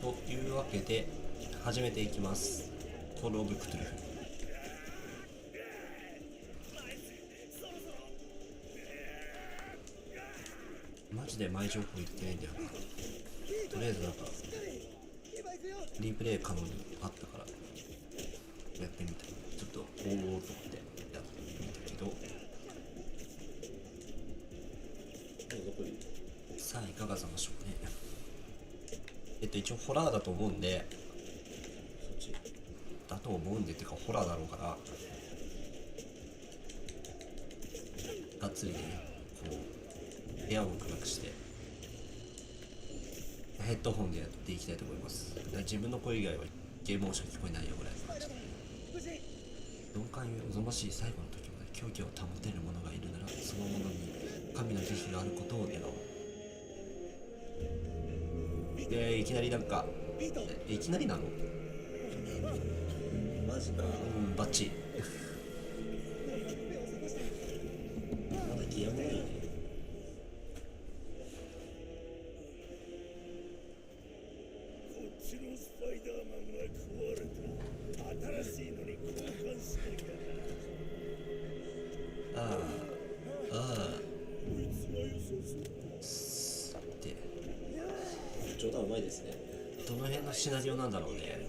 というわけで始めていきます。コールオブクトゥルフ。マジで前情報言ってないんだよな。とりあえずなんかリプレイ可能にあったからやってみた。ちょっとおおと思ってやってみたけど、さあいかがざましょうね。一応ホラーだと思うんで、だと思うんでっていうかホラーだろうから、がっつりね、こう部屋を暗くしてヘッドホンでやっていきたいと思います。自分の声以外はゲーム音しか聞こえないよぐらいの感じで、鈍感より望ましい最後の時まで狂気を保てる者がいるなら、その者に神の慈悲があることを願おう。でいきなりなんかいきなりなのマジか。バッチリまだギアもないよね。こっちのスパイダーマンが壊れた。新しいのに交換したいから。ああこいつが良さそうって冗談うまいですね。どの辺のシナリオなんだろうね。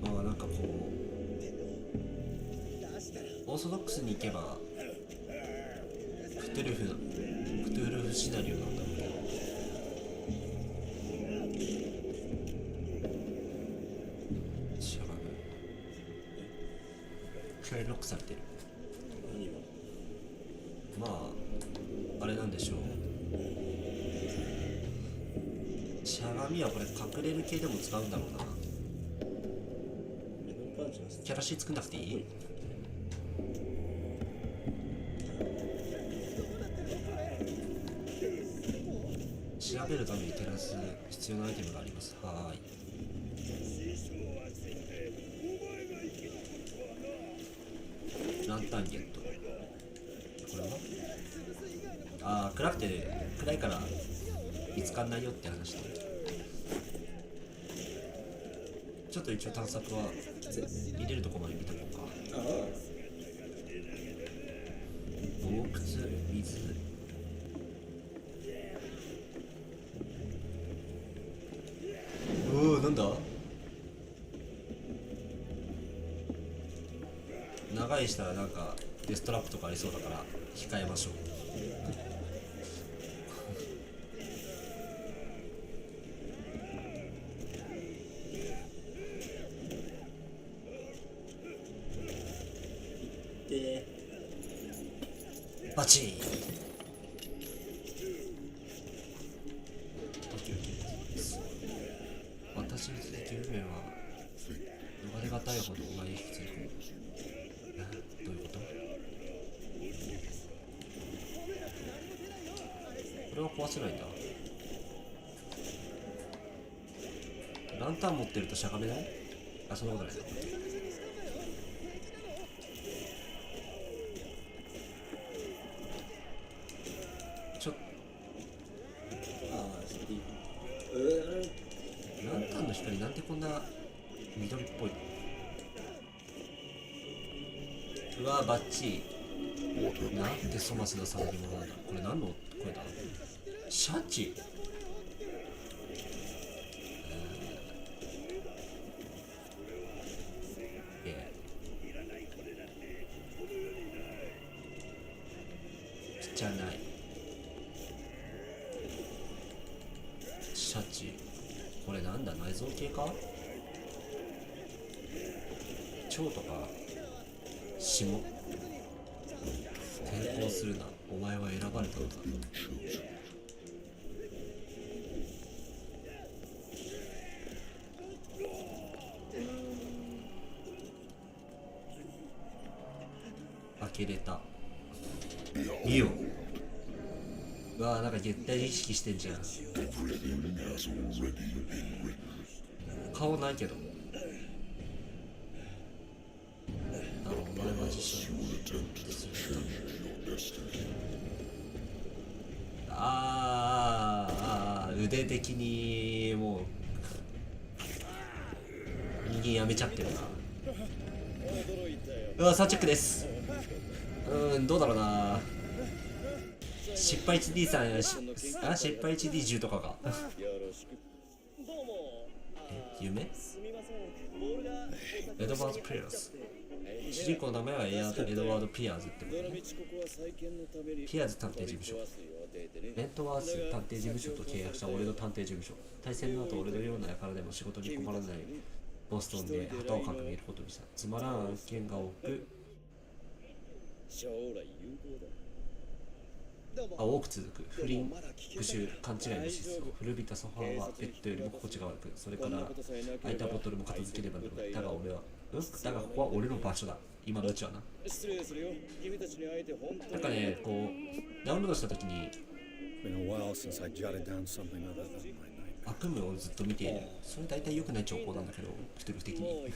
まあなんかこうオーソドックスに行けばクトゥルフシナリオなんだろうけど、しゃがむクライロックされてる。まああれなんでしょう、しゃがみはこれ隠れる系でも使うんだろうな。キャラシー作んなくていい？調べるために照らす必要なアイテムがあります。はーい。ランタンゲット。これは暗くて暗いから見つかんないよって話で、ちょっと一応探索は入れるとこまで見たのか。洞窟、水、なんだ、長いしたらなんかデストラップとかありそうだから控えましょう。バチーン。私に続き運命は逃れがたいほどお前に引き継ぐ。どういうこと？これは壊せないんだ。ランタン持ってるとしゃがめない？あ、そんなことないな。ランタンの光なんでこんな緑っぽいの？うわバッチリ。なんて粗末な騒ぎ者なんだ。これ何の声だ？シャチ？じゃないシャチ。これなんだ、内臓系か？腸とか霜。抵抗するな、お前は選ばれたのだ。開けれた。見よ。うわー、なんか絶対意識してんじゃん。顔ないけど。お前は自身を腕的にも近やめちゃってるな。うわ、3チェックです。どうだろうな。失敗 1D さん、失敗 1D10 とかか。夢エドワード・ピアーズ。主人公の名前はエドワード・ピアーズってことね。ピアーズ探偵事務所。レントワース探偵事務所と契約した俺の探偵事務所。対戦の後、俺のような輩でも仕事に困らないボストンで旗を掲げることにした。つまらん案件が多く多く続く。不倫、復讐、勘違いの失踪。古びたソファーはベッドよりも心地が悪く、それから空いたボトルも片付ければなる。だが俺はだがここは俺の場所だ。今のうちはな。なんかね、こうダウンロードした時に悪夢をずっと見ている。それ大体良くない兆候なんだけど、不定期的に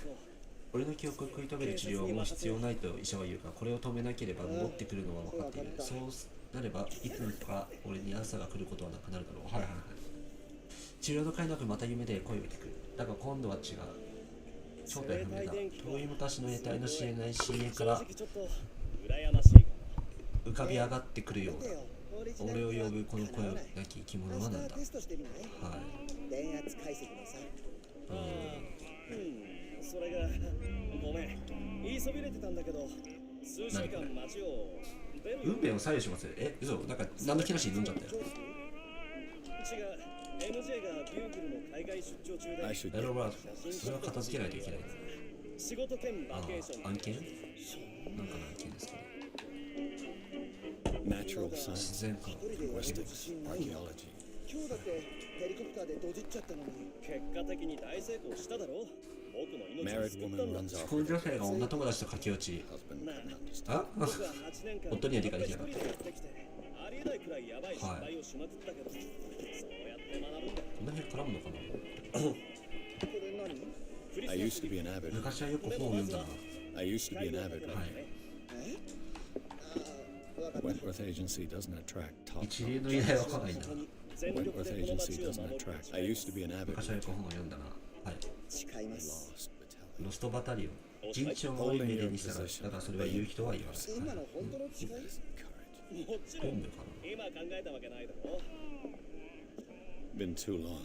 俺の記憶を食い止める治療はもう必要ないと医者は言うが、これを止めなければ戻ってくるのは分かっている。そうなればいつの日か俺に朝が来ることはなくなるだろう。はいはいはい。治療の甲斐なくまた夢で声を聞く。だが今度は違う。正体不明だ。遠い昔の得体の知れない深淵から浮かび上がってくるようだ。俺を呼ぶこの声なき生き物は何だ。はい。それがごめん、言いそびれてたんだけど、数時間街を運命を左右します。嘘。なんか何の気なしに飲んじゃったよ。違う、MJ がビューグルの海外出張中でエロバード、それは片付けないといけない。仕事兼バケーション。案件？なんかの案件ですかね。自然科学、今日だってヘリコプターでドジっちゃったのに。結果的に大成功しただろ。僕の命を救ったんだ。既婚女性が女友達と駆け落ち。あ？夫には理解できなかった。ありえないくらいヤバい失敗をしまくったけど、そうやって学ぶんだ。この辺絡むのかな。これ何？昔はよく本を読んだな。はい。一流の依頼は来ないんだ。昔はよく本を読んだな。はい。誓います。ロストバタリオン。陣地を多い目でにしたら、だからそれは言う人は言わない。今の本当の誓い？もちろん今考えたわけないだろ。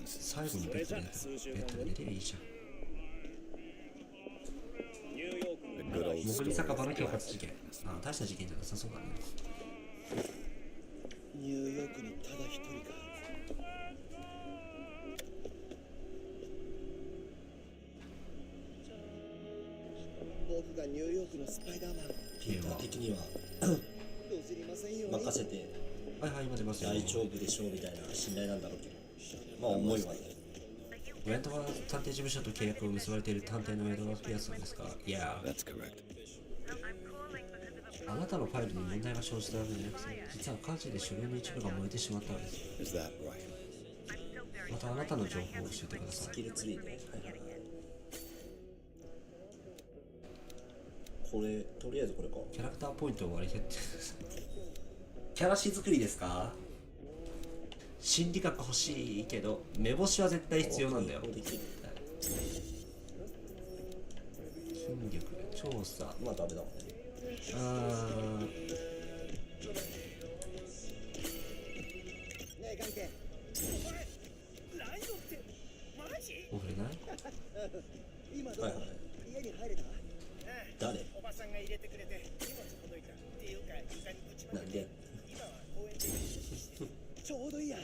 最後にベッドで寝てりゃいいじゃん。潜り酒場の恐喝事件。大した事件じゃなさそうだね。ニューヨークにただ一人か。僕がニューヨークのスパイダーマン。ピエロ的には任せてはいはい、今出ますよ。大丈夫でしょうみたいな信頼なんだろうけど、まあ思いはね。ウェントは探偵事務所と契約を結ばれている探偵のエドワード・ピアスですか？いや、あなたのファイルに問題が生じたわけじゃなくて、実は火事で書類の一部が燃えてしまったのです。またあなたの情報を教えてください。スキルツリーね。これ、とりあえずこれか。キャラクターポイントを割り振ってキャラ詞作りですか？心理学欲しいけど目星は絶対必要なんだよ。筋力、調査、まあダメだもんね。もう触れない？今はいはい。家に入れた？誰？おばさんが入れてくれて荷物届いたっていうか床にぶちまけて、なんで？今は公園でちょうどいいや。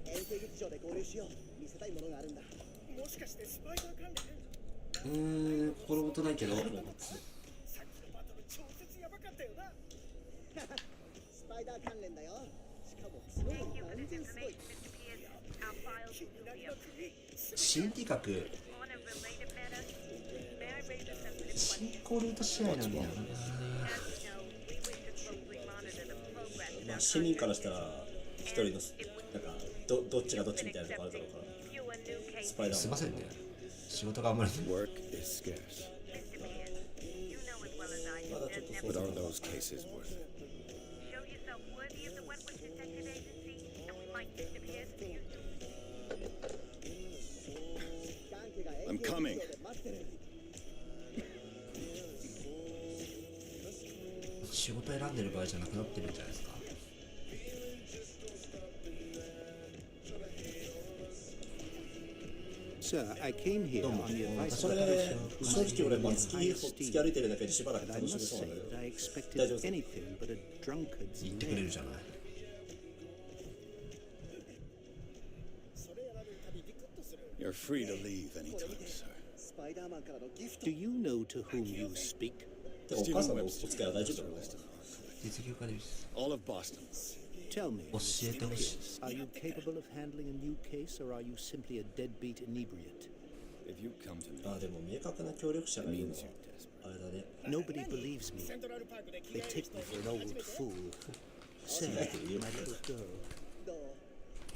遠征劇場で合流しよう。見せたいものがあるんだ。もしかしてスパイダー関連？心もとないけどさっきのバトル超絶ヤバかったよな。スパイダー関連だよ。しかも強いの断然すごい。気になりまくり。心理学進行ルート試合なんだよな。まあ市民からしたら一人のなんかどっちがどっちみたいなとこあるだろうから。スパイダーマン。すいませんね。仕事があんまり。まだちょっとそう。I'm coming。仕事選んでる場合じゃなくなってるんじゃないですか。どうも。それ正直俺突き歩いてるだけでしばらく楽しめそうなんだけど大丈夫ですか？言ってくれるじゃない。You're free to leave anytime, sir. スパイダーマンからのギフト Do you know to whom you speak? でもお母さんのお付き合いは大丈夫だろうな。実業家です。 All of Boston. Tell me, 教えてほしい。 are you capable of handling a new case, or are you simply a deadbeat inebriate? If you come to me, ああでも明確な協力者がいるのはあれだね。 Nobody believes me. セントラルパークで They take me for an old fool. Sarah, my little girl.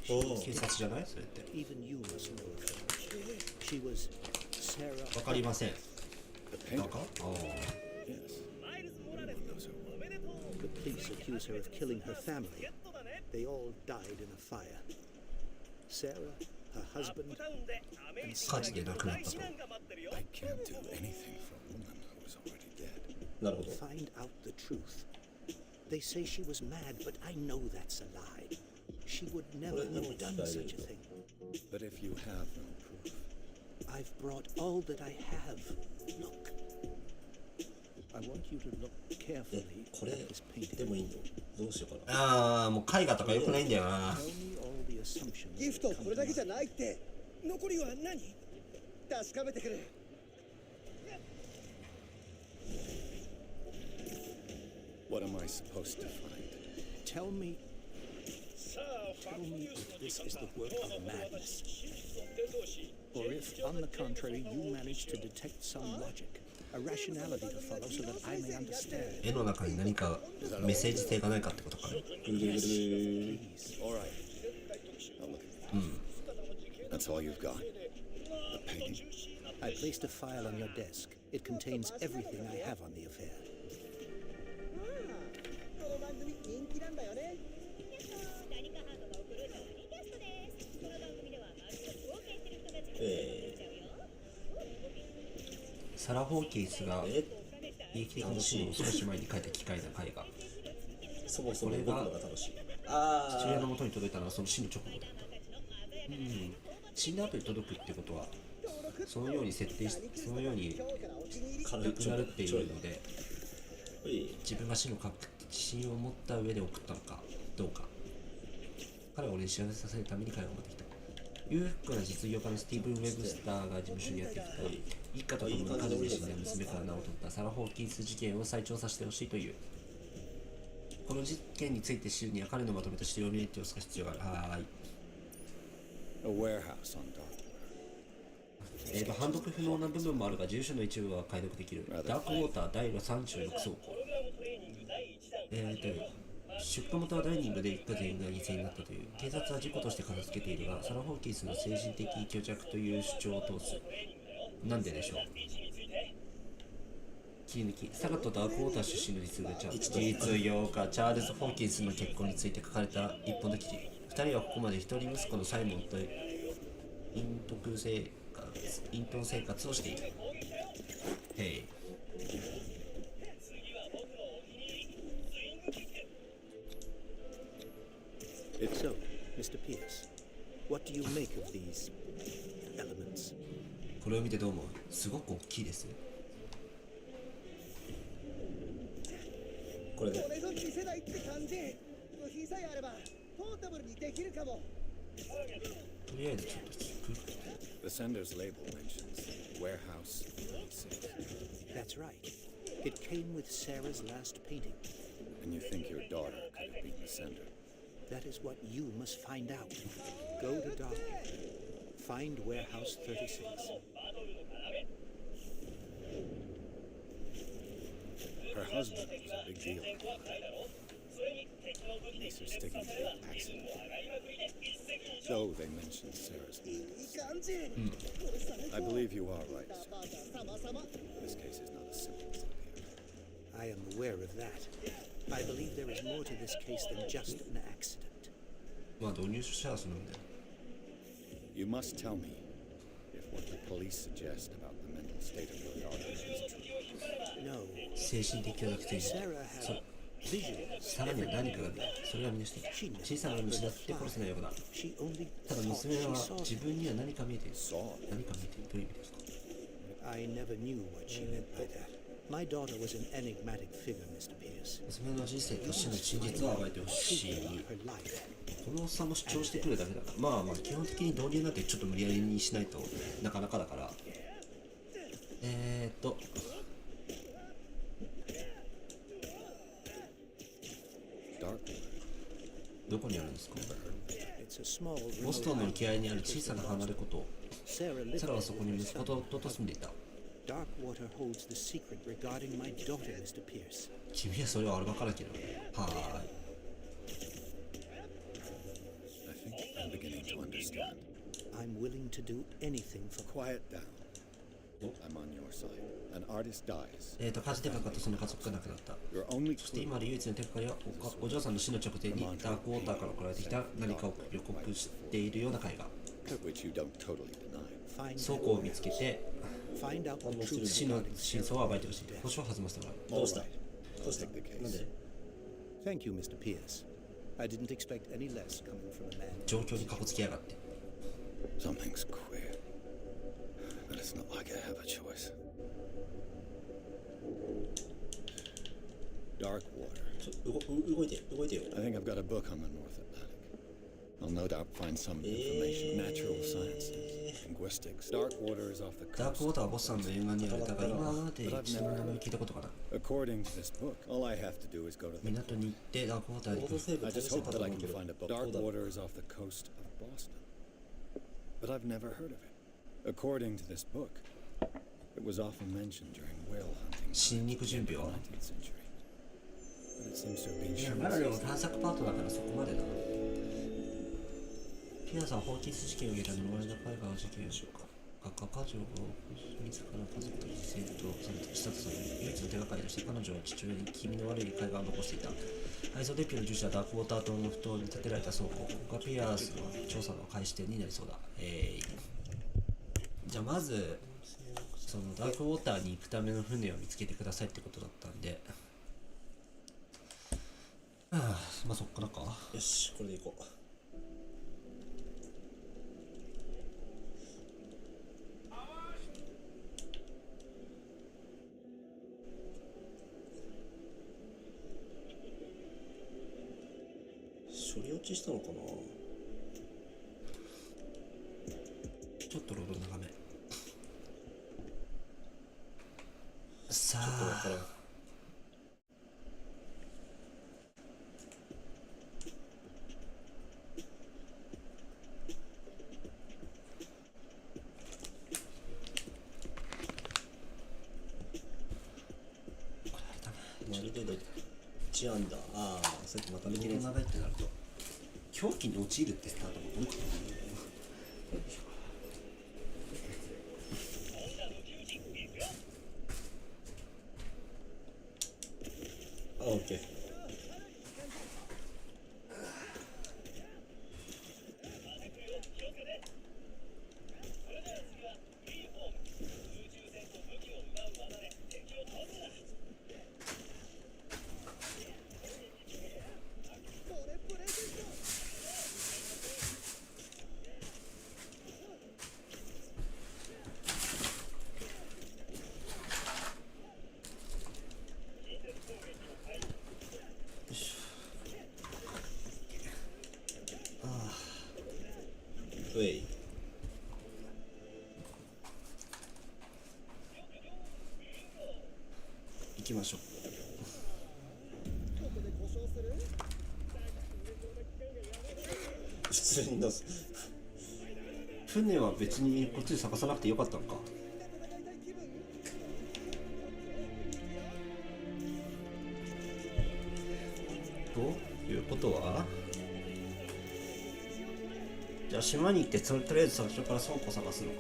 おお。警察じゃないそれって。 Even you must know of her. She was Sarah. わかりません。 the なん painter. かああ。 Yes. The police accuse her of killing her family. They all died in a fire. Sarah, her husband, and 火事で亡くなったと。 I can't do anything for a woman who is already dead. なるほど。 find out the truth. They say she was mad, but I know that's a lie. She would never have done such a thing. But if you have no proof, I've brought all that I have. Look. I want you to look え carefully これ at this で painting. もいいの？どうしようかな。ああ、もう絵画とか良くないんだよな。 Tell me all the assumptions ギフト that こ come れ to だけじゃ mind. ないって残りは何確かめてくれ what am I supposed to find? Tell me if this is the work of madness, or if, on the contrary, you manage to detect some logic, a rationality to follow so that I may understand. 絵の中に何かメッセージ性がないかってことかね。ぐるぐるぐる。 Please. All right. Now look at me. That's all you've got? The painting? I placed a file on your desk. It contains everything I have on the affair. この番組人気なんだよね何かハートが送るダブリキャストです。この番組ではマルチを冒険してる人たちが出ちゃうよ。サラ・ホーキンスがえ悲劇的なシーンを少し前に書いた機械な絵画。そもそも僕のが楽しい。あ父親のあ。元に届いたのはその死の直後だ。死んだ後に届くってことは、そのように設定し、そのように軽亡くなるっていうので、おい。自分が死の確信を持った上で送ったのかどうか。彼は俺に幸せさせるために絵画を持ってきた。裕福な実業家のスティーブン・ウェブスターが事務所にやってきた。一家と共に彼自身で娘から名を取ったサラ・ホーキンス事件を再調査してほしいという。この事件について知るには彼のまとめた資料履歴を探す必要がある。はーい。A warehouse on Dark. 判読不能な部分もあるが、住所の一部は解読できる。ダークウォーター第36倉庫。出火元はダイニングで一家全員が犠牲になったという。警察は事故として片付けているが、サラ・ホーキンスの精神的虚弱という主張を通す。なんででしょう。切り抜き、サラとダークウォーター出身の実業家、実業家チャールズ・ホーキンスの結婚について書かれた一本の記事。2人はここまで一人息子のサイモンと隠遁生活をしている。へい。So, Mr. Pierce, what do you make of these elements? これを見てどう思う？すごく大きいです。これね。これぞ次世代って感じ部品さえあればポータブルにできるかもとりあえずちょっと聞く。 The sender's label mentions warehouse 36. That's right. It came with Sarah's last painting. And you think your daughter could have been the sender? That is what you must find out. Go to Dark. Find warehouse 36. Her husband was a big deal. Police are sticking to the accident. Though they mentioned Sarah's name. いい感じ I believe you are right, sir. バカ様様 This case is not as simple as it appears. I am aware of that. I believe there is more to this case than just an accident. まあ導入者はそなんだよ。 You must tell me if what the police suggest about the mental state of your daughter is true. No, 精神的なくて Sarah そ had さらには何かが出る。それが見出している。小さな道だって殺せないようだ。ただ娘は自分には何か見えている。何か見えている。どういう意味ですか？ I never knew what she meant by that. My daughter was an enigmatic figure, Mr. Pierce. 娘の人生と死の真実を暴いてほしい。 Her life. このおっさんも主張してくるだけだから、まあ基本的に導入なんてちょっと無理やりにしないとなかなかだから。どこにあるんですか？ It's a small ボストンの沖合にある小さな離れ湖と、 Sarah lived サラは there そこに with her 息子 son. と夫と住んでいた。 Darkwater holds the secret regarding my daughter, Mr. Pierce. 君はそれをアルバカラケの。はーい。 I think I'm beginning to understand. I'm willing to do anything for Quiet down. I'm on your side. An artist dies. 火事でかかったその家族が亡くなった。 Your only そして clue 今ある唯一の手がかりはお嬢さんの死の直前にダークウォーターから送られてきた何かを予告しているような絵画。 which you don't totally deny. find 倉庫を見つけて find out the truth 死の regarding 真 Sarah. 相を暴いてほしい。保証を弾ませてもらう。どうした？どうした？ Take the case. なんで？ Thank you, Mr. Pierce. I didn't expect any less coming from a man. 状況にかこつきやがって。 Something's queer. But it's not like I have a choice. Dark water. 動いてよ。 I think I've got a book on the North Atlantic. I'll no doubt find some information. Natural sciences, linguistics. Dark water is off the ダークウォー coast. ターはボスさんの映画にあるだが今まで一度も名前を聞いたことがない。 According to this book, all I have to do is go to the 港に行ってダークウォーターに行く。行動成分 I 試 just せた hope と that 思 I うけ can ど。 find a book. ど Dark うだろう。 water is off the coast of Boston. But I've never heard of it. According to this book, it was often mentioned during whale hunting 死に行く準備は 19th century. But it seems to have been いや shown まだでも as 探索パートだからそこまでだな。ピアさんはホーキンス事件を受けた呪われた海外の事件をしようか。学科家族を自ら家族と犠牲とされしたとされる唯一の手がかりとして彼女は父親に気味の悪い絵画を残していた。配送デッキの住所はダークウォーター島の不当に建てられた倉庫。ここがピアスの調査の開始点になりそうだ。じゃあまずそのダークウォーターに行くための船を見つけてくださいってことだったんで、まあそっからか。よし、これで行こう。処理落ちしたのかな。ちょっとロード長め。さちょっとわあからん。まるでどっちなんだ。ああ、さっきまた見てるやつ。長いってなると狂気に陥るってなんだろう。あ、オッケー。うい。行きましょう。普通に出す。船は別にこっちで探さなくてよかったのか。ということはじゃあ島に行ってとりあえず最初から倉庫探すのか。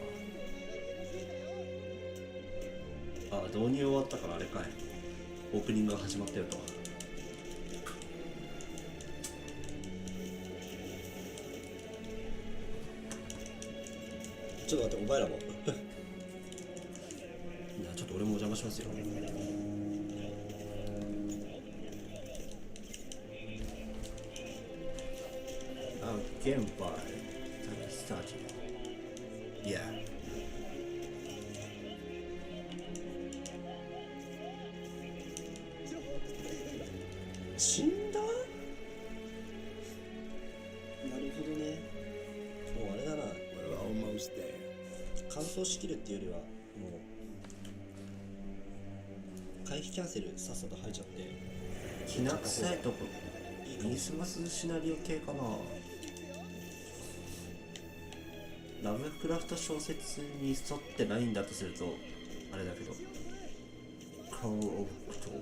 あ、導入終わったからあれかい。オープニングが始まったよと。ちょっと待って、お前らも。いやちょっと俺もお邪魔しますよ。Game by Started. Yeah. 死んだ？なるほどね。もうあれだな。We're almost there. 完走しきるっていうよりはもう回避キャンセルさっさと入っちゃって。きな臭いとこクリスマスシナリオ系かな。ラブクラフト小説に沿ってないんだとするとあれだけど、カウオブクトー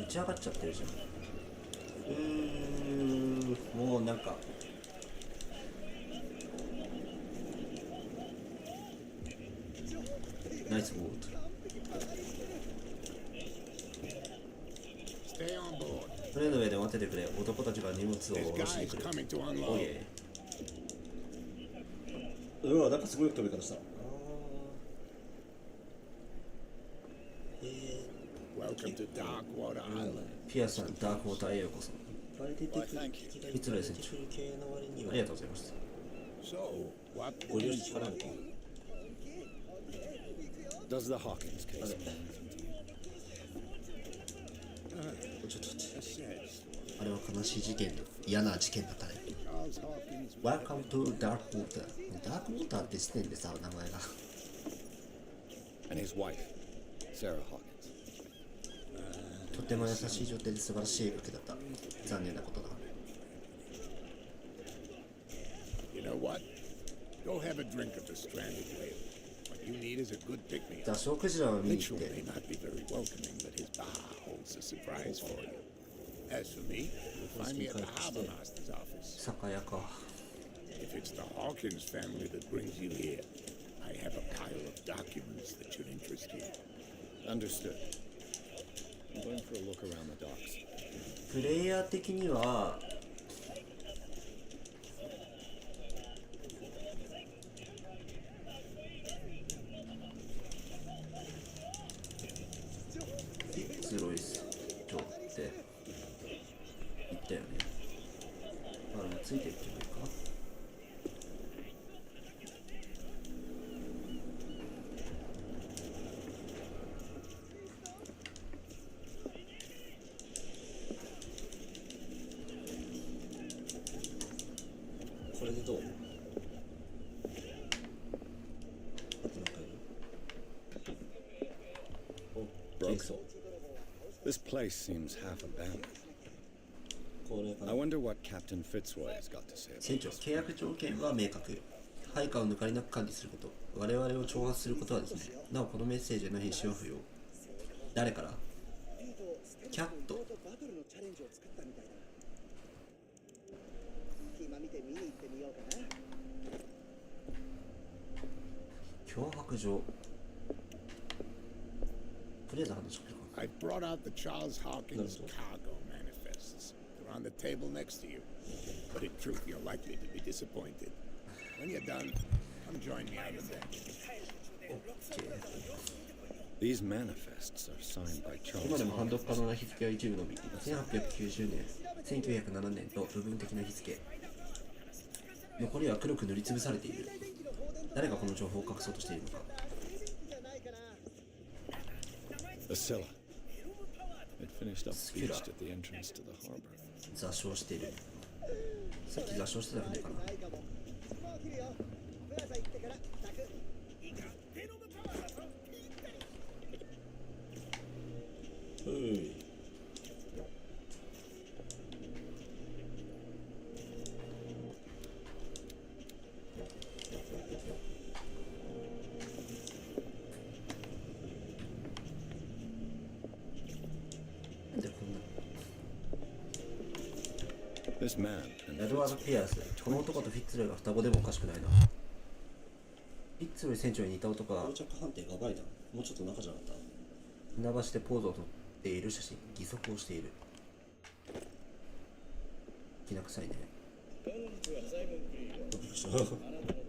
打ち上がっちゃってるじゃん。もうなんかナイスボート。 Stay on board. 船の上で待っててくれ。男たちが荷物を There's 下ろしに guys 来る。 coming to お unload. いえ。うわ、なんかすごい飛び方した。Welcome to Darkwater Island. ピアさん、ダークウォーターへようこそ。いっぱい出てくる敵がいっぱい出てくる系の割にはありがとうございます。 So, what ご利用 is 聞かないのか。 Does the Hawkins case あれ stand? ちょっと待って。 says あれは悲しい事件で嫌な事件だったね。 Charles Hawkins Welcome to Dark Water。ダークウォーターって時点でさ、名前が。 And his wife, Sarah Hawkins. とても優しい状態で素晴らしい描きだった。残念なことだ。 You know what? Go have a drink of the stranded whale. What you need is a good pick-me-up. 座礁クジラを見に行っ Mitchell て may not be very welcoming, but his bar holds a surprise for you. As for me, you'll find me at the harbor master's office. 酒屋か。 If it's the Hawkins family that brings you here, I have a pile of documents that should interest you. Understood. I'm going for a look around the docks. プレイヤー的にはフィッツロイス町って言ったよね。あれついていけばいいか。これでどう？あとなんかいる？お、ケイソ。 This place seems half abandoned. これかな I。wonder what Captain Fitzroy has got to say 船 about 長、 this. 契約条件は明確。配下を抜かりなく管理すること。我々を挑発することはですね。なお、このメッセージへの返信は不要。誰から？キャット。バトルのチャレンジを作ったみたいだな。暇見て見に行ってみようかな。脅迫状。とりあえず話してくれか。 I brought out the Charles Hawkins cargo manifests. They're on the table next to you. But in truth, you're likely to be disappointed. When you're done, come join me out of there. These manifests are signed by 今 Charles でも判 Hawkins. 読可能な日付は一部のみ。1890年、1907年と部分的な日付。残りは黒く塗りつぶされている。誰がこの情報を隠そうとしているのか。 The Scylla. It finished up Scylla. beached at the entrance to the harbor. 座礁している。さっき座礁してた船かな。ないかも。もう切るよ。プラザ行ってから宅。うい。なんでこんな。 This man and エドワード・ピアス。この男とフィッツロイが双子でもおかしくないな。フィッツロイ船長に似た男が到着判定がバイだ。もうちょっと中じゃなかった。船橋でポーズをとっている写真。義足をしている。きな臭いね。本日はサイモン・クリーがびっくりしたあなたの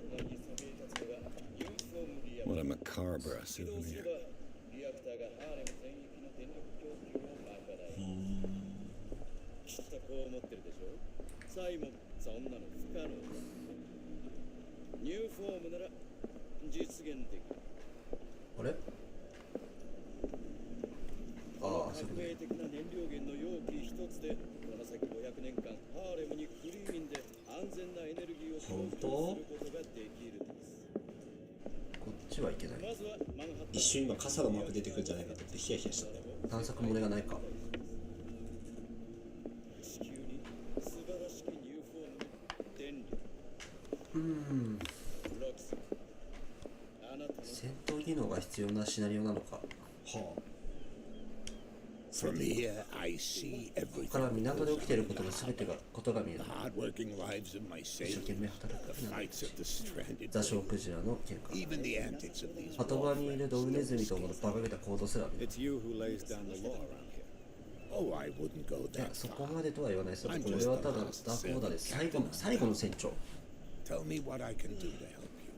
隣にそびえ立つのがユニフォームリア What a macabre 起動すれ souvenir. ばリアクターがハーレム全域の電力供給を賄う。きっとこう思ってるでしょ。サイモン、そんなの不可能だ。ニューフォームなら実現できる。あれ、ああ、そ革れね。命的な燃料源の容器一つでこの先500年間ハーレムにクリーンで安全なエネルギーを供給することができるんです。こっちはいけない。まずはマンハッタン一瞬今傘のマーク出てくるんじゃないかと思ってヒヤヒヤしたね。探索漏れがないか。地球に素晴らしきニューフォームの電力。ロキさん、あなたの戦闘技能が必要なシナリオなのか。は From here, I see ここから everything. 港で起きていることの全てがことが見える。 The hard-working lives of my 一生懸 sailors, 命働く the 船 fights of the stranded 座礁 crew, クジラの喧嘩、 even the antics of these 鳩場にい warframes るドブネズミとの馬鹿げた行動すら見える。 It's you who lays down the law around here. Oh, I wouldn't go いや that そこ far. までとは言わないですよ。これはただダークオーダーです。最後の船長。 Tell me what I can do to help you.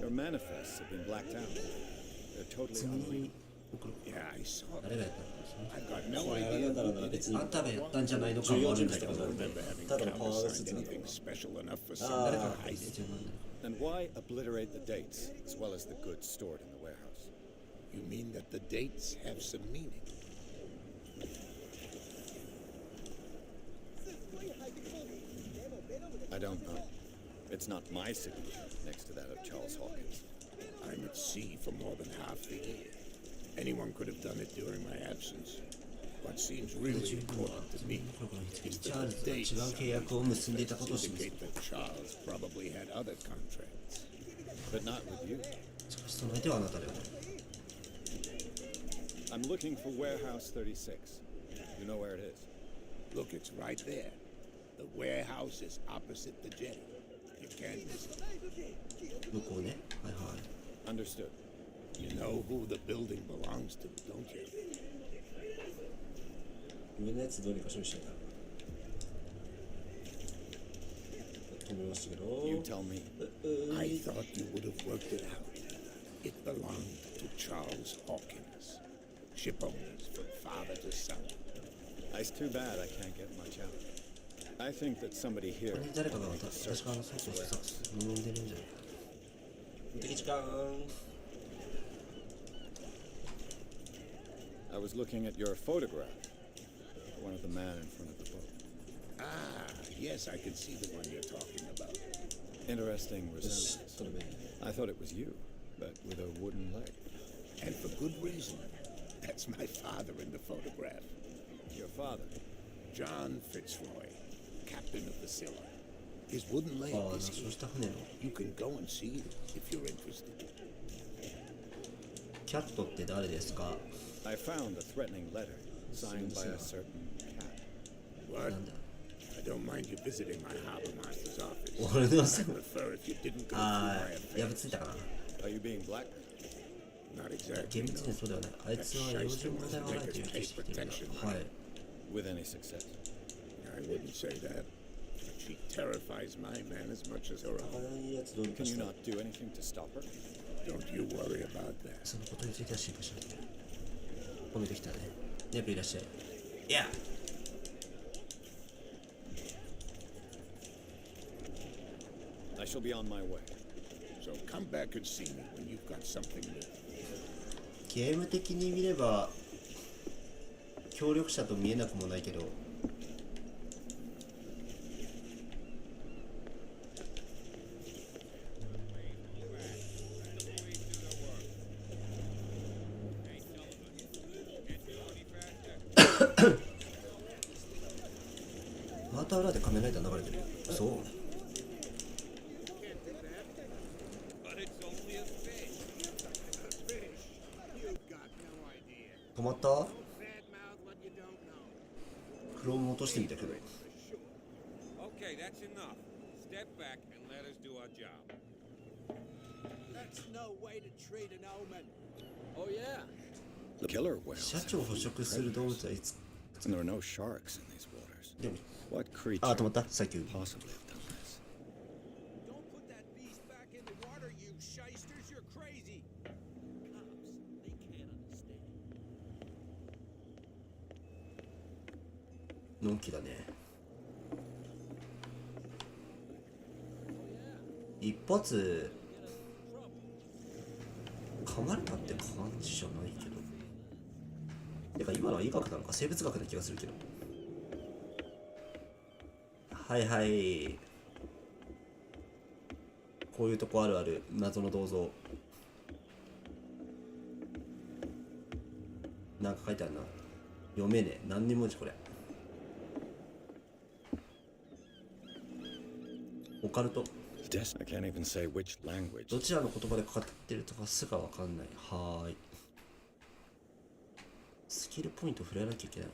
Your manifests have been blacked out. They're totally 次 unlegal. に Yeah, I saw 誰 that. がやったんですね。 I've got あ。 no あれ idea だから who な did 別 it. にあんたがやったんじゃないのか重要もあるんだけど、人物とか I don't remember having ただのパワー countersigned 説なの。 anything special enough for 誰 someone か to が hide 必 it. 要なんだ。 Then why obliterate the dates as well as the goods stored in the warehouse? You mean that the dates have some meaning? I don't know. It's not my signature next to that of Charles Hawkins. I'm at sea for more than half the year. Anyone could have done it during my absence. What seems really 十分は important to me ここにつき is チ that ャール the ズが違 dates う契約を結んでいたことを示す。 indicate that Charles probably had other contracts. But not with you. しかしその相手はあなたではない。 I'm looking for Warehouse 36. You know where it is? Look, it's right there. The warehouse is opposite the jetty. You can't miss it. 向こうね。はいはい。 Understood. You know who the building belongs to, don't you? 上のやつどうにか処理したいな。止めましたけど。 You tell me. I thought you would have worked it out. It belonged to Charles Hawkins. Ship owners from father to son. It's too bad I can't get much out. I think that somebody こ here こに誰かが確かそうそうさ、飲んでるんじゃないか。無敵時間。 I was looking at your photograph. One of the man in front of the boat. Ah, yes, I can see the one you're talking about. Interesting よし、 resemblance. それで。 I thought it was you, but with a wooden leg. And for good reason. That's my father in the photograph. Your father. John Fitzroy, captain of the Scylla. His wooden leg ああ、is そう here. した船の You can go and see it if you're interested. キャットって誰ですか？ I found a threatening letter signed by a certain cat. What? なんだ。 I don't mind you visiting my harbor master's office. 俺の I'd せい。 prefer if you didn't go through あ my あ、や affair. ぶついたかな。 Are you being blackmailed? Not exactly. 厳密にはそうではない。あいつは用心問題はないという気がしているが。はい。 With any success? I wouldn't say that. She terrifies my man as much as her あ own. あいうやつどうにか Can し you たい。 not do anything to stop her? Don't you worry about that. そのことについては心配しないで。褒めてきたね。ネプいらっしゃい。いや。 I shall be on my way. So come back and see me when you've got something new. ゲーム的に見れば協力者と見えなくもないけど。また裏で仮面ライダー流れてるよ。そう。 止まった？クローム落としてみたけど。 Okay, that's enough. Step back and let us do our job. That's no way to treat an omen. Oh yeah? The killer whales. シャチを捕食する動物はいつ And there are no sharks in these waters. でも What creature あ、止まった。さっき possibly have done this? Don't put that beast back in the water, you shysters. You're crazy. Cops, they can't understand. のんきだね。一発噛まれたって感じじゃないけど、てか今のは医学なのか生物学な気がするけど。はいはい、こういうとこあるある。謎の銅像なんか書いてあるな。読めねえ。何人文字これ。オカルト。 I can't even say which language. どちらの言葉でかかってるとかすらわかんない。はーい。スキルポイント触れなきゃいけない。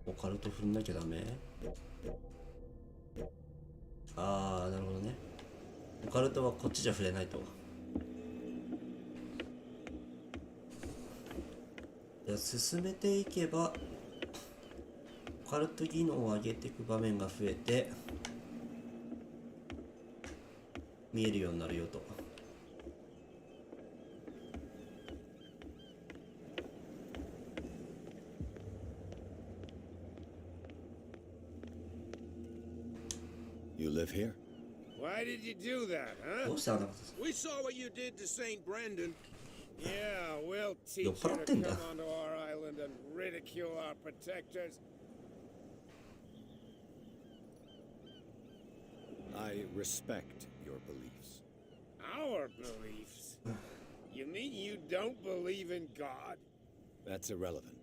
オカルト振んなきゃダメ。あー、なるほどね。オカルトはこっちじゃ触れないと。いや、進めていけばオカルト技能を上げていく場面が増えて見えるようになるよと。You live here? Why did you do that, ど huh? うしてあんなこと We saw what you did to Saint Brendan. Yeah, we'll teach Yo, you to parang tinda. come onto our island and ridicule our protectors. I respect your beliefs. Our beliefs? You mean you don't believe in God? That's irrelevant.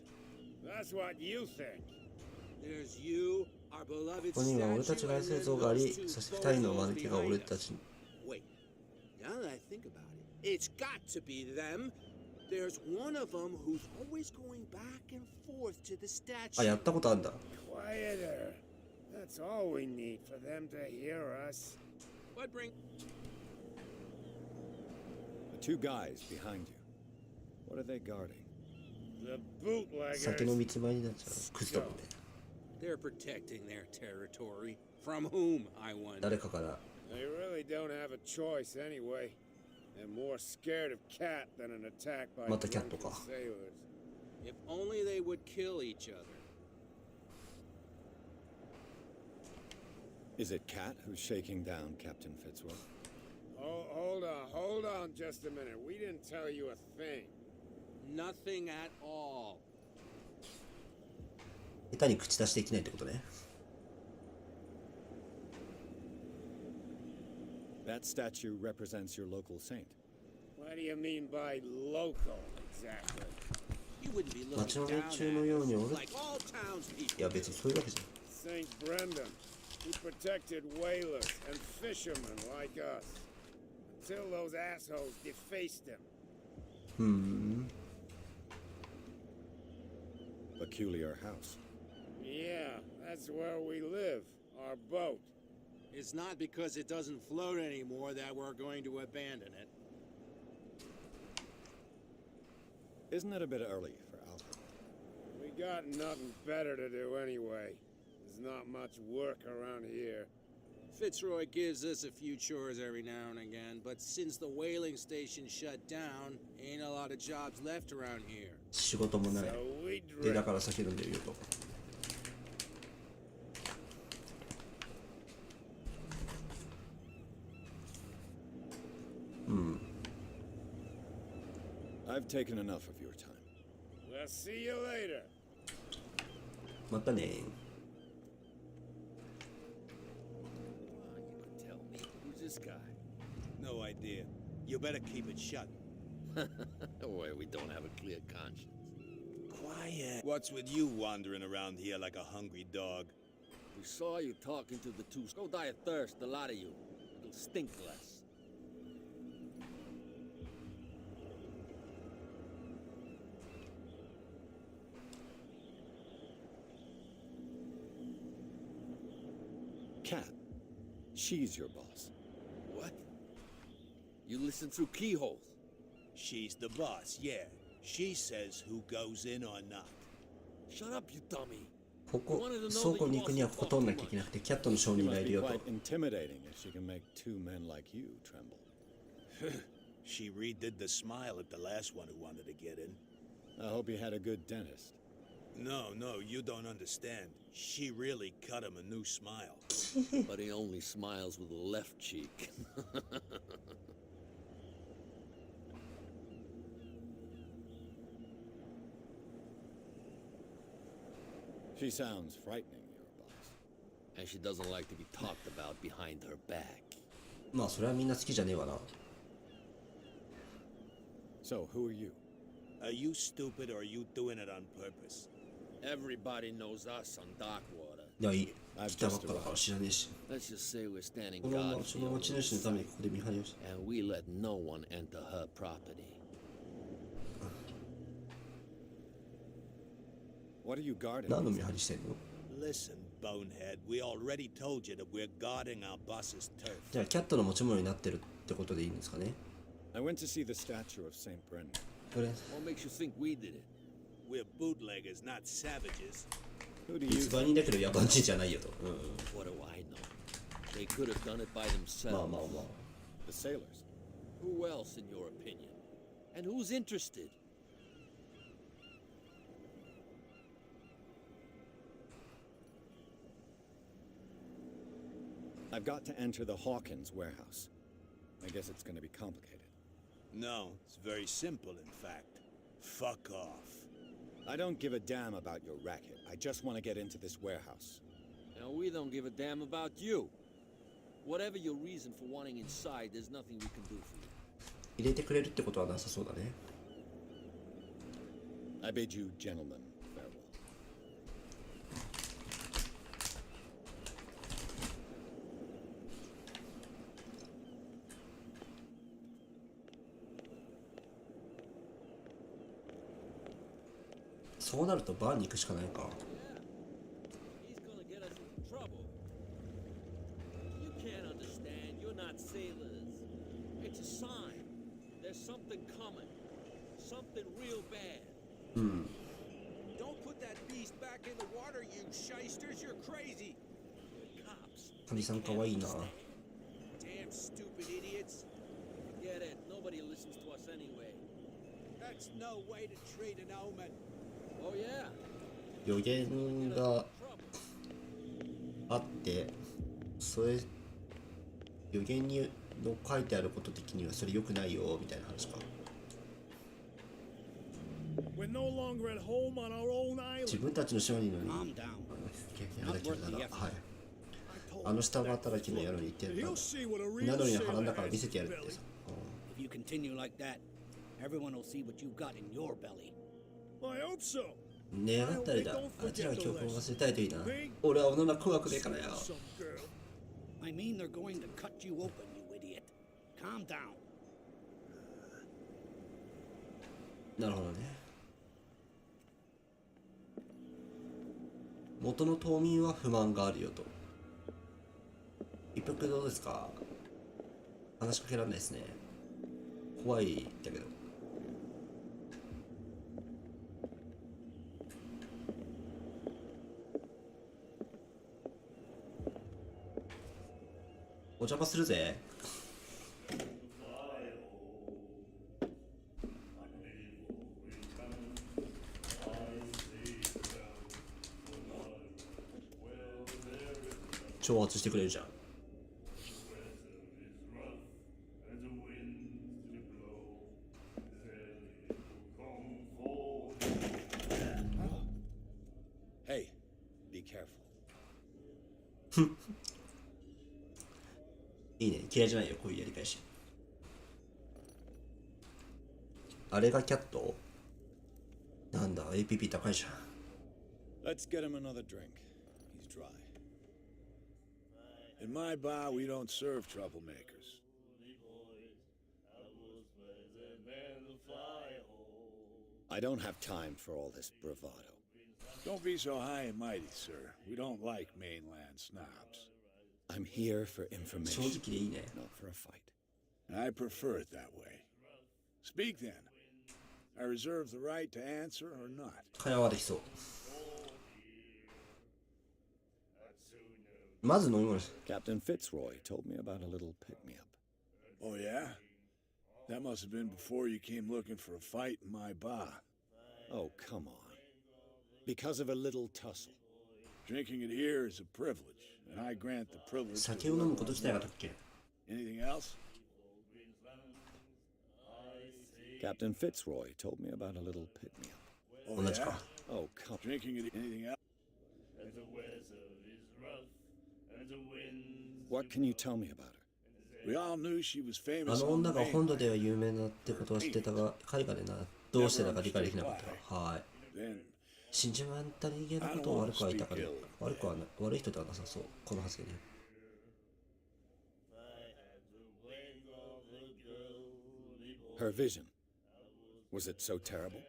That's what you think. There's you, our beloved ここには俺たち statue, が愛 and する then 像があり、 those そして two 二人の bozos 招きが俺 behind た us. ちに。 Wait, now that I think about it, it's got to be them. There's one of them who's always going back and forth to the あ、や statue. ったことあんだ。 Quieter. That's all we need for them to hear us. What bring? The two guys behind you. What are they guarding? The bootleggers. 酒の道前になっちゃう。クズだもんね。 They're protecting their territory. From whom, I wonder? 誰かから They really don't have a choice anyway. They're more scared of cat than an attack by またキャット drunken か。 sailors. If only they would kill each other. Is it Cat who's shaking down Captain Fitzroy? Oh, hold on just a minute. We didn't tell you a thing. Nothing at all. 下手に口出しできないってことね。 That statue represents your local saint. What do you mean by local, exactly? You wouldn't be 街 looking の down 連中のように at 俺 us like all townspeople. いや別にそういうわけじゃん。 Saint Brendan. He protected whalers and fishermen like us. Until those assholes defaced him. ふーん。 Peculiar house. Yeah, that's where we live. Our boat. It's not because it doesn't float anymore that we're going to abandon it. Isn't it a bit early for Alpha? We got nothing better to do anyway. There's not much work around here. Fitzroy gives us a few chores every now and again, but since the whaling station shut down, ain't a lot of jobs left around here. 仕事もない。 So we で、だ drift. から酒飲んでるよと。I've taken enough of your time. We'll see you later. またね。 You can tell me. Who's this guy? No idea. You better keep it shut. Why, we don't have a clear conscience. Quiet. What's with you wandering around here like a hungry dog? We saw you talking to the two. Go die of thirst, the lot of you. It'll stink less. Cat, She's your boss. What? You listen through keyholes. She's the boss, yeah. She says who goes in or not. Shut up, you dummy. ここ倉庫に行くにはここ通んなきゃいけなくて、キャットの証人 It が must いる be よと。 quite intimidating if she can make two men like you tremble. She redid the smile at the last one who wanted to get in. I hope you had a good dentist. No, you don't understand. She really cut him a new smile. But he only smiles with the left cheek. She sounds frightening, your boss. And she doesn't like to be talked about behind her back. まあそれはみんな好きじゃねえわな。 So, who are you? Are you stupid or are you doing it on purpose? Everybody knows us on Darkwater. いやいい。来たばっかだから知らねえし。 Let's just say we're standing この guard そ for の your 持ち主のためにここで見張りをし and we let no one enter her property. What are you guarding? 何の見張りしてんの？ Listen, bonehead, we already told you that we're guarding our boss's turf. じゃあキャットの持ち物になってるってことでいいんですかね？ I went to see the statue of Saint Brendan. これ What makes you think we did it? We're bootleggers, not savages. Who do 偽 you 売人だけど野蛮人じゃないよと。うんうん。 What do I know? They could have done it by まあ themselves. まあまあ。 The sailors. Who else, in your opinion? And who's interested? I've got to enter the Hawkins warehouse. I guess it's going to be complicated. No, it's very simple, in fact. Fuck off. I don't give a damn about your racket. I just want to get into this warehouse. And we don't give a damn about you. Whatever your reason for wanting inside, there's nothing we can do for you. 入れてくれるってことはなさそうだね。 I bid you gentlemen farewell. そうなるとバーに行くしかないか。 He's gonna get us in trouble. You can't understand. You're not sailors. It's a sign. There's something coming. Something real bad. Don't put that beast back in the water, you shysters. You're crazy. Cops. カリさんかわいいな。 Damn stupid idiots. Forget it. Nobody listens to us anyway. That's no way to treat an omen. Oh yeah. 予言が Trouble. あって、それ予言にの書いてあること的にはそれ良くないよみたいな話か。 We're no longer at home on our own island. 自分たちの島にいるのに Calm down. 経験ができるなら、はい。あの下働きの野郎に言ってやったん You'll だ。 see what a な real のに腹の sailor 中から見 has せてや in る his って belly. さ。 If you continue like that, everyone will see what you've got in your belly. I hope so. 願ったりだ。あいつらが教訓を忘れたいといいな。俺は女の怖くねえからよ。 Some girl. I mean, they're going to cut you open, you idiot. Calm down. なるほどね。元の島民は不満があるよと。一服どうですか？話しかけられないですね。怖いんだけど。お邪魔するぜ。挑発してくれるじゃん。 Hey, be careful. いいね、嫌いじゃないよ、こういうやり返し。あれがキャット？なんだ、APP 高いじゃん。 Let's get him another drink. He's dry. In my bar, we don't serve troublemakers. I don't have time for all this bravado. Don't be so high and mighty, sir. We don't like mainland snobs. I'm here for 正 information, 直でいいね。 not for a fight. I prefer it that way. Speak then. I reserve the right to answer or not. 会話はできそう。まず飲み物です。 Captain Fitzroy told me about a little pick-me-up. Oh, yeah? That must have been before you came looking for a fight in my bar. Oh, come on. Because of a little tussle. Drinking it here is a privilege, and I grant the privilege. 酒を飲むこと自体が特権。 Anything else? Captain Fitzroy told me about a little pick-me-up. Oh, 同じ yeah? か。 Oh, come Drinking it. Anything else? What can you tell me about her? We all knew she was あ famous の on 女 the が本土 mainland. では有名だってことは知ってたが、海外でな、どうしてだか理解できなかった。はい。 Then 死んじまった人間のことを悪くは言いたかね。悪い人ではなさそう。この発言ね。 Her vision. Was it so terrible?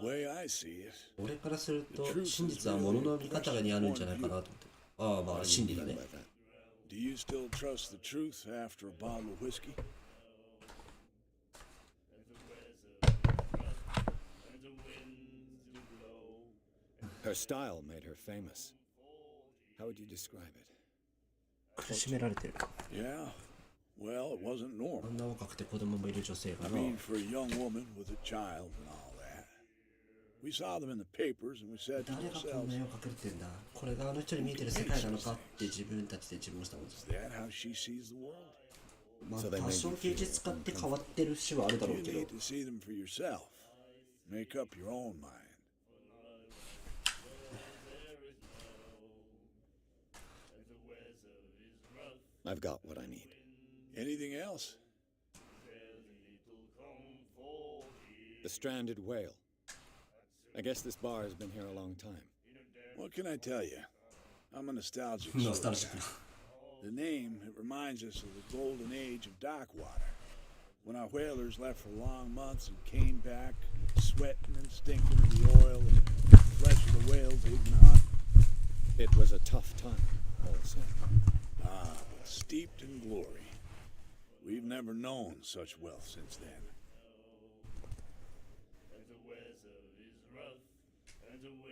way I see it, 俺からすると、真実は物の見方にあるんじゃないかなと思って。ああ、まあ、真理だね。 By that. do you still trust the truth after a bottle of whiskey? Her style made her famous. How would you describe it? 苦しめられてる。 Yeah. Well, it wasn't あ normal. んな若くて子供もいる女性が I な。 mean, for a young woman with a child and all that. We saw them in the papers and we said to 誰がこん ourselves, な絵を描けてんだ。これがあの人に見えてる世界なのかって自分たちで自分をしたもんです。 is that how she sees the world? まあ、 So they made 多少 you 芸 feel 術家って変わってる節はあるだろ You うけど need。to see them for yourself. Make up your own mind. I've got what I need. Anything else? The stranded whale. I guess this bar has been here a long time. What can I tell you? I'm a nostalgic ノ sort スタ of ルジック guy. な。 The name, it reminds us of the golden age of dock water. When our whalers left for long months and came back, sweating and stinking of the oil and flesh of the whales they'd been hunting. It was a tough time, all the same. Ah, but steeped in glory. We've never known such wealth since then.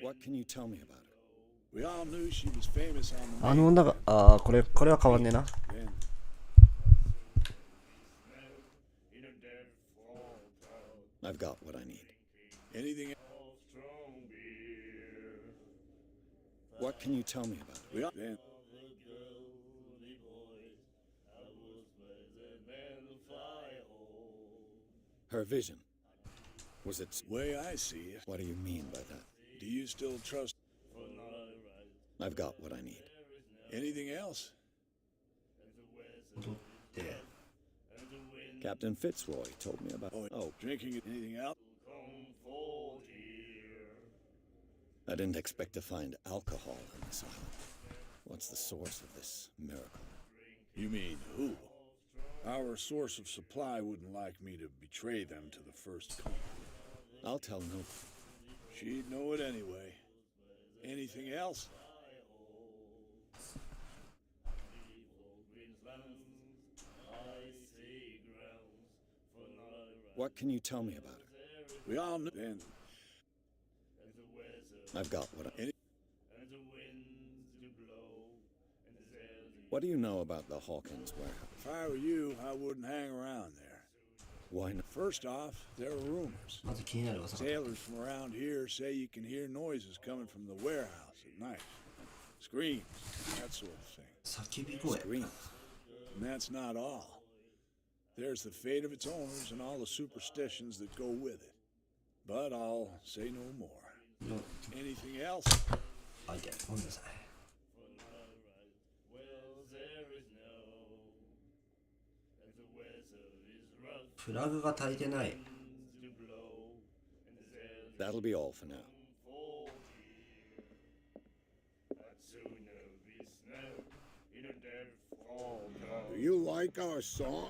What can you tell me about her? We all knew she was famous on the あの女が、ああ、これは変わんねえな。 mainland. I've got what I need. Anything What can you tell me about her? we all then Her vision. Was it... way I see it. What do you mean by that? Do you still trust I've got what I need. anything else? 戻って。 Captain Fitzroy told me about... Oh, Drinking anything else? I didn't expect to find alcohol on this island. What's the source of this miracle? You mean who? Our source of supply wouldn't like me to betray them to the first comer. I'll tell no... She'd know it anyway. Anything else? What can you tell me about her? We all knew then. I've got what I... Any- What do you know about the Hawkins warehouse? If I were you, I wouldn't hang around there. Why not? First off, there are rumors. まず気になる噂が。 Sailors from around here say you can hear noises coming from the warehouse at night. Screams, that sort of thing. 叫び声。 Screams. And that's not all. There's the fate of its owners and all the superstitions that go with it. But I'll say no more. の Anything else? 相手、ごめんなさい。フラグが足りてない。 That'll be all for now. Do you like our song?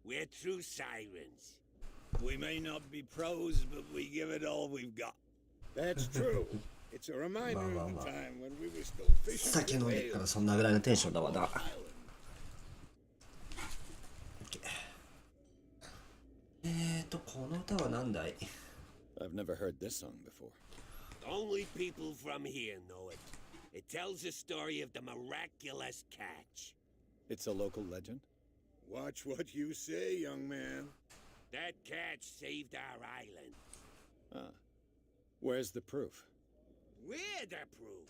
We're true sirens. We may not be pros, but we give it all we've got. That's true. It's a reminder of the time when we were still fishing. 酒飲んでるからそんなぐらいのテンションだわな。この歌は何だい？ I've never heard this song before. Only people from here know it. It tells the story of the miraculous catch. It's a local legend? Watch what you say, young man. That catch saved our island. Ah. Where's the proof? We're the proof.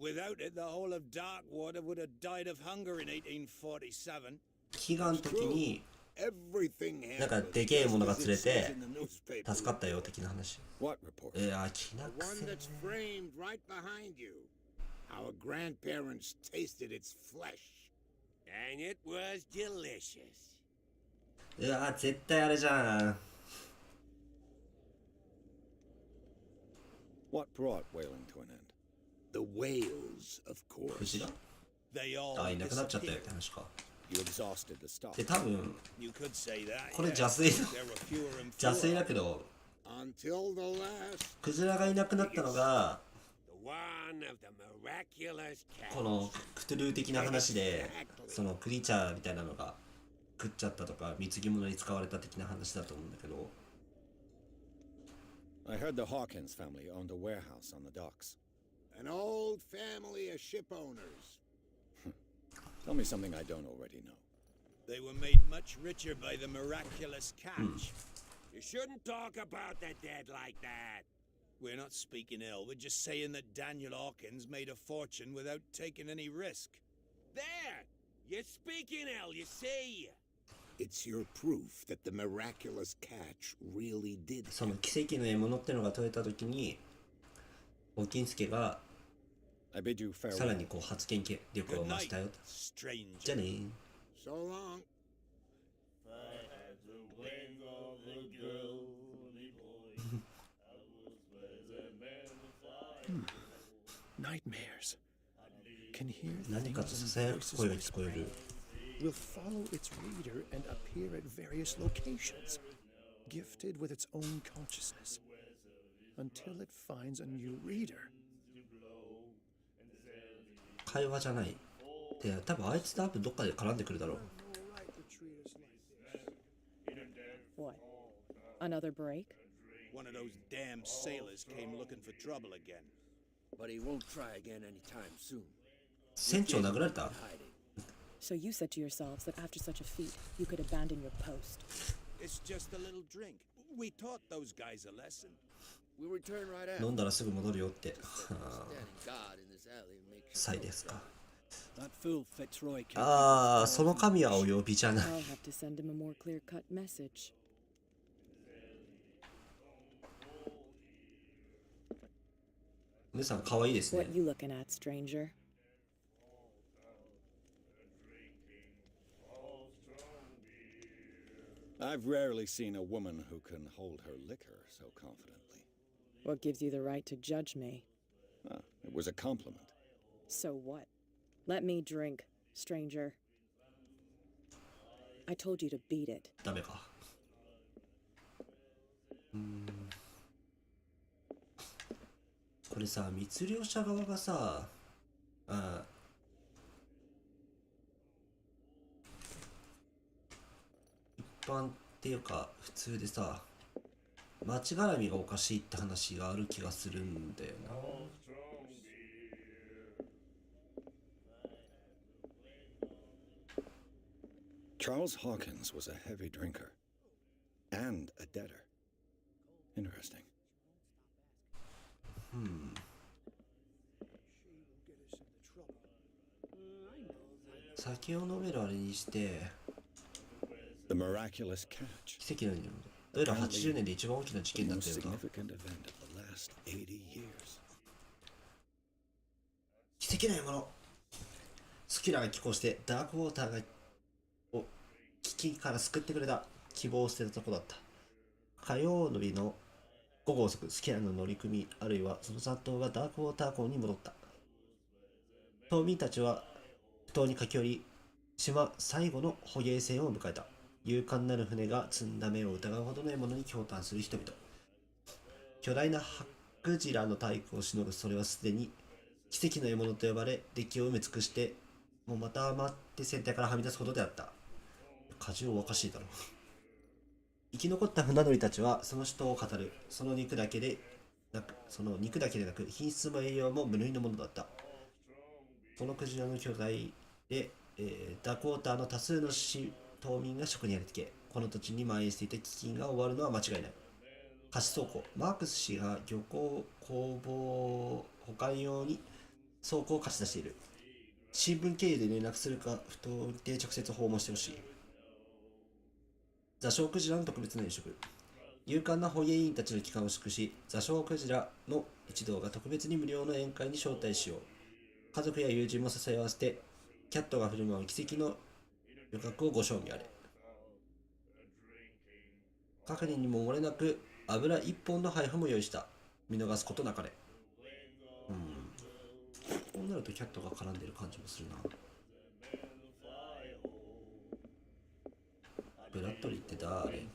Without it, the whole of Darkwater would have died of hunger in 1847. 祈願の時に Everything なんか happened でけえものが釣れ as it て says in the newspaper. 助かったよ的な話。 What report? きな The く one せ that's framed right behind you. Our grandparents tasted its flesh. And it was delicious. 絶対あれじゃん。 What brought whaling to an end? The whales, of クジ course. ラ They all いなくなっちゃったよ disappeared. って話か。 You exhausted the stock. で、多分 You could say that. これ yeah. 邪推 There were fewer and 邪推 fewer. だけど、 Until the last. クジラがいなくなったのが The one of the miraculous catch. このクトゥルー的な話で、そのクリーチャーみたいなのが食っちゃったとか貢ぎ物に使われた的な話だと思うんだけど、 I heard the Hawkins family owned a warehouse on the docks. An old family of ship owners. Tell me something I don't already know. They were made much richer by the miraculous catch. You shouldn't talk about the dead like that. We're not speaking ill. We're just saying that Daniel Hawkins made a fortune without taking any risk. There! You're speaking ill, you see? It's your proof that the miraculous catch really did その奇跡の獲物ってのが取れた時に、オキンスケが I bid you さら farewell. にこう発言力 Good を増 night, したよと。 stranger. じゃあね。 So long. Nightmares. Can hear 何かと things ささや and く voices 声が聞こえる。 will follow its reader and appear at various locations, gifted with its own consciousness, until it finds a new reader. 会話じゃない。で、多分あいつと多分どっかで絡んでくるだろう。 What? Another break? One of those damn sailors came looking for trouble again. But he won't try again anytime soon. 船長殴られた？ Hiding. So you said to yourselves that after such a feat, you could abandon your post. It's just a little drink. We taught those guys a lesson. We'll return right after. 飲んだらすぐ戻るよって。 Standing guard in this alley makes you サイですか。 That fool Fitzroy came ああ、その神はお呼びじゃない。 I'll have to send him a more clear-cut message. 姉さん可愛いですね What。you looking at, stranger? I've rarely seen a woman who can hold her liquor so confidently. What gives you the right to judge me? Ah, it was a compliment. So what? Let me drink, stranger. I told you to beat it. ダメか。これさ、密漁者側がさ、一般っていうか普通でさ、町絡みがおかしいって話がある気がするんだよな。Charles Hawkins was a heavy drinker and a debtor. Interesting. 酒を飲めるあれにして The miraculous catch. 奇跡のようにどうやら80年で一番大きな事件 The だった most よな。 significant event of the last 80 years. 奇跡の獲物。スキュラが寄港してダークウォーターがを危機から救ってくれた。希望を捨てたとこだった。火曜日の午後遅く、スキュラの乗組あるいはその残党がダークウォーター港に戻った。島民たちは不当に駆け寄り、島最後の捕鯨船を迎えた。勇敢なる船が積んだ目を疑うほどの獲物に驚嘆する人々。巨大なハックジラの体育をしのぐそれはすでに奇跡の獲物と呼ばれ、デッキを埋め尽くして、もうまた余って船体からはみ出すほどであった。果汁おかしいだろう。生き残った船乗りたちはその死闘を語る。その肉だけでなく、品質も栄養も無類のものだった。このクジラの巨大で、ダコーターの多数の島民が食にありつけ、この土地に蔓延していた飢饉が終わるのは間違いない。貸し倉庫。マークス氏が漁港工房保管用に倉庫を貸し出している。新聞経由で連絡するか、不当で直接訪問してほしい。座礁クジラの特別な夕食。勇敢な捕鯨員たちの帰還を祝し、座礁クジラの一同が特別に無料の宴会に招待しよう。家族や友人も支え合わせて、キャットが振る舞う奇跡の旅客をご賞味あれ。各人にも漏れなく油一本の配布も用意した。見逃すことなかれ。こうなるとキャットが絡んでる感じもするな。ブラッドリーって誰？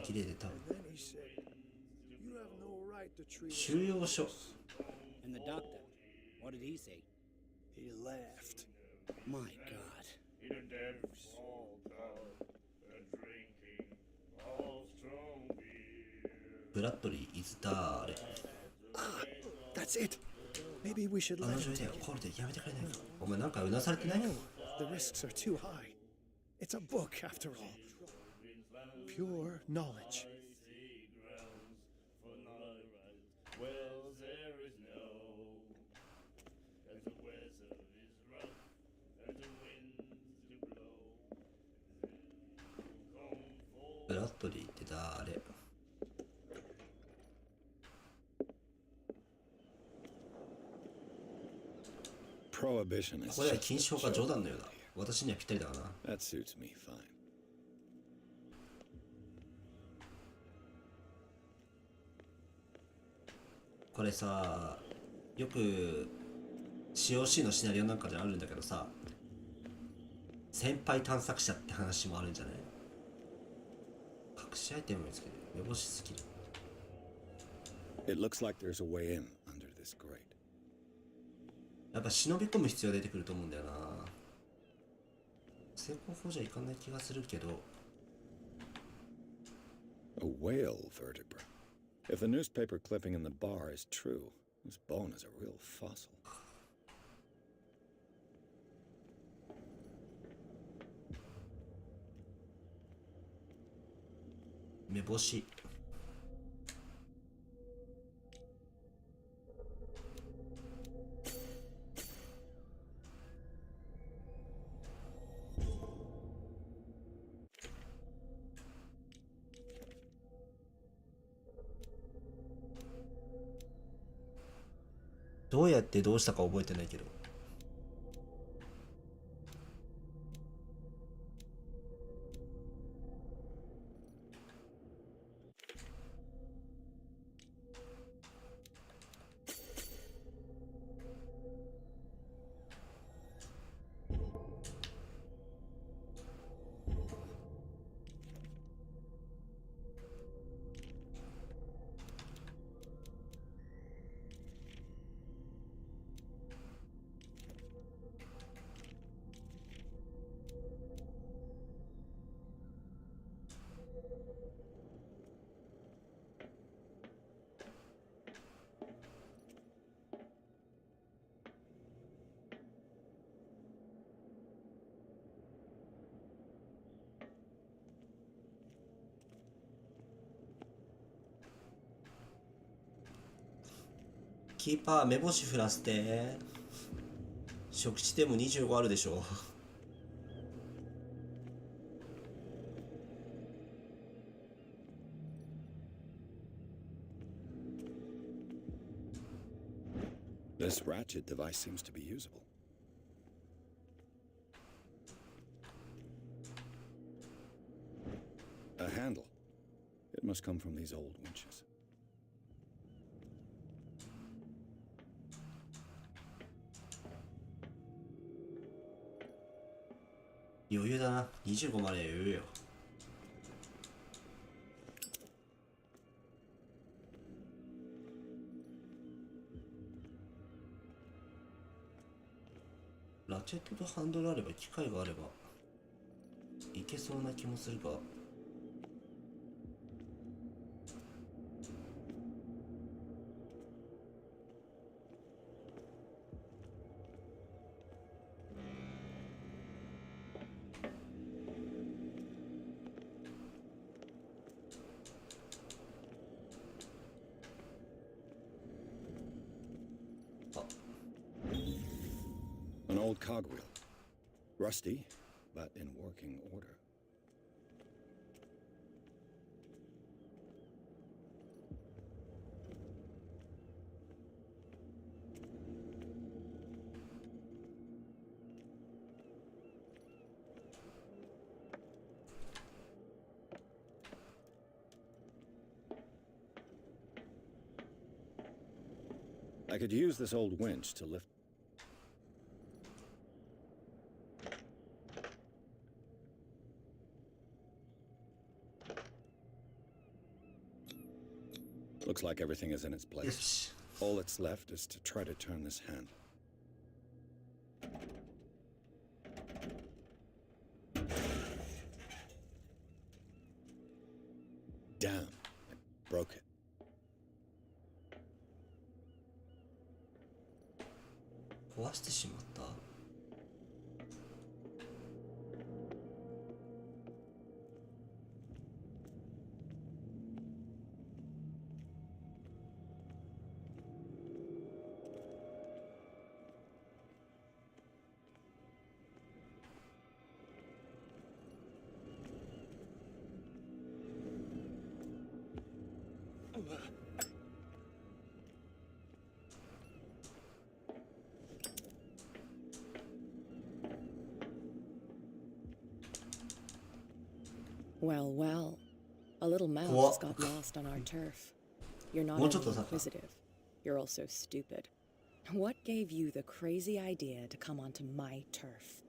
綺麗でた。収容所。And the doctor, what did he say? He laughed. My God. Bradley is 誰？ That's it. Maybe we should あ let の him 女優 take だよ。こ it. れでやめてくれないか。お前なんかうなされてない？ No, the risks are too high. It's a book after all. Pure knowledge. Bradleyって誰？ Prohibition is これは such 禁 a 止法が冗 joke. 談のようだ。私にはぴったりだからな。 That suits me fine. これさ、よく COC のシナリオなんかであるんだけどさ、先輩探索者って話もあるんじゃない？隠しアイテム見つけて目星スキル。 It looks like there's a way in under this grate. やっぱ忍び込む必要出てくると思うんだよな。成功法じゃいかない気がするけど。 A whale vertebra. If the newspaper clipping in the bar is true, this bone is a real fossil. 目星。どうやってどうしたか覚えてないけど。キーパー目星降らせて。食地でも25あるでしょ。This ratchet device seems to be usable. A handle. It must come from these old winches. 余裕だな。25まで余裕よ。ラチェットとハンドルあれば、機械があればいけそうな気もするが。An old cogwheel. Rusty, but in working order. I could use this old winch to lift. Looks like everything is in its place. Yes. All that's left is to try to turn this handle. Damn, I broke it. 壊してしまった。Well, well. A little mouse got lost on our turf. You're not only inquisitive, you're also stupid. What gave you the crazy idea to come onto my turf?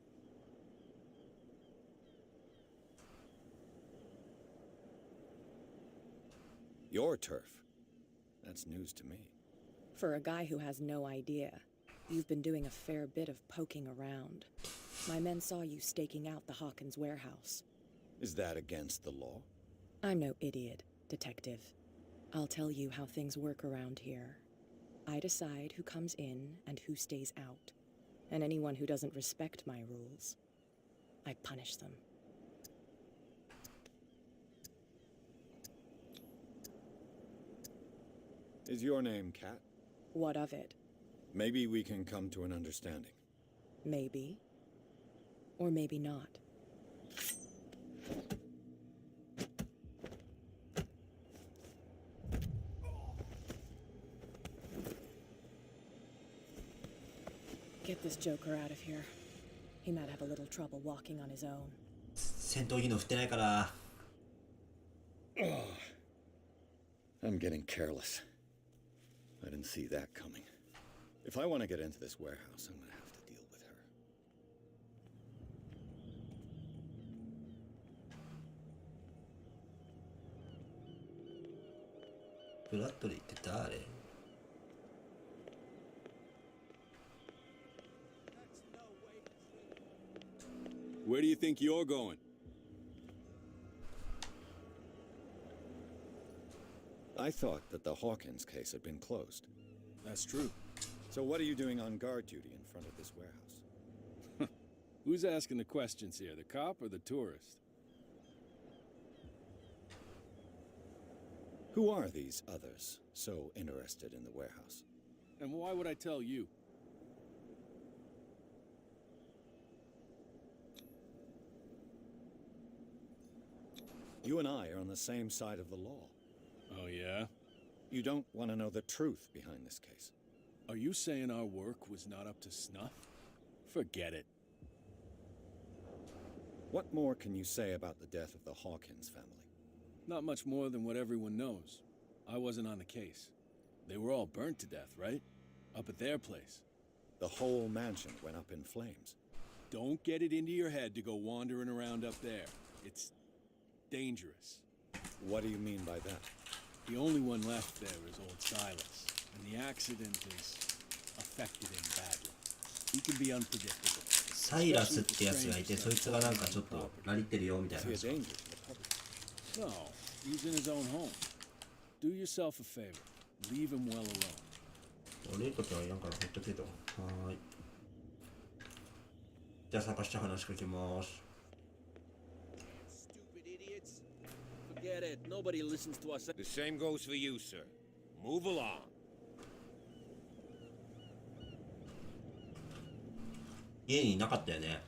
Your turf? That's news to me. For a guy who has no idea, you've been doing a fair bit of poking around. My men saw you staking out the Hawkins warehouse. Is that against the law? I'm no idiot, detective. I'll tell you how things work around here. I decide who comes in and who stays out. And anyone who doesn't respect my rules, I punish them. Is your name Kat? What of it? Maybe we can come to an understanding. Maybe. Or maybe not. Get this joker out of here. He might have a little trouble walking on his own. 戦闘技能振ってないから。I'm getting careless. I didn't see that coming. If I want to get into this warehouse, I'm going to have to deal with her. ブラッドリーって誰？ Where do you think you're going? I thought that the Hawkins case had been closed. That's true. So what are you doing on guard duty in front of this warehouse? Who's asking the questions here, the cop or the tourist? Who are these others so interested in the warehouse? And why would I tell you? You and I are on the same side of the law. Oh, yeah? You don't want to know the truth behind this case. Are you saying our work was not up to snuff? Forget it. What more can you say about the death of the Hawkins family? Not much more than what everyone knows. I wasn't on the case. They were all burnt to death, right? Up at their place. The whole mansion went up in flames. Don't get it into your head to go wandering around up there. It's dangerous. What do you mean by that? The only one left there is old Silas, and the accident has affected him badly. He can be unpredictable. サイラスってやつがいて、そいつがなんかちょっとラリってるよみたいな。 No, he's in his own home. Do yourself a favor. Leave him well alone. 悪いことはいらんからほっとけと。はーい。じゃあ参加して話しかけます。 Stupid idiots. Forget it. Nobody listens to us. The same goes for you, sir. Move along.家にいなかったよね。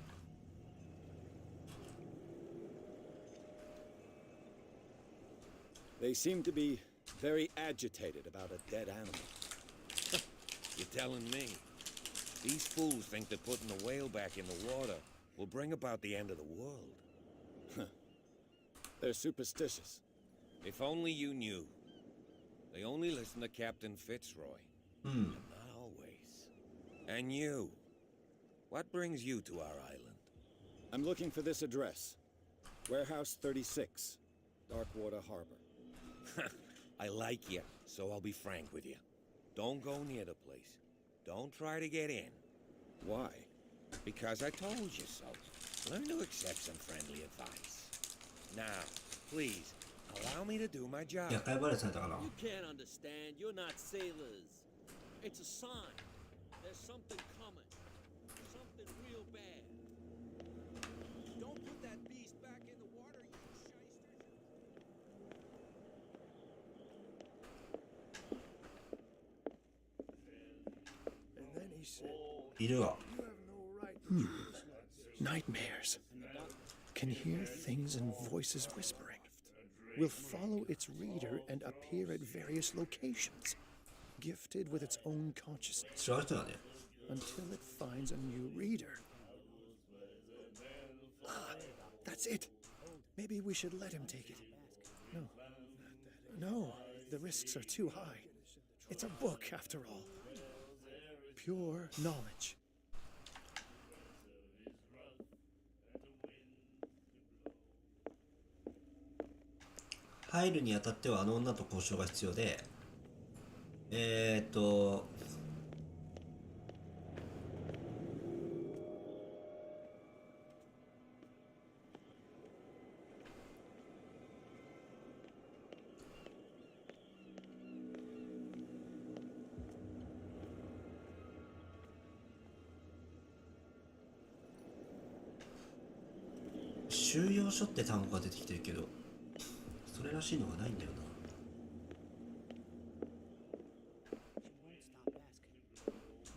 They seem to be very agitated about a dead animal. You're telling me? These fools think that putting the whale back in the water will bring about the end of the world. They're superstitious. If only you knew. They only listen to Captain Fitzroy. Hmm. Not always. And you. What brings you to our island? I'm looking for this address. Warehouse 36, Darkwater Harbor. I like you, so I'll be frank with you. Don't go near the place. Don't try to get in. Why? Because I told you so. Learn to accept some friendly advice. Now, please, allow me to do my job. 厄介バレされたかな。 You can't understand. You're not sailors. It's a sign. There's something coming. Something real bad. Don't put that beast back in the water, you And then he said, いるわ。 Nightmares. Can hear things and voices whispering. Will follow its reader and appear at various locations, gifted with its own consciousness. 知られてたね。 Until it finds a new reader. Ah, that's it. Maybe we should let him take it. No, the risks are too high. It's a book, after all. Pure knowledge. 入るにあたってはあの女と交渉が必要で、収容所って単語が出てきてるけど、それらしいのがないんだよな。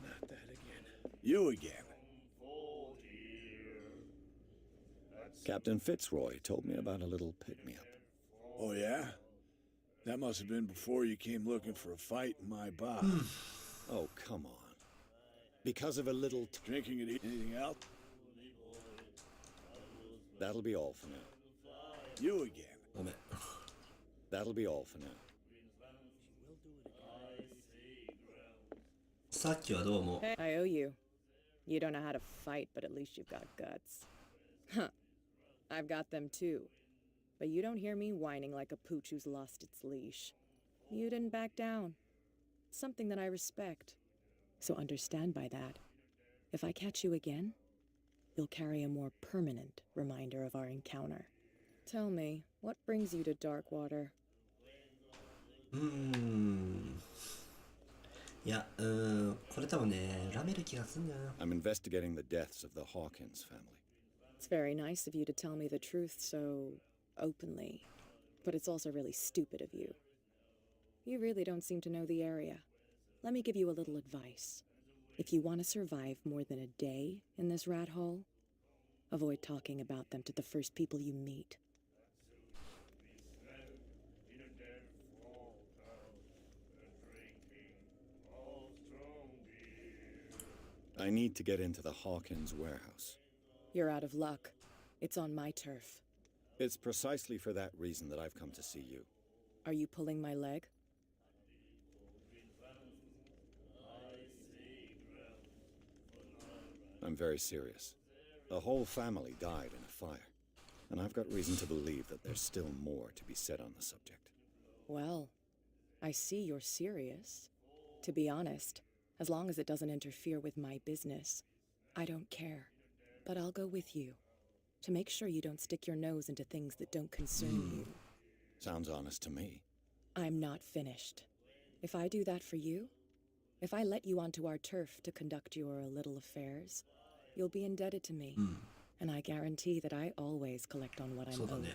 Not that again. You again. Captain Fitzroy told me about a little pick-me-up. Oh, yeah? That must have been before you came looking for a fight in my bar. Oh, come on. Because of a little... Drinking and eating anything else? That'll be all for now. You again. ごめん。 That'll be all for now. さっきはどうも。 I owe you. You don't know how to fight, but at least you've got guts. Huh. I've got them too. But you don't hear me whining like a pooch who's lost its leash. You didn't back down. Something that I respect. So understand by that. If I catch you again, you'll carry a more permanent reminder of our encounter. Tell me, what brings you to Darkwater? いや、これ多分ね、ラメる気がすんだよな。 I'm investigating the deaths of the Hawkins family. It's very nice of you to tell me the truth so openly, but it's also really stupid of you. You really don't seem to know the area. Let me give you a little advice. If you want to survive more than a day in this rat hole, avoid talking about them to the first people you meet. I need to get into the Hawkins warehouse. You're out of luck. It's on my turf. It's precisely for that reason that I've come to see you. Are you pulling my leg? I'm very serious. A whole family died in a fire, and I've got reason to believe that there's still more to be said on the subject. Well, I see you're serious. To be honest, as long as it doesn't interfere with my business, I don't care. But I'll go with you, to make sure you don't stick your nose into things that don't concern you. Sounds honest to me. I'm not finished. If I do that for you, if I let you onto our turf to conduct your little affairs, you'll be indebted to me. And I guarantee that I always collect on what I'm owed.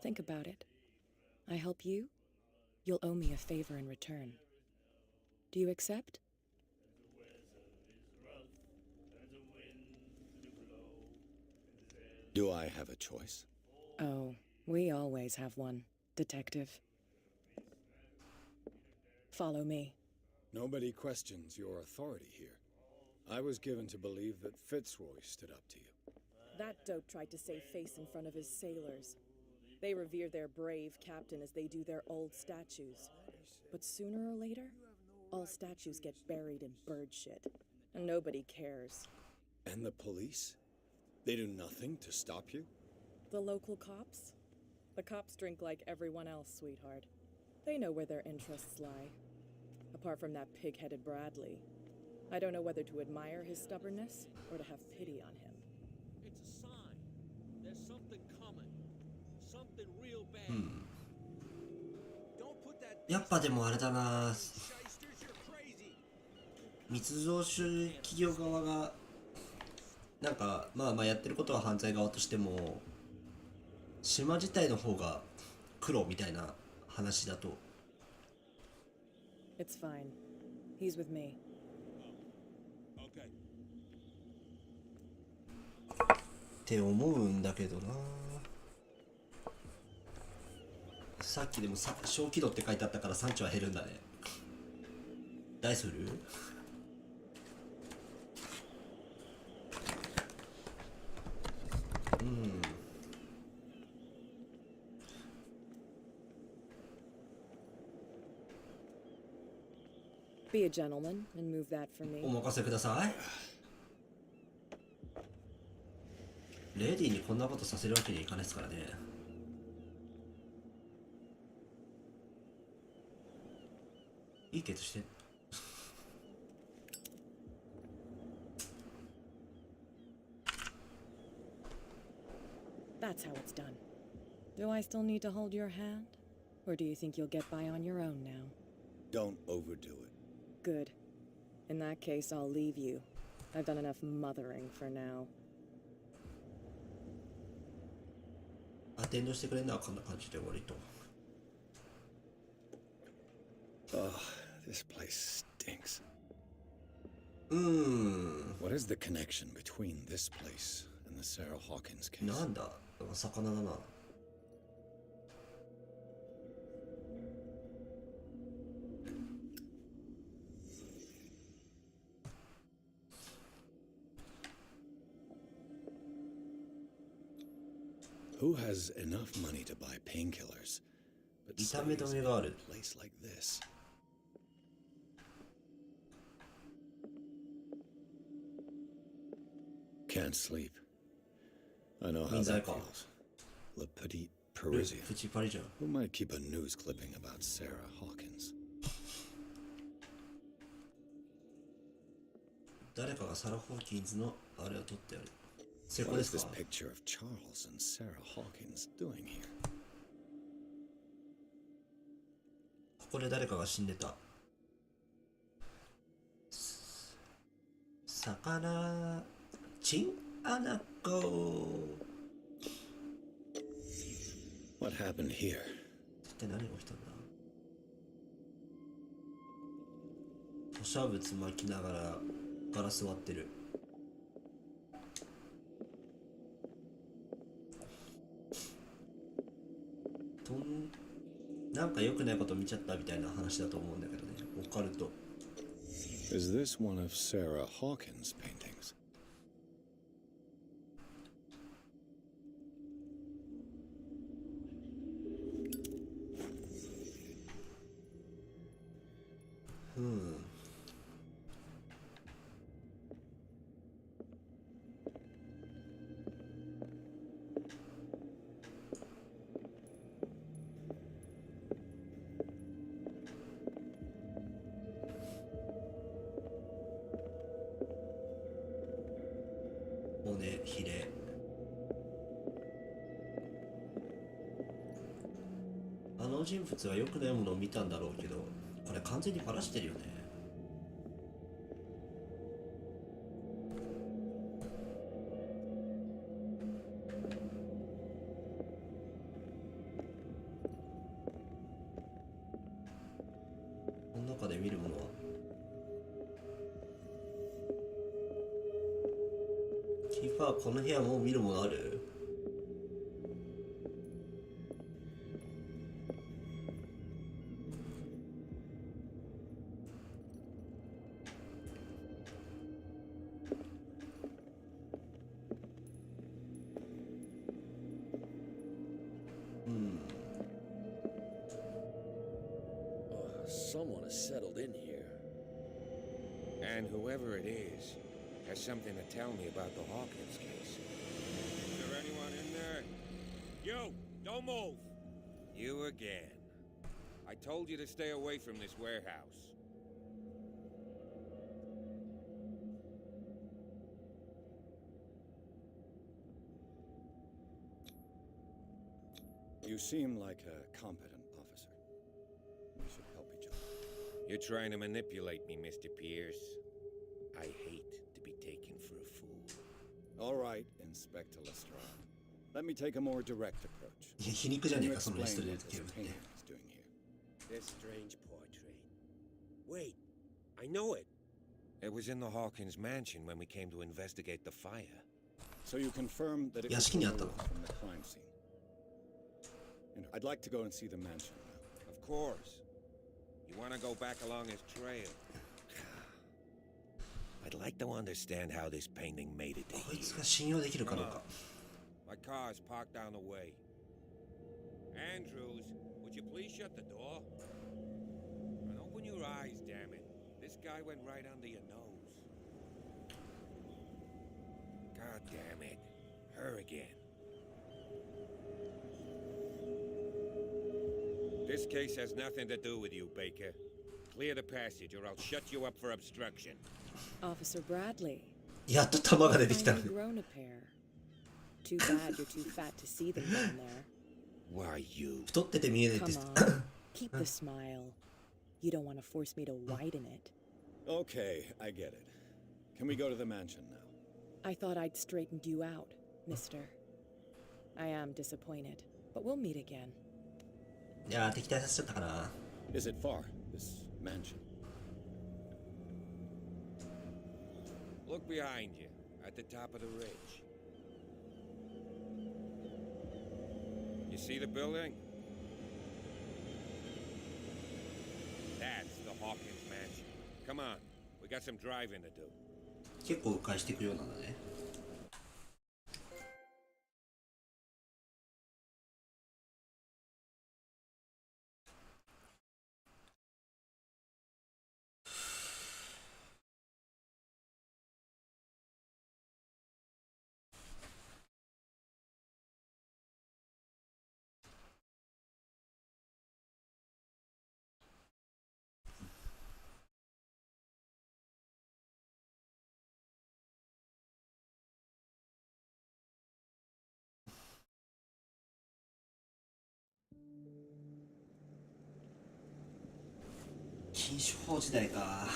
Think about it. I help you, you'll owe me a favor in return. Do you accept? Do I have a choice? Oh, we always have one, Detective. Follow me. Nobody questions your authority here. I was given to believe that Fitzroy stood up to you. That dope tried to save face in front of his sailors. They revere their brave captain as they do their old statues. But sooner or later, all statues get buried in bird shit. And nobody cares. And the police? They do nothing to stop you? The local cops? The cops drink like everyone else, sweetheart. They know where their interests lie. Apart from that pig-headed Bradley, I don't know whether to admire his stubbornness or to have pity on him. It's a sign. There's something coming. Something real bad. Don't put that やっぱでもあれだな、密造酒企業側がなんかまあやってることは犯罪側としても島自体の方が黒みたいな話だと。 It's fine. He's with me. Okay. って思うんだけどな。さっきでも小気度って書いてあったから産地は減るんだね。大する？Be a gentleman and move that for me. お任せください。レディーにこんなことさせるわけにはいかないですからね。いいケツして。That's how it's done. Do I still need to hold your hand? Or do you think you'll get by on your own now? Don't overdo it. Good. In that case, I'll leave you. I've done enough mothering for now. アテンドしてくれんな、こんな感じで割と。Oh, this place stinks. What is the connection between this place and the Sarah Hawkins case? なんだ、魚だな。Who has enough money to buy painkillers, but stays in a place like this? Can't sleep. I know how that feels. Le Petit Parisien. Who might keep a news clipping about Sarah Hawkins? 誰かがサラ・ホーキンズのあれを撮ってある。 What is this picture of Charles and Sarah Hawkins doing here? ここで誰かが死んでた。魚チンアナゴ。 What happened here? って何が起きたんだ。吐砂物巻きながらガラス割ってる。なんか良くないこと見ちゃったみたいな話だと思うんだけどね。オカルト。Is this one of Sarah Hawkins' paintings? の人物はよくないものを見たんだろうけど、これ完全にバラしてるよね。この中で見るものはキーパー、この部屋もう見るものある？Someone has settled in here. And whoever it is has something to tell me about the Hawkins case. Is there anyone in there? You! Don't move! You again. I told you to stay away from this warehouse. You seem like a competent officer. We should help each other. You're trying to manipulate me, Mr. Pierce. I hate to be taken for a fool. All right, Inspector Lestrade. Let me take a more direct approach. 皮肉じゃねえか、その Can リスト you で explain つける what って。 this painting is doing here? This strange portrait. Wait, I know it. It was in the Hawkins mansion when we came to investigate the fire. So you confirm that it 屋 was 敷にあったの？ removed from the crime scene. I'd like to go and see the mansion now. Of course. You want to go back along his trail? I'd like to understand how this painting made it to こい here. つが信用できるかどうか。 My car's parked down the way. Andrews, would you please shut the door? And open your eyes, damn it. This guy went right under your nose. God damn it. Her again. This case has nothing to do with you, Baker. Clear the passage or I'll shut you up for obstruction. Officer Bradley. やっと弾が出てきた。 Finally grown a pair. Too bad you're too fat to see them down there. Why you? 太ってて見えないって Come on. Keep the smile. You don't want to force me to widen it. Okay, I get it. Can we go to the mansion now? I thought I'd straightened you out, mister. I am disappointed, but we'll meet again. いやー、敵対させちゃったかな。 Is it far, this mansion? Look behind you, at the top of the ridge. You see the building? That's the Hawkins mansion. Come on, we got some driving to do. 結構迂回していくようなんだね。禁酒法時代か。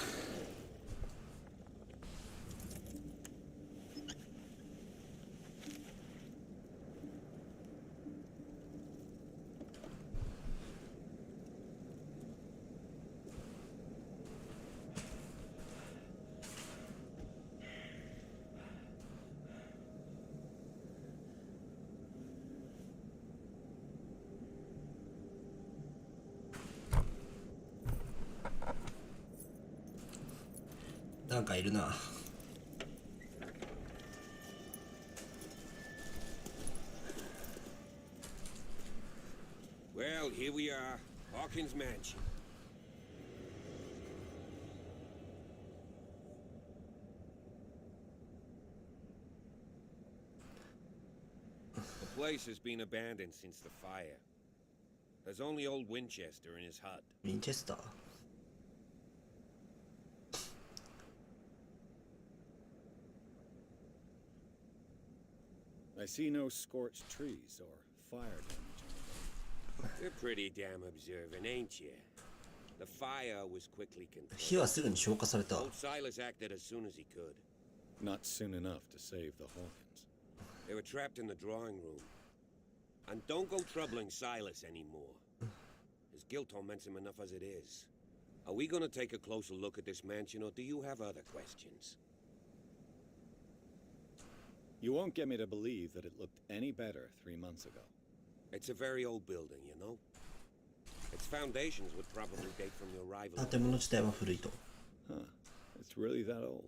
なんかいるな。Well, here we are, Hawkins mansion. The place has been abandoned since the fire. There's only old Winchester in his hut. ウィンチェスター。 I see no scorched trees or fire damage anywhere. You're pretty damn observant, ain't you? The fire was quickly 火 controlled. はすぐに消火された。 Old Silas acted as soon as he could. Not soon enough to save the Hawkins. They were trapped in the drawing room. And don't go troubling Silas anymore. His guilt torments him enough as it is. Are we gonna take a closer look at this mansion, or do you have other questions? You won't get me to believe that it looked any better 3 months ago. It's a very old building, you know? Its foundations would probably date from your arrival. 建物自体は古いと。 Huh. It's really that old.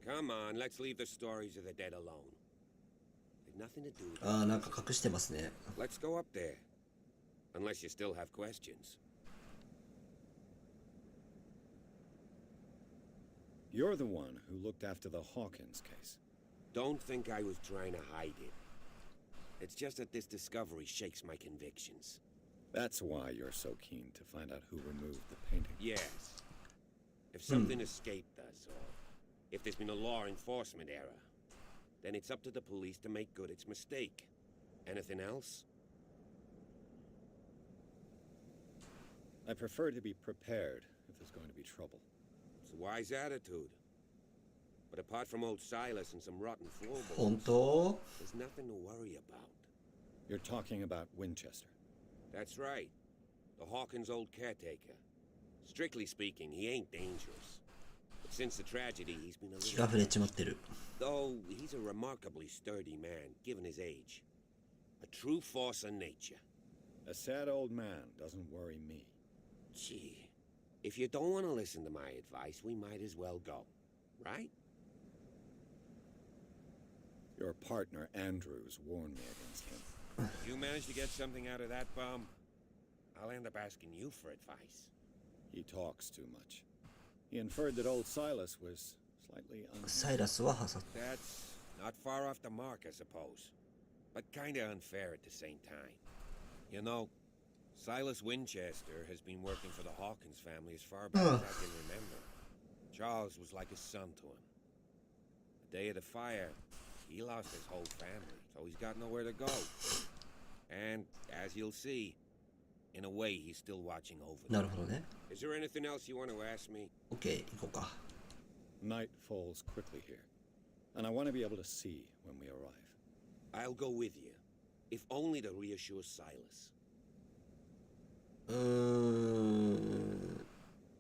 Come on, let's leave the stories of the dead alone. They've nothing to do with ああ、なんか隠してますね。 Let's go up there. Unless you still have questions. You're the one who looked after the Hawkins case. Don't think I was trying to hide it. It's just that this discovery shakes my convictions. That's why you're so keen to find out who removed the painting. Yes. If something escaped us, or if there's been a law enforcement error, then it's up to the police to make good its mistake. Anything else? I prefer to be prepared if there's going to be trouble. It's a wise attitude. But apart from old Silas and some rotten 本 floorboards, 当 there's nothing to worry about. You're talking about Winchester. That's right. The Hawkins' old caretaker. Strictly speaking, he ain't dangerous. But since the tragedy, he's been a 気が little... 触れちまってる。 Though he's a remarkably sturdy man, given his age. A true force of nature. A sad old man doesn't worry me. Gee, if you don't want to listen to my advice, we might as well go. Right? Your partner, Andrews, warned me against him. If you manage to get something out of that bum, I'll end up asking you for advice. He talks too much. He inferred that old Silas was slightly サイラスは挟ん That's not far off the mark, I suppose. But kinda unfair at the same time. You know, Silas Winchester has been working for the Hawkins family as far back as I can remember. Charles was like a son to him. The day of the fire, he lost his whole family, so he's got nowhere to go. And, as you'll see, in a way, he's still watching over な them. るほどね。 Is there anything else you want to ask me? OK、行こうか。 Night falls quickly here, and I want to be able to see when we arrive. I'll go with you, if only to reassure Silas.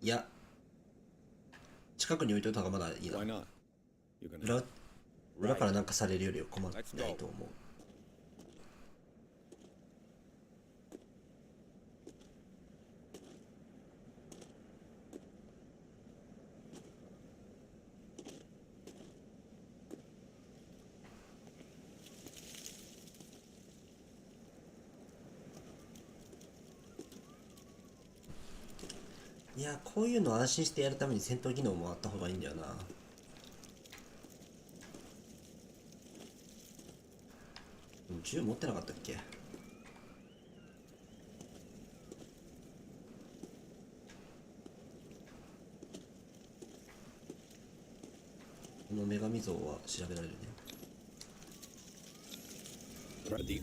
いや。近くに置いといた方がまだいいな。 Why not? You can 裏からなんかされるよりは困らないと思う。いや、こういうの安心してやるために戦闘技能もあった方がいいんだよな。銃持ってなかったっけ？この女神像は調べられるね。 Ready.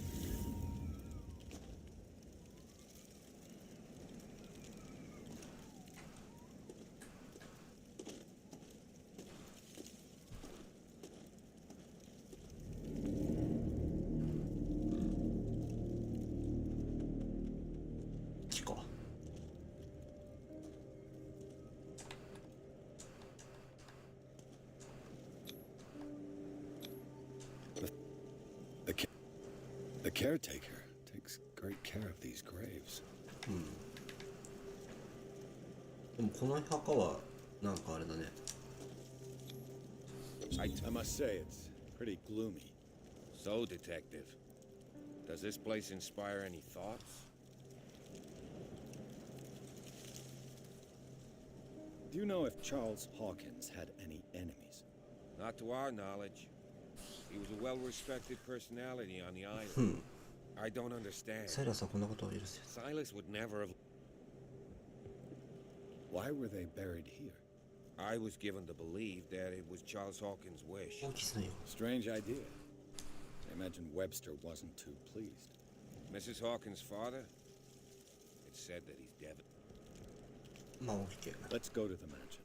The caretaker takes great care of these graves. でもこの墓はなんかあれだね。I must say it's pretty gloomy. So, Detective, does this place inspire any thoughts? Do you know if Charles Hawkins had any enemies? Not to our knowledge. He was a well-respected personality on the island. I don't understand. サイラスはこんなことを許せ。 Silas would never have... Why were they buried here? I was given to believe that it was Charles Hawkins' wish. 大きすなよ。 Strange idea. I imagine Webster wasn't too pleased. Mrs. Hawkins' father? It's said that he's dead. まあ OK。 Let's go to the mansion.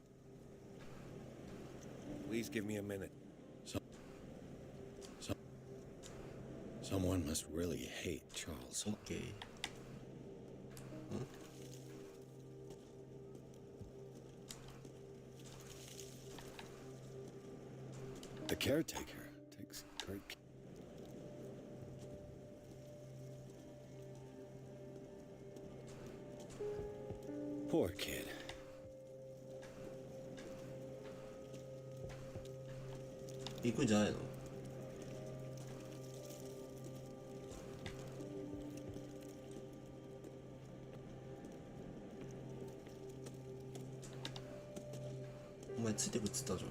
Please give me a minute. Someone must really hate Charles. OK。The caretaker takes great care. Poor kid. 行くんじゃないの？お前ついてくっつったじゃん。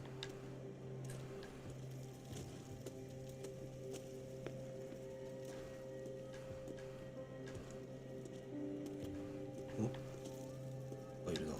あ、いるな。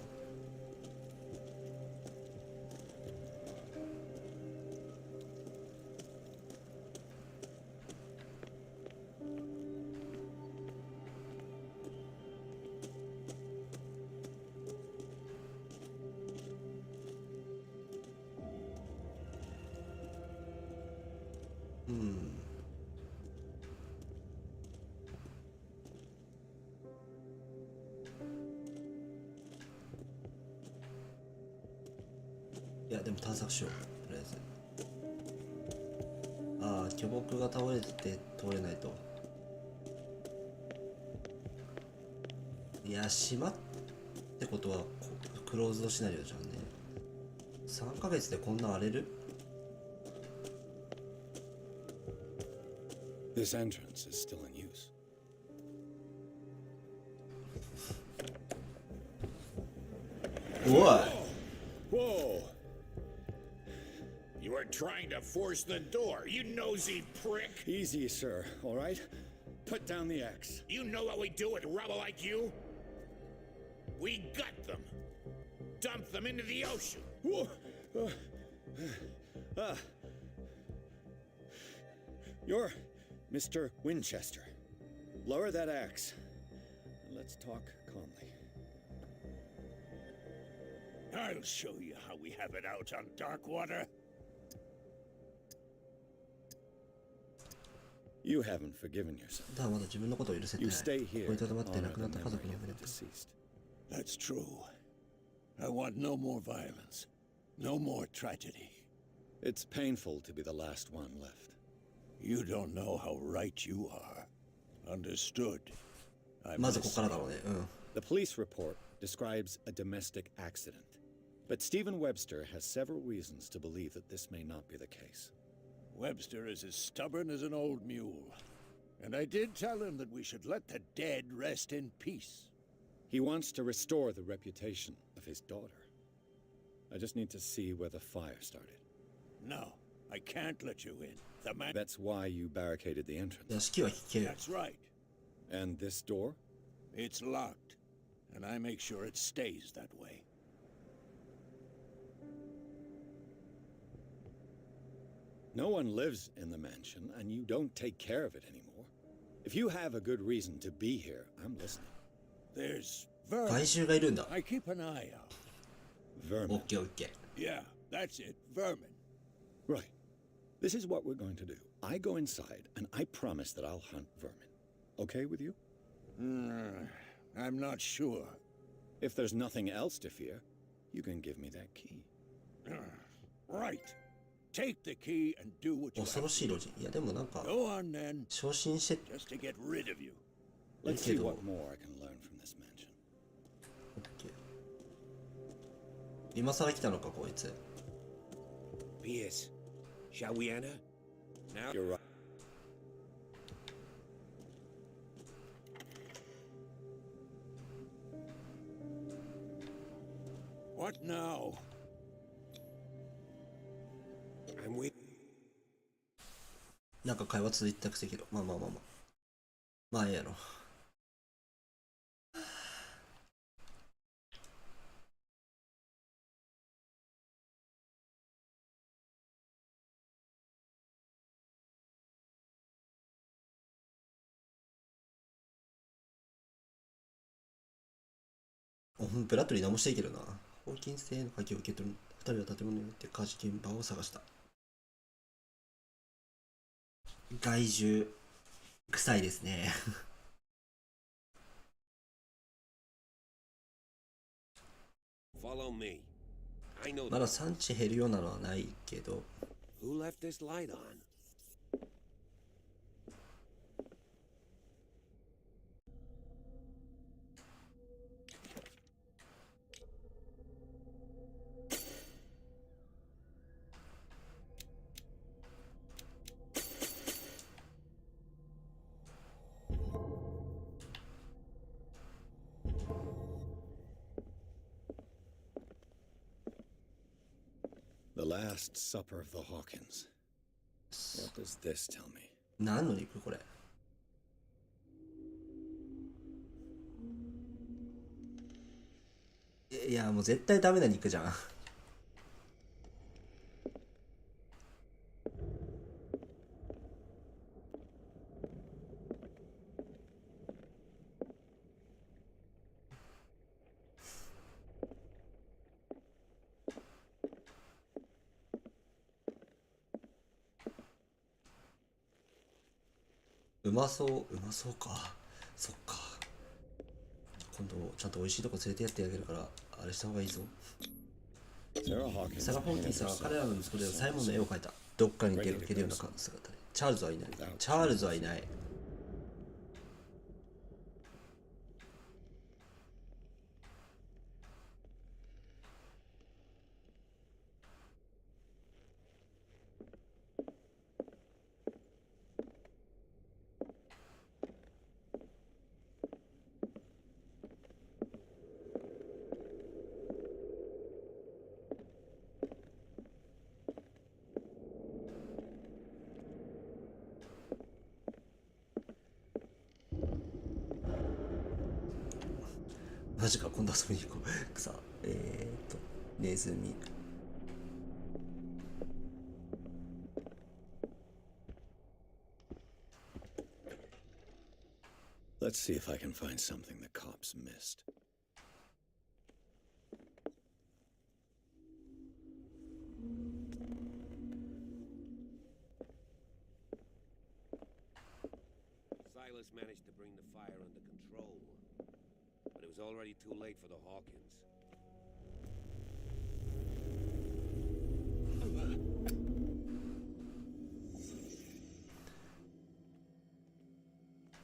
いやでも探索しようとりあえず。ああ、巨木が倒れてて通れないと。いや島ってことはクローズドシナリオじゃんね。3ヶ月でこんな荒れる？ This entrance is still in use. What? Whoa! You were trying to force the door, you nosy prick! Easy, sir, all right? Put down the axe. You know what we do with rubble like you? We gut them. Dump them into the ocean. Whoa! You're Mr. Winchester. Lower that axe. And let's talk calmly. I'll show you how we have it out on Darkwater. You haven't forgiven yourself. だまだ自分のことを許せてない。 You stay here. 追いとどまって honor 亡くなった the 家族 memory に of 触れ the て。 deceased. That's true. I want no more violence. No more tragedy. It's painful to be the last one left. You don't know how right you are. Understood. I'm まずここからだろうね。The police report describes a domestic accident. But Stephen Webster has several reasons to believe that this may not be the case. Webster is as stubborn as an old mule. And I did tell him that we should let the dead rest in peace. He wants to restore the reputation of his daughter. I just need to see where the fire started. No, I can't let you in. The man... That's why you barricaded the entrance. 屋敷は聞けよ。 That's right. And this door? It's locked. And I make sure it stays that way. No one lives in the mansion, and you don't take care of it anymore. If you have a good reason to be here, I'm listening. There's vermin. 怪獣がいるんだ。 I keep an eye out. Vermin. オッケーオッケー。 Yeah, that's it. Vermin. Right. This is what we're going to do. I go inside, and I promise that I'll hunt vermin. Okay with you? I'm not sure. If there's nothing else to fear, you can give me that key. Right. Take the key and do what you 恐ろしい路地。いやでもなんか Go on then. 昇進して Just to get rid of you. Let's see what more I can learn from this mansion. オッケー。今更来たのかこいつ。 Pierce, shall we enter? Now You're right. What now? I'm with. なんか会話続いてたくせけど、まあまあまあまあ。まあええやろ。ブラッドリー何もしていけるな。ホーキン製の鍵を受け取る。2人は建物によって火事現場を探した。害獣臭いですね。まだ産地減るようなのはないけど。Who left this light on? The Last Supper of the Hawkins. What does this tell me? 何の肉これ。いやもう絶対ダメな肉じゃん。うまそうか。そっか。今度ちゃんと美味しいとこ連れてやってあげるからあれした方がいいぞ。サラ・ホーキンスは彼らの息子でサイモンの絵を描いた。どっかに出かけるような姿で。チャールズはいない。チャールズはいない。マジか、今度遊びに行こう。草。ネズミ。Let's see if I can find something the cops missed. Silas managed to bring the fire under control, but it was already too late for the Hawkins.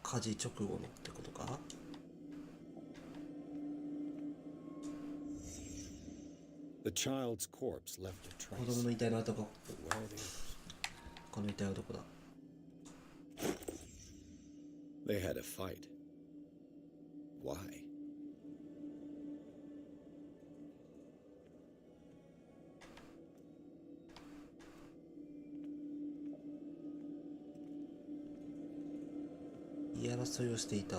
火事直後のってことか。The child's corpse left a 子 trace. 供の遺体の跡が。 But where are the others? この遺体はどこだ。 They had a fight. Why?言い争いをしていた。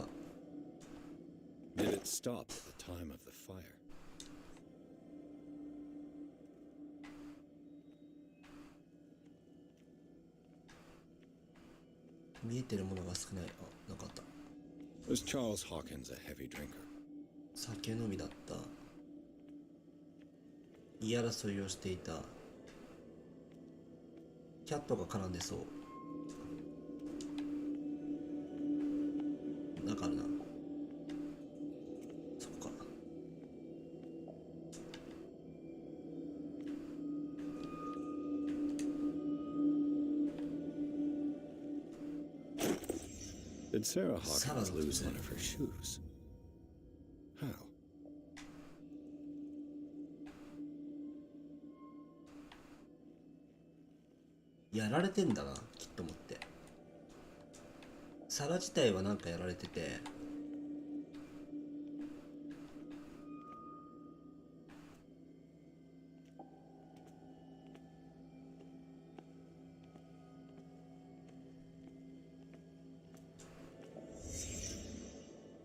Did it stop at the time of the fire? 見えてるものが少ない。あ、なかった。 Was Charles Hawkins a heavy drinker? 酒飲みだった。言い争いをしていた。キャットが絡んでそう。なんかあるな。そこか。Did Sarah Hawkins lose one of her shoes? How? やられてんだな、きっと思って。皿自体はなんかやられてて。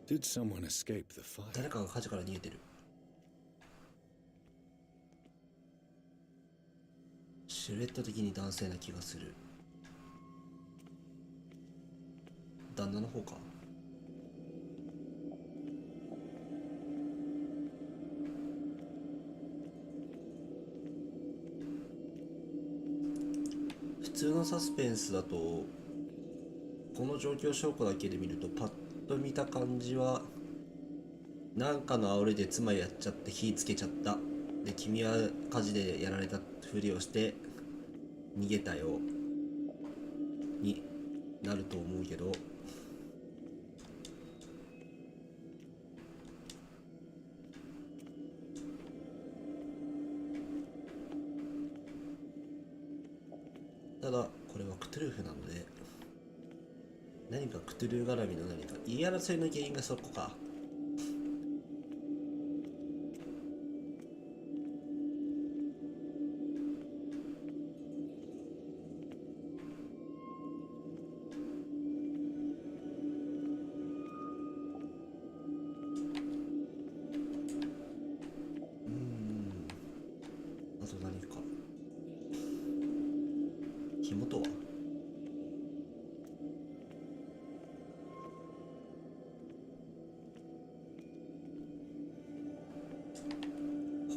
Did someone escape the fire? 誰かが火事から逃げてる。シルエット的に男性な気がする。旦那の方か。通のサスペンスだとこの状況証拠だけで見るとパッと見た感じはなんかの煽りで妻やっちゃって火つけちゃったで君は火事でやられたふりをして逃げたよになると思うけど、ただこれはクトゥルフなので何かクトゥルフ絡みの何か言い争いの原因がそこか。あと何か火元はこ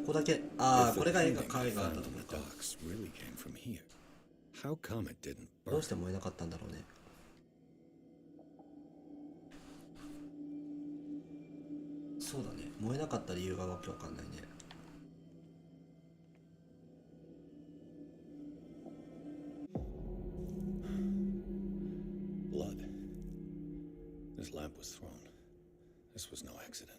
こだけ。ああ、これが絵が絵があったところか。どうして燃えなかったんだろうね。そうだね、燃えなかった理由がわけわかんないね。Blood. This lamp was thrown. This was no accident.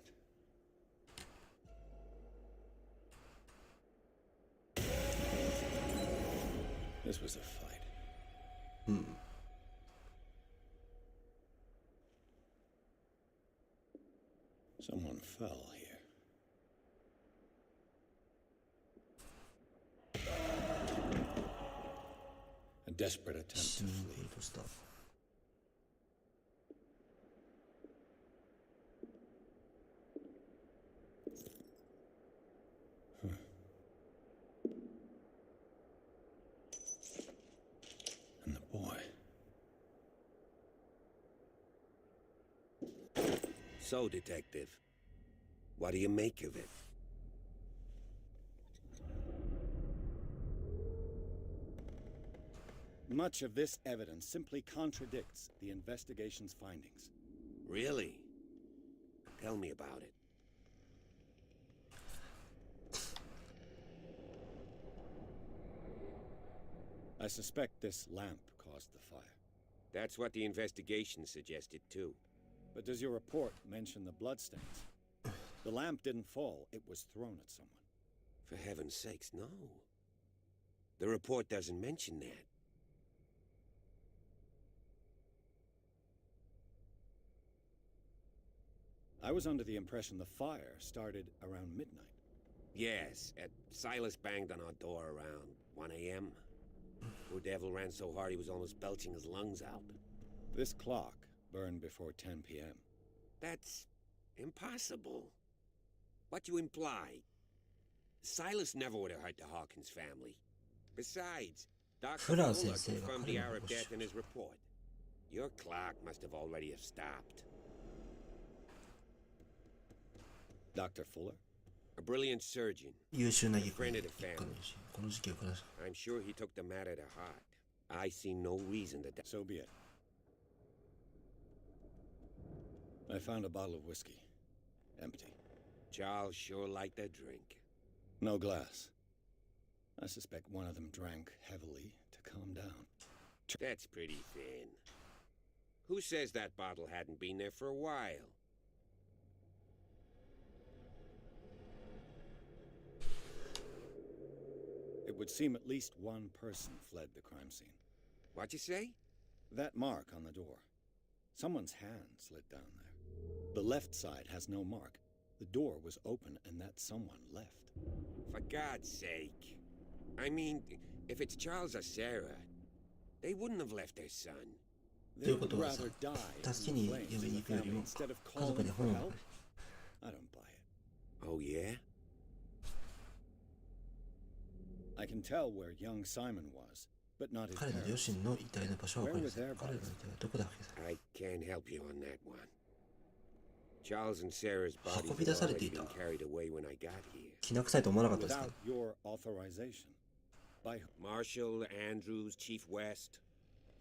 This was a fight. Someone fell here. A desperate attempt to flee. And the boy. So, Detective, what do you make of it? Much of this evidence simply contradicts the investigation's findings. Really? Tell me about it. I suspect this lamp caused the fire. That's what the investigation suggested, too. But does your report mention the bloodstains? The lamp didn't fall, it was thrown at someone. For heaven's sakes, no. The report doesn't mention that. I was under the impression the fire started around midnight. Yes, Silas banged on our door around 1 a.m. Poor devil ran so hard he was almost belching his lungs out. This clock burned before 10 p.m. That's impossible. What you imply? Silas never would have hurt the Hawkins family. Besides, Dr. Fuller confirmed the hour of death in his report. Your clock must have already have stopped. Dr. Fuller? A brilliant surgeon. A friend of the family. I'm sure he took the matter to heart. I see no reason that... So be it. I found a bottle of whiskey. Empty. Charles sure liked a drink. No glass. I suspect one of them drank heavily to calm down. That's pretty thin. Who says that bottle hadn't been there for a while? It would seem at least one person fled the crime scene. What'd you say? That mark on the door. Someone's hand slid down there. The left side has no mark. The door was open and that someone left. For God's sake. I mean, if it's Charles or Sarah, they wouldn't have left their son. They would rather die in flames in the family instead of calling for help? I don't buy it. Oh, yeah? I can tell where young Simon was, but not his parents. Where was their bodies? I can't help you on that one. Charles and Sarah's bodies had already been carried away when I got here. Without your authorization. By Marshall, Andrews, Chief West.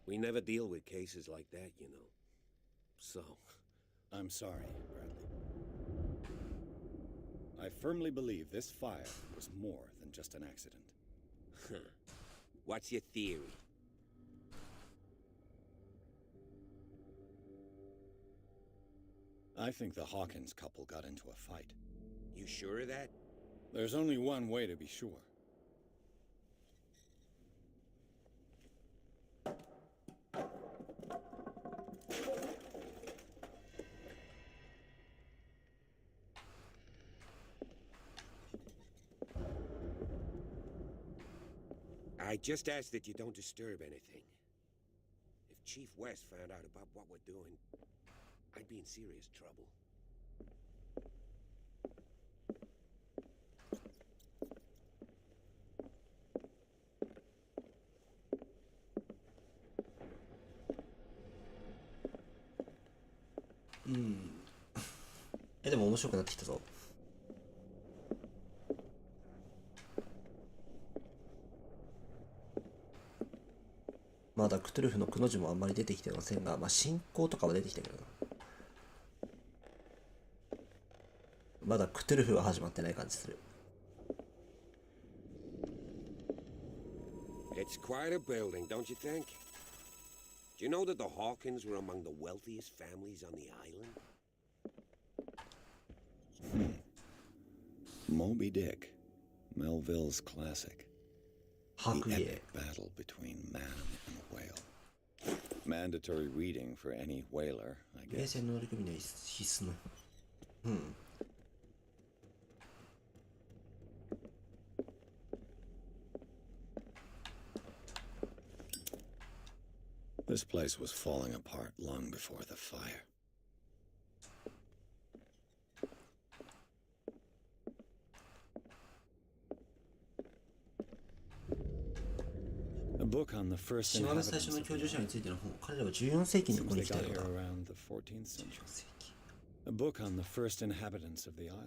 We never deal with cases like that, you know. So... I'm sorry, Bradley. I firmly believe this fire was more than just an accident. What's your theory? I think the Hawkins couple got into a fight. You sure of that? There's only one way to be sure. I just ask that you don't disturb anything. If Chief West found out about what we're doing, I'd be in serious trouble. Hmm. でも面白くなってきたぞ。まだクトゥルフのくの字もあんまり出てきてませんが、まあ信仰とかは出てきたけどな。まだクトゥルフは始まってない感じする。It's quite a building, don't you think? Do you know that the Hawkins were among the wealthiest families on the island? Moby Dick, Melville's classic. The epic battle between man and whale. Mandatory reading for any whaler, I 冷 guess. 戦能力見の必須の。This place was falling apart long before the fire. A book on the first 島の最初の居住者についての本。彼らは14世紀にここに来たようだ。 around the 14th century. A book on the first inhabitants of the island.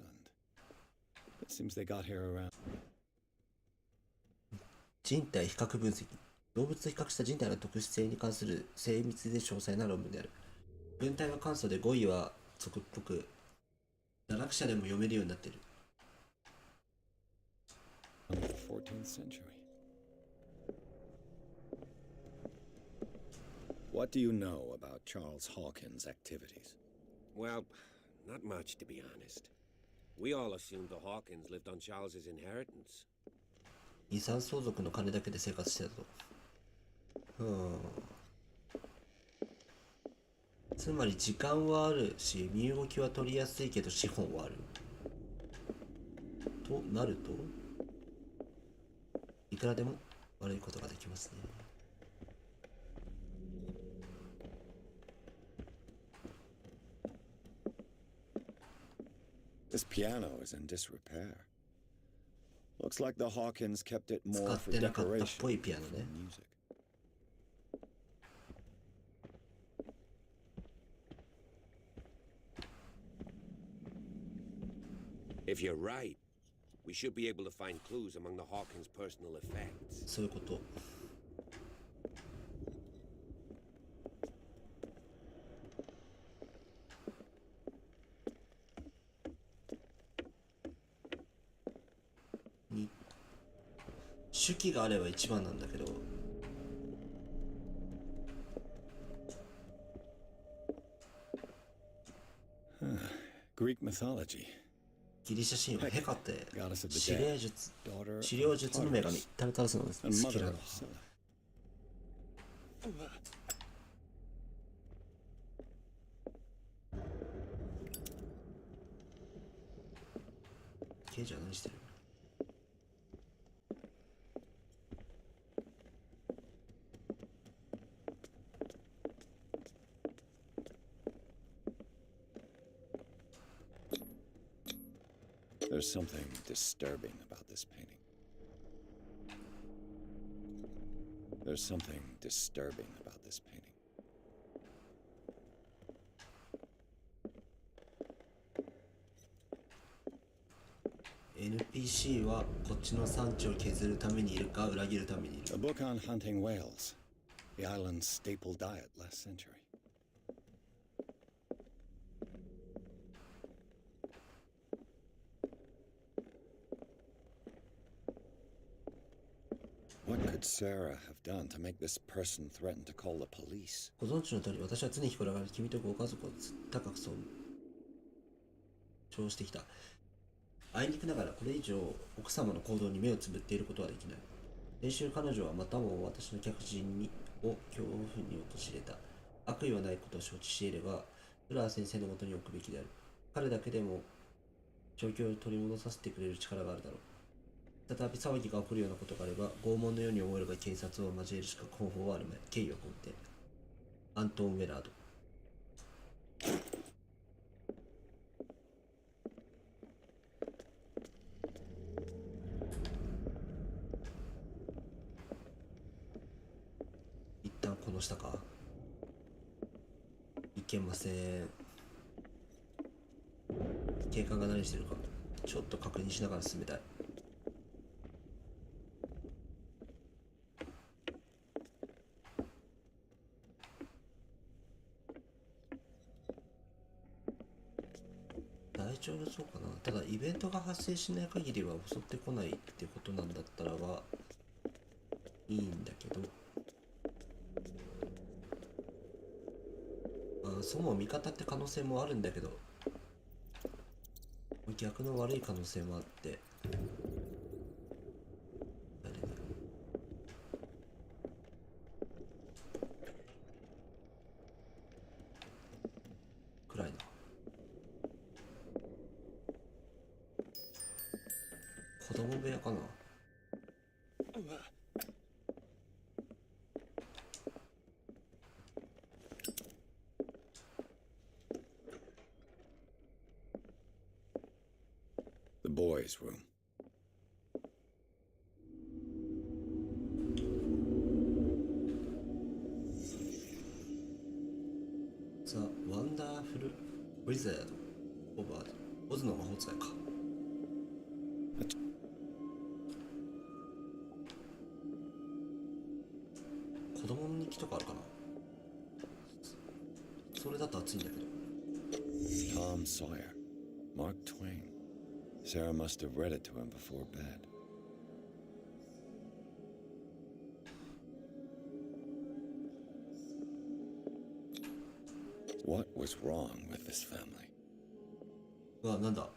It seems they got here around. 人体比較分析。動物と比較した人体の特殊性に関する精密で詳細な論文である。文体は簡素で語彙は俗っぽく、堕落者でも読めるようになっている。The 14th century. What do you know about Charles Hawkins' activities? Well, not much, to be honest. We all assumed the Hawkins lived on Charles's inheritance. 遺産相続の金だけで生活してたと。つまり時間はあるし身動きは取りやすいけど資本はあるとなるといくらでも悪いことができますね。This piano is in disrepair. Looks like the Hawkins kept it 使 more っ for てなかったっ decoration ぽいピアノ than ね。 music. If you're right, we should be able to find clues among the Hawkins' personal effects. そういうこと。に手記があれば一番なんだけど。Greek mythology. ギリシャ神話ヘカって治 dead, 療術治療術の女神タルタルスの好 and き mother なの of Scylla. 刑事は何してる？There's something disturbing about this painting. There's something disturbing about this painting. 絵 NPC はこっちの産地を削るためにいるか裏切るためにいる。 A book on hunting whales, the island's staple diet last century. What could Sarah have done to make this person threaten to call the police? ご存知の通り、私は常日頃から君とご家族を高く尊重してきた。あいにくながらこれ以上奥様の行動に目をつぶっていることはできない。先週彼女はまたも私の客人を恐怖に陥れた。悪意はないことを承知していれば、フラー先生のもとに置くべきである。彼だけでも状況を取り戻させてくれる力があるだろう。再び騒ぎが起こるようなことがあれば、拷問のように思えれば警察を交えるしか方法はあるまい。敬意を込めて。アントン・ウェラード。一旦この下か。いけません。警官が何してるかちょっと確認しながら進めたい。大丈夫そうかな。ただイベントが発生しない限りは襲ってこないってことなんだったらばいいんだけど、その味方って可能性もあるんだけど、逆の悪い可能性もあって、暗いな。子供部屋かな。The boys' room. The Wonderful Wizard of Oz。オズの魔法使いか。子供の日記とかあるかな。それだと熱いんだけど。Tom Sawyer, Mark Twain. Sarah must have read it to him before bed. What was wrong with this family? うわ、なんだ。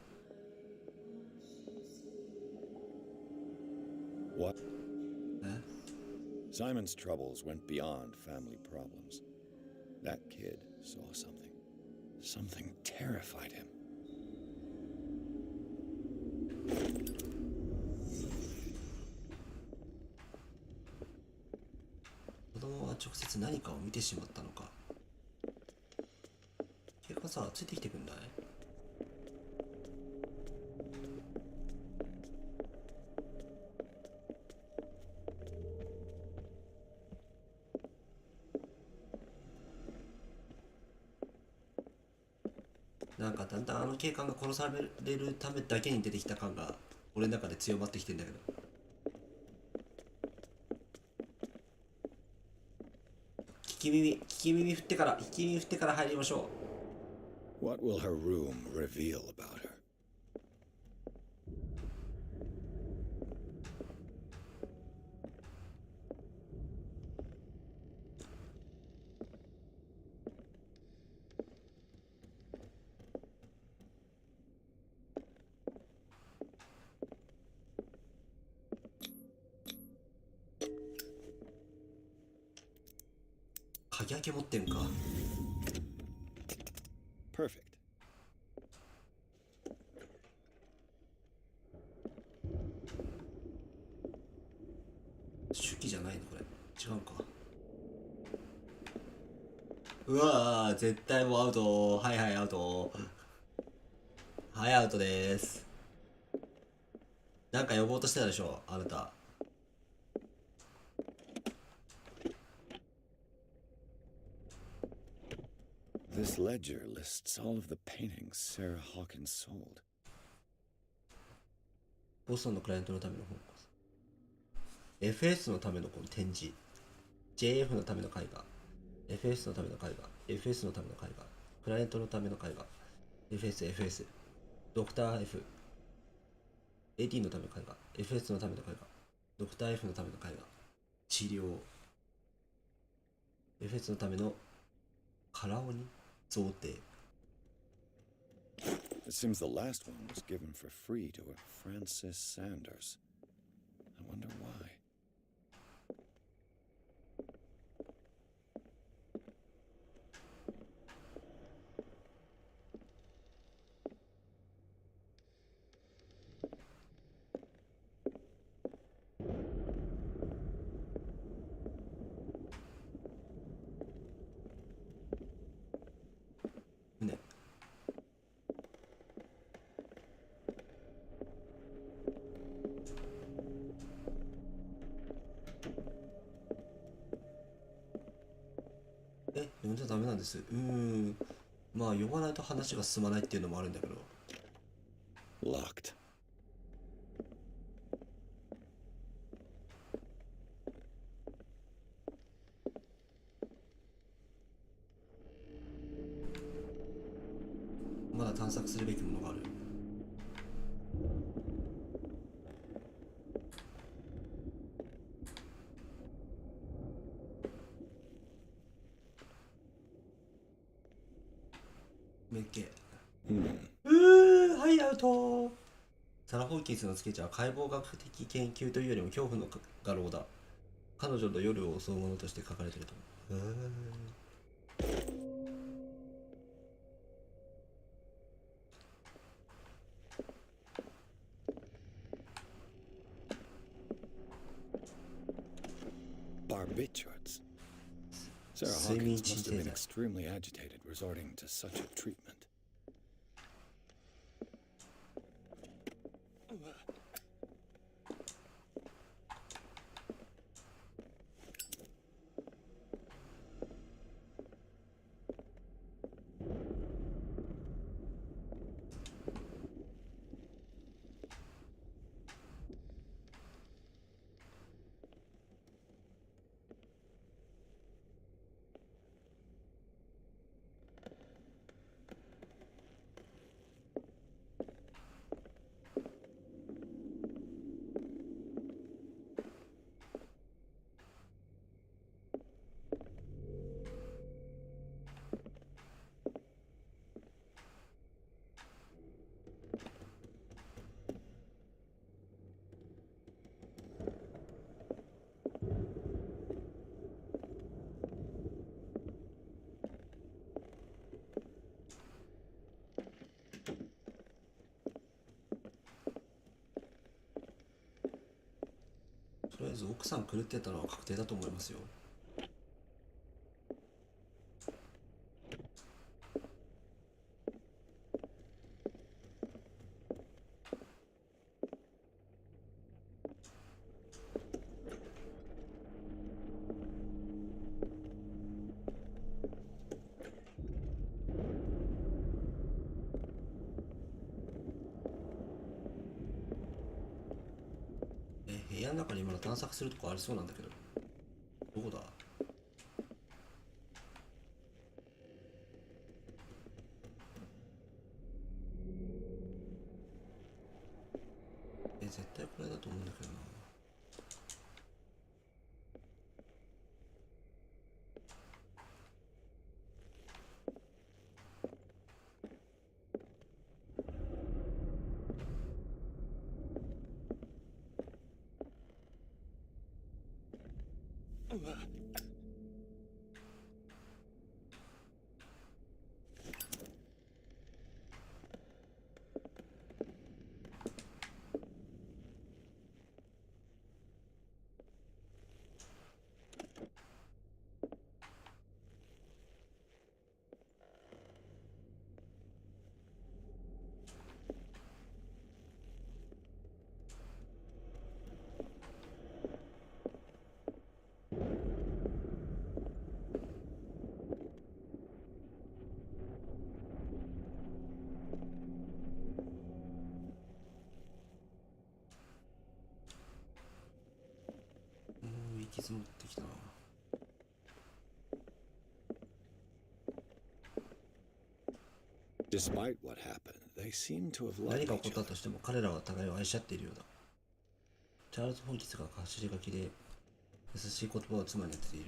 What? Simon's troubles went beyond family problems. That kid saw something. Something terrified him. 子供は直接何かを見てしまったのか。警官さ、ついてきてくんない？なんかだんだんあの警官が殺されるためだけに出てきた感が俺の中で強まってきてんだけど。聞き耳振ってから入りましょう。What will her room reveal about her? 鍵開け持ってんか。Perfect. 手記じゃないのこれ。違うか。うわー、絶対もうアウト。はいはい、アウト。はい、アウトでーす。なんか呼ぼうとしてたでしょ、あなた。This ledger lists all of the paintings Sarah Hawkins sold. ボストンのクライアントのための本。FS のためのこの展示。JF のための絵画。FS のための絵画。FS のための絵画。クライアントのための絵画。FS。ドクター F。AT のための絵画。FS のための絵画。ドクター F のための絵画。治療。FS のためのカラオニ贈呈。It seems the last one was given for free to a Francis Sanders. I wonder why.読んじゃダメなんです。まあ読まないと話が進まないっていうのもあるんだけど。Locked. まだ探索するべきものがある。めっけ。はい、アウト。サラ・ホーキンスのスケッチは解剖学的研究というよりも恐怖の画廊だ。彼女の夜を襲うものとして書かれていると思う。Barbiturates. Sarah Hawkins must have been extremely agitated resorting to such a treatment.とりあえず奥さん狂ってたのは確定だと思いますよ。部屋の中にまだ探索するとこありそうなんだけど、どこだ？絶対これだと思うんだけどな。つ持ってきたな。Despite what happened, they seem to have loved 何が起こ each った other. としても彼らは互いを愛し合っているようだ。チャールズ・ホーキスが走り書きで優しい言葉を妻に当てている。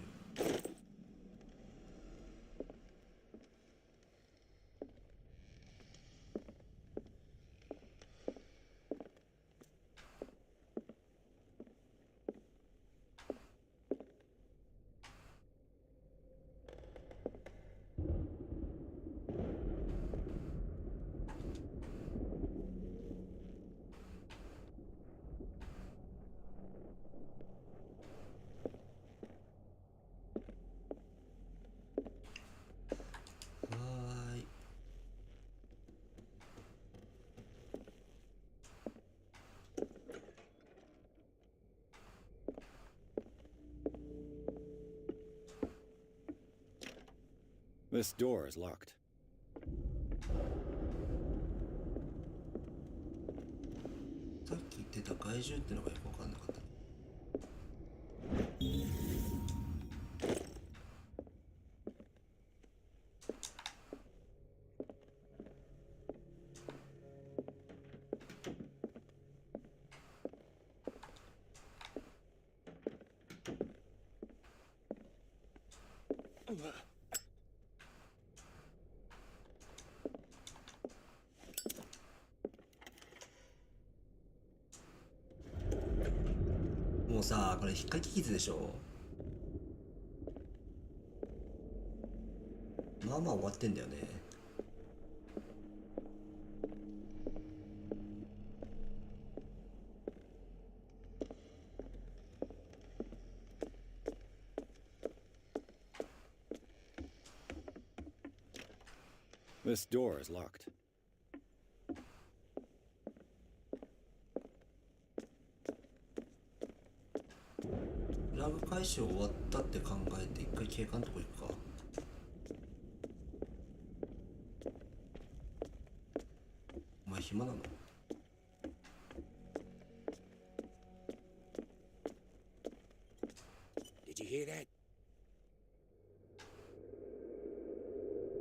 This door is locked. さっき言ってた怪獣ってのがよく分かんなかった。もうさ、これ引っかき傷でしょ。まあまあ終わってんだよね。This door is locked. ラグ解消終わったって考えて一回警官のとこ行くか。お前暇なの？Did you hear that?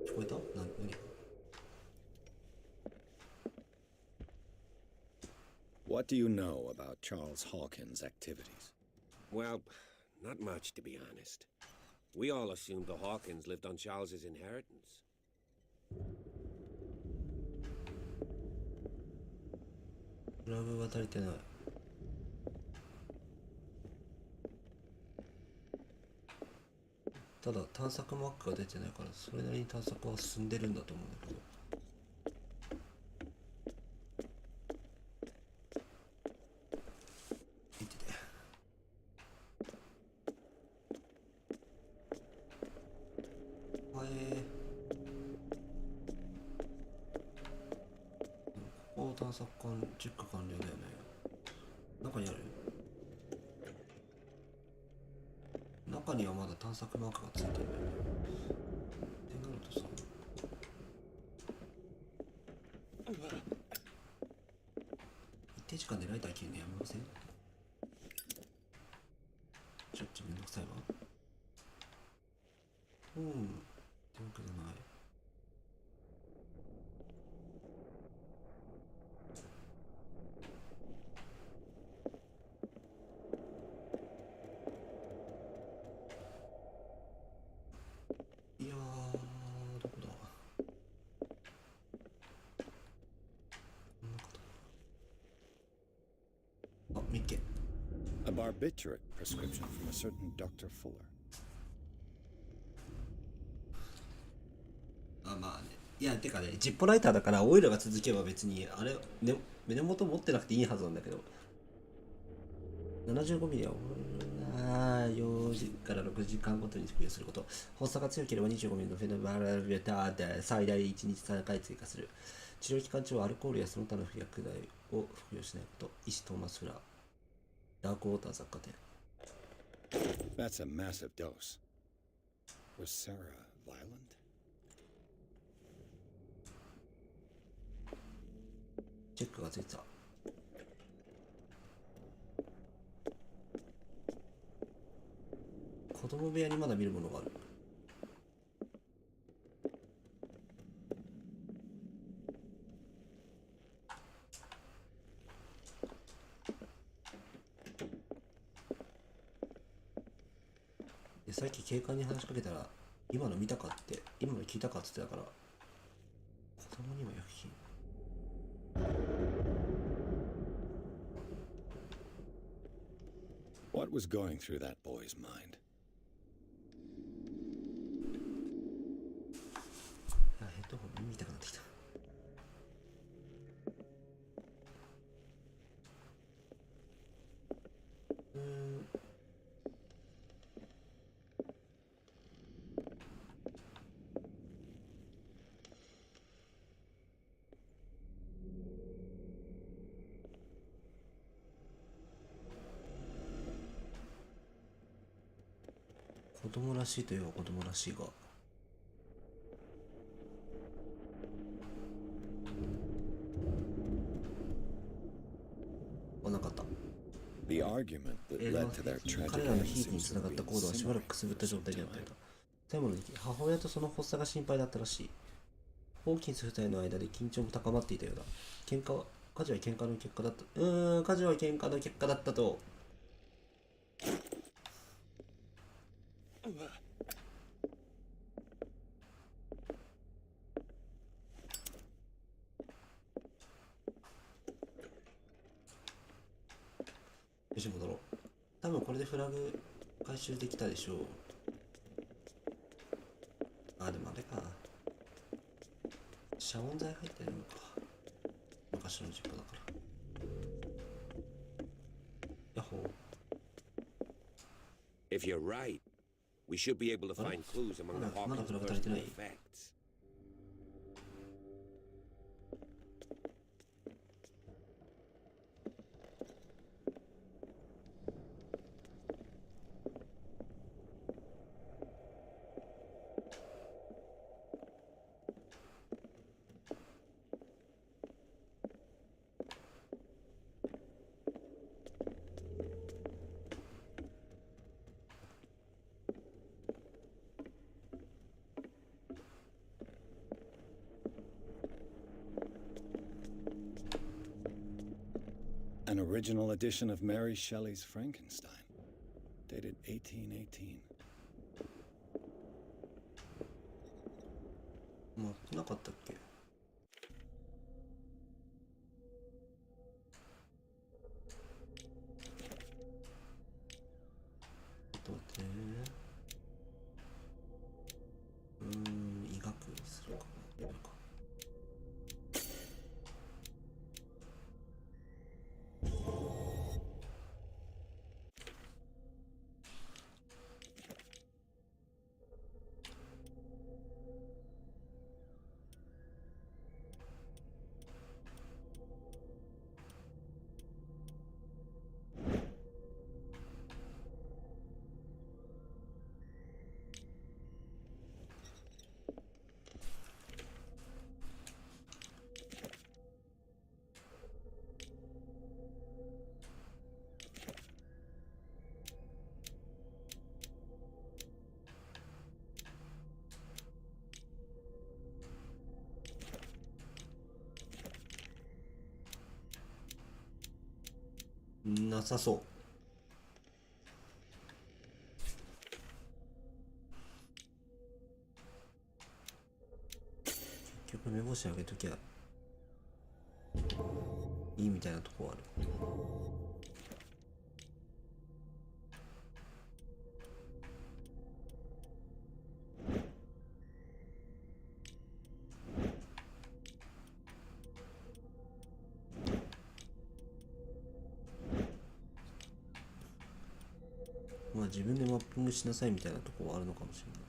聞こえた？何？ What do you know about Charles Hawkins' activities? Well, not much, to be honest. We all assumed the Hawkins lived on Charles's inheritance. ラグが足りてない。ただ探索マークが出てないからそれなりに探索は進んでるんだと思うんだけど。探索完チェック完了だよね。中にある？中にはまだ探索マークがついてるんだよね。ってなるとさ、一定時間でライター切るのやめません？ちょっとめんどくさいわ。ってわけじゃない。A barbiturate prescription from a certain Dr. Fuller. あ、まあね。いや、てかね、ジッポライターだからオイルが続けば別に、あれ、ね、胸元持ってなくていいはずなんだけど。75ミリは、4時から6時間ごとに服用すること。発作が強ければ25ミリのフェノバラビュターで最大1日3回追加する。治療期間中はアルコールやその他の薬剤を服用しないこと。医師トーマス・フラー。ダークウォーター雑貨店。That's a massive dose. Was Sarah violent? チェックがついた。供部屋にまだ見るものがある。でさっき警官に話しかけたら、今の見たかって、今の聞いたかって言ってたから、子供にもよく聞いた。What was going through that boy's mind? ヘッドホン耳痛くなってきた。子供らしいといえば子供らしいが、なかった。The argument that led to their 彼 tragic らの end 悲劇に seems つ to なが have った been コードはしばらく similar くすぶった状態 for に most なってい of た。 them. 最後の時、母親とその発作が心配だったらしい。ホーキンス夫妻の間で緊張も高まっていたようだ。火事は喧嘩の結果だった。火事は喧嘩の結果だったと。よし、戻ろう。多分これでフラグ回収できたでしょう。あ、でもあれか。遮音材入ってるのか。昔のジップだから。ヤッホー。 If you're right, we should be able to find clues among the Hawkins' personal effects. An original edition of Mary Shelley's Frankenstein, dated 1818. もうなかったっけ？ちょっと待ってね。医学にするかな。なさそう。結局目星上げときゃいいみたいなとこある。まあ自分でマッピングしなさいみたいなところはあるのかもしれない。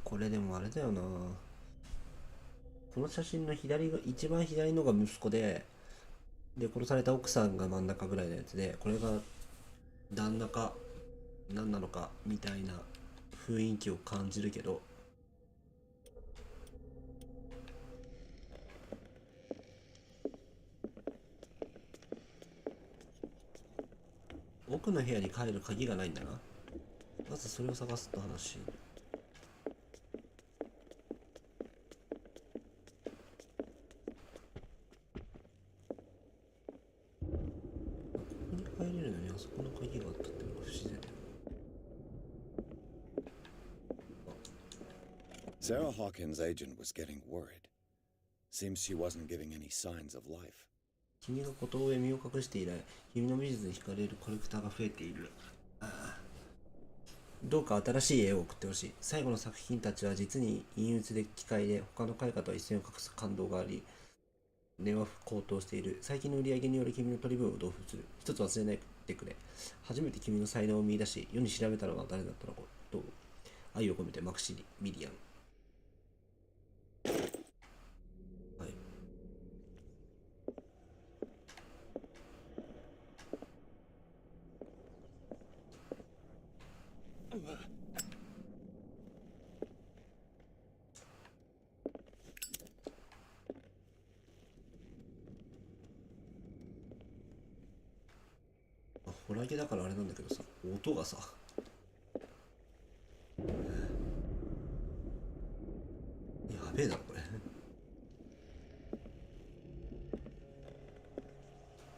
これでもあれだよな。この写真の左が一番左のが息子で、殺された奥さんが真ん中ぐらいのやつで、これが旦那か何なのかみたいな雰囲気を感じるけど、奥の部屋に帰る鍵がないんだな。まずそれを探すって話。ここに入れるのにあそこの鍵があったってのが不自然だよ。Sarah Hawkins' agent was getting worried. Seems she wasn't giving any signs of life. 君が孤島へ身を隠して以来、君の美術に惹かれるコレクターが増えている。どうか新しい絵を送ってほしい。最後の作品たちは実に陰鬱で奇怪で、他の絵画とは一線を画す感動があり、値は高騰している。最近の売り上げにより君の取り分を同封する。一つ忘れないでくれ。初めて君の才能を見出し、世に調べたのは誰だったのかと、愛を込めてマクシミリアン。はい。ホラゲだからあれなんだけどさ、音がさ、やべえなこれ。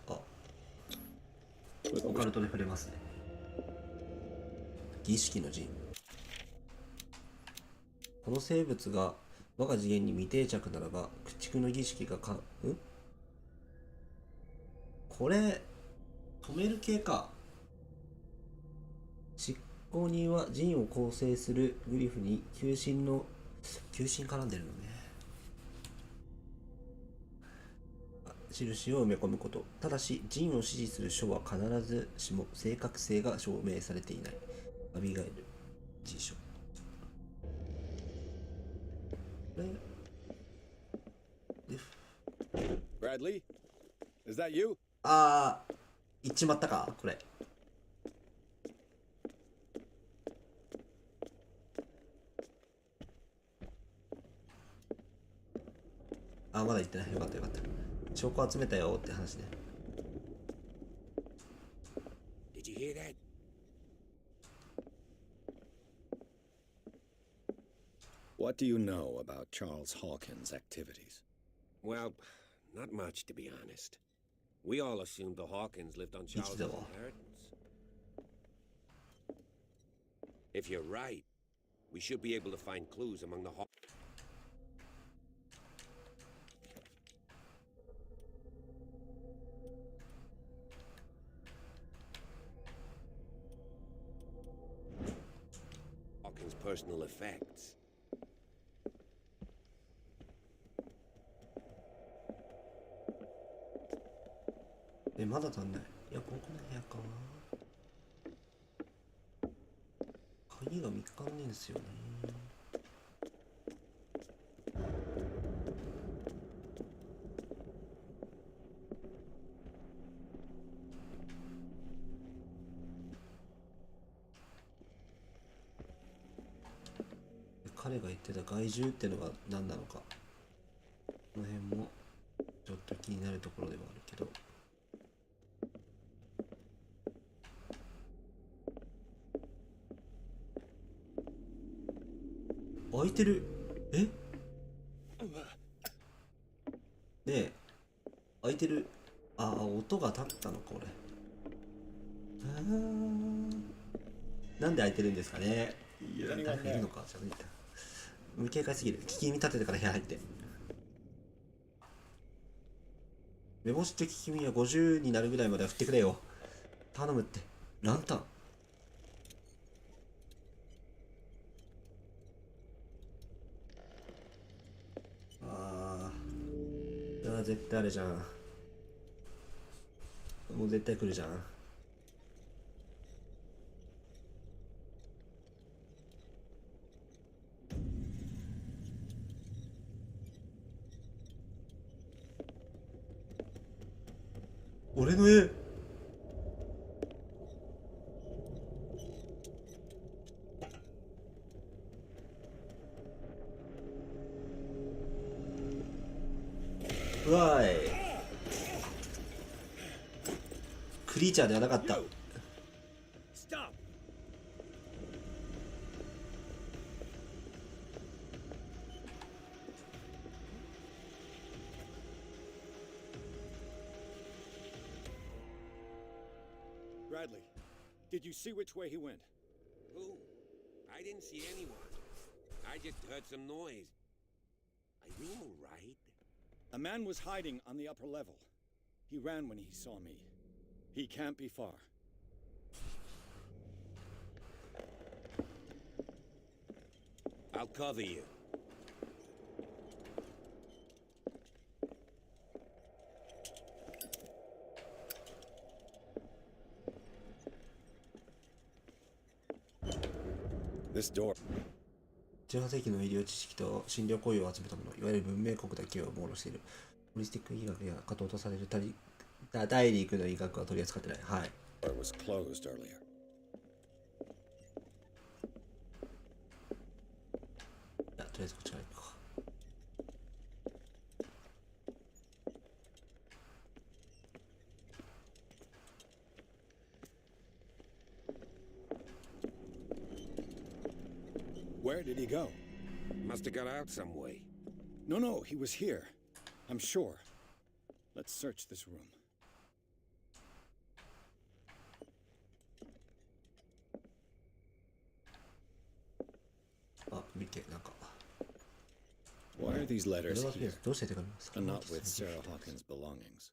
あ、オカルトで触れますね。儀式の陣。この生物が我が次元に未定着ならば駆逐の儀式がこれ止める系か。執行人は陣を構成するグリフに球心絡んでるのね。印を埋め込むこと。ただし陣を支持する書は必ずしも正確性が証明されていない。アビガイル辞書。Bradley, is that you? 行っちまったかこれ。まだ行ってない。よかったよかった。証拠集めたよって話ね。Did you hear that? What do you know about Charles Hawkins' activities? Well, not much, to be honest. We all assumed the Hawkins lived on Charles' inheritance. If you're right, we should be able to find clues among the Hawkins' personal effects. まだ足んない。いや、ここの部屋かな。鍵が見つかんねえんですよね。彼が言ってた害獣ってのが何なのか、この辺もちょっと気になるところではあるけど。開いてる。ねえ、開いてる。音が立ったのかこれ。なんで開いてるんですかね。いや、誰かいるのか。ちょっと見た。無警戒すぎる。聞き耳立ててから部屋入って。目星と聞き耳は50になるぐらいまでは振ってくれよ。頼むって。ランタン。絶対あれじゃん。もう絶対来るじゃん。俺の絵。うわーい、クリーチャーではなかった。Bradley, did you see which way he went? Who? I didn't see anyone. I just heard some noise. Are you all right? A man was hiding on the upper level. He ran when he saw me. He can't be far. I'll cover you. This door. 18世紀の医療知識と診療行為を集めたもの、いわゆる文明国だけを網羅している。ホリスティック医学や過当とされる大陸の医学は取り扱ってない。はい。Door was closed earlier. いや、とりあえずこっちから行こうか。Where did he go? Must have got out some way. No, he was here. I'm sure. Let's search this room. あ、見て、なんか。Why are these letters here どうして手紙 and not with Sarah Hawkins' belongings?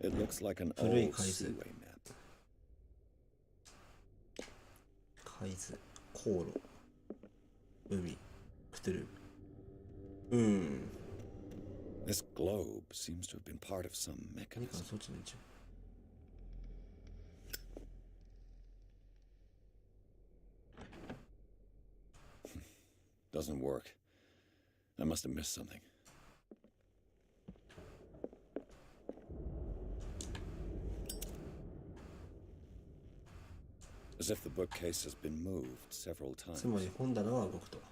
It looks like an old seaway map. 海図、航路、海、クトゥル。This globe seems to have been part of some 何かの mechanism. 装置の一部。Doesn't work. I must have missed something. As if the bookcase has been moved several つまり times. 本棚は動くと。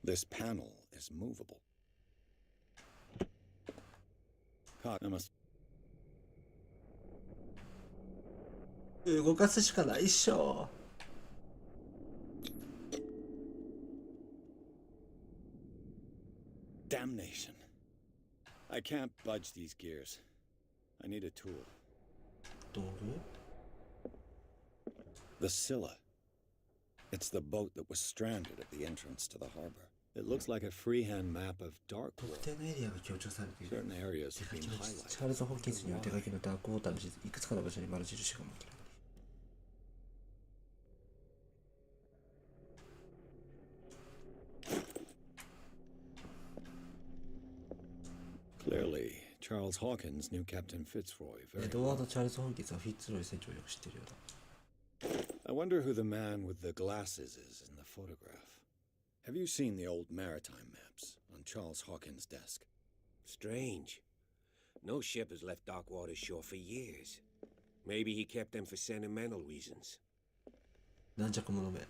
This panel is movable. I must. 動かすしかないっしょ。Damnation. I can't budge these gears. I need a tool. 道具 The Scylla. It's the boat that was stranded at the entrance to the harbor. It looks like a freehand map of dark 特 water. 定のエリアが強調されている。 Certain areas 手 have 書 been きの highlighted. チャールズ・ホーキンスによる手書きのダークウォーターの地図、いくつかの場所に丸印が持っている。Clearly, Charles Hawkins knew Captain Fitzroy エ very ドワー well. ド・チャールズ・ホーキンスはフィッツロイ船長をよく知っているようだ。 I wonder who the man with the glasses is in the photograph. Have you seen the old maritime maps on Charles Hawkins' desk? Strange. No ship has left Darkwater shore for years. Maybe he kept them for sentimental reasons. 軟弱者め。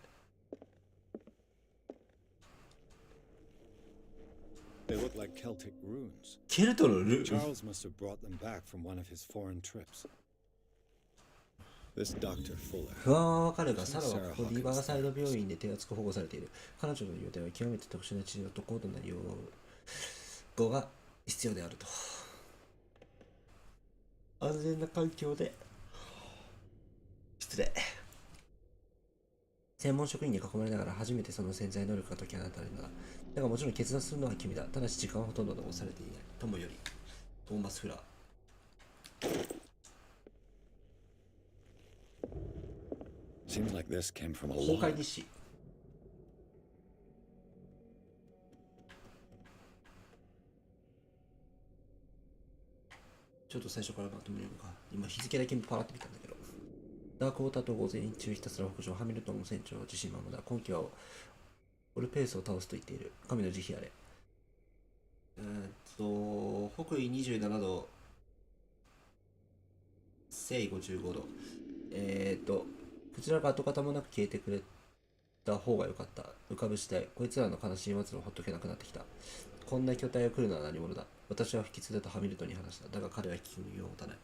They look like Celtic runes. ケルトのルー Charles must have brought them back from one of his foreign trips. This Dr. Fuller. 不安はわかるが、サラはここリバーサイド病院で手厚く保護されている。彼女の予定は極めて特殊な治療と高度な養護が必要であると。安全な環境で。失礼。専門職員に囲まれながら初めてその潜在能力が解き放たれるのだ。だがもちろん決断するのは君だ。ただし時間はほとんど残されていない。友より、トーマス・フラー。Seems like this came from a 公 log. 開日誌。ちょっと最初からまとめようか。今日付だけパラって見たんだけど。ダークウォーターと午前中ひたすら北上、ハミルトンの船長自身ままだ。今季はオルペースを倒すと言っている。神の慈悲あれ。北緯27度、西55度。こちらが跡形もなく消えてくれた方が良かった。浮かぶ死体。こいつらの悲しい末路をほっとけなくなってきた。こんな巨体が来るのは何者だ。私は不吉だとハミルトンに話した。だが彼は聞く耳を持たない。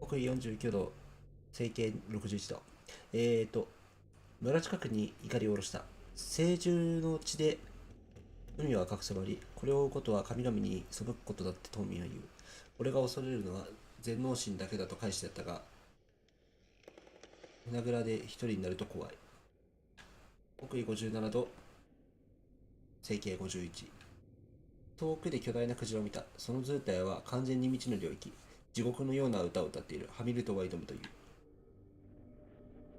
北緯49度、西経61度。村近くに怒りを下ろした。聖獣の地で海は隠せばり、これを追うことは神々に背くことだって島民は言う。俺が恐れるのは全能神だけだと返してやったが、胸ぐらで一人になると怖い。北緯57度、西経51。遠くで巨大なクジラを見た。その図体は完全に未知の領域。地獄のような歌を歌っている。ハミルトンは挑むという。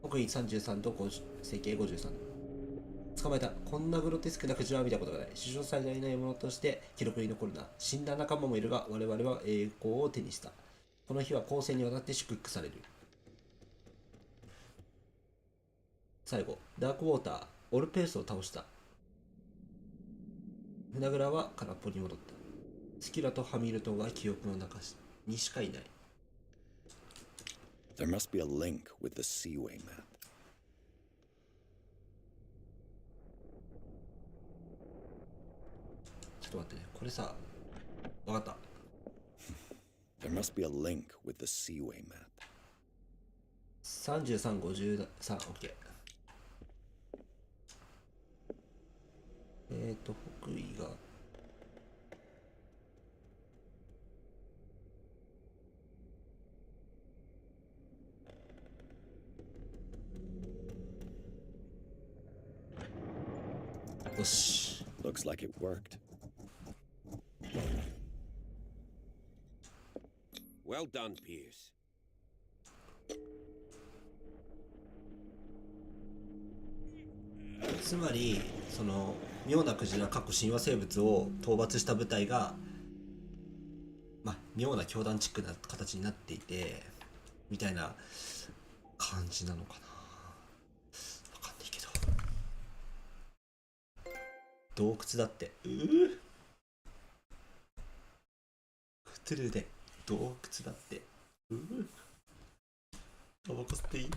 北緯33度、西経53度。捕まえた。こんなグロテスクなクジラは見たことがない。史上最大の獲物として記録に残るな。死んだ仲間もいるが、我々は栄光を手にした。この日は後世にわたって祝福される。最後、ダークウォーター、オルペースを倒した。船蔵は空っぽに戻った。スキラとハミルトンは記憶の中にしかいない。There must be a link with the Seaway map. ちょっと待ってね。これさ、わかった。There must be a link with the Seaway map. 33、53、OK。北緯がよし。Looks like it worked. Well done, Pierce. つまりその妙なクジラ神話生物を討伐した部隊が妙な教団チックな形になっていてみたいな感じなのかな。わかんないけど。洞窟だって。クトゥルで洞窟だって。タバコ吸っていい？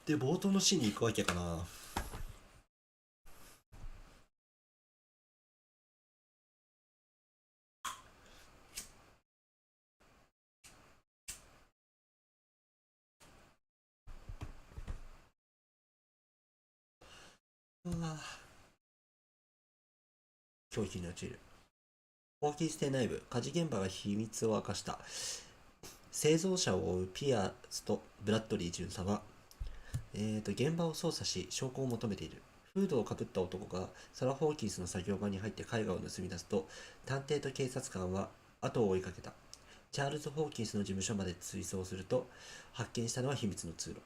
で、冒頭のシーンに行くわけかな。狂気に陥る。ホーキンス邸内部、火事現場が秘密を明かした。製造者を追うピアスとブラッドリー巡査は現場を捜査し証拠を求めている。フードをかぶった男がサラ・ホーキンスの作業場に入って絵画を盗み出すと、探偵と警察官は後を追いかけた。チャールズ・ホーキンスの事務所まで追走すると、発見したのは秘密の通路。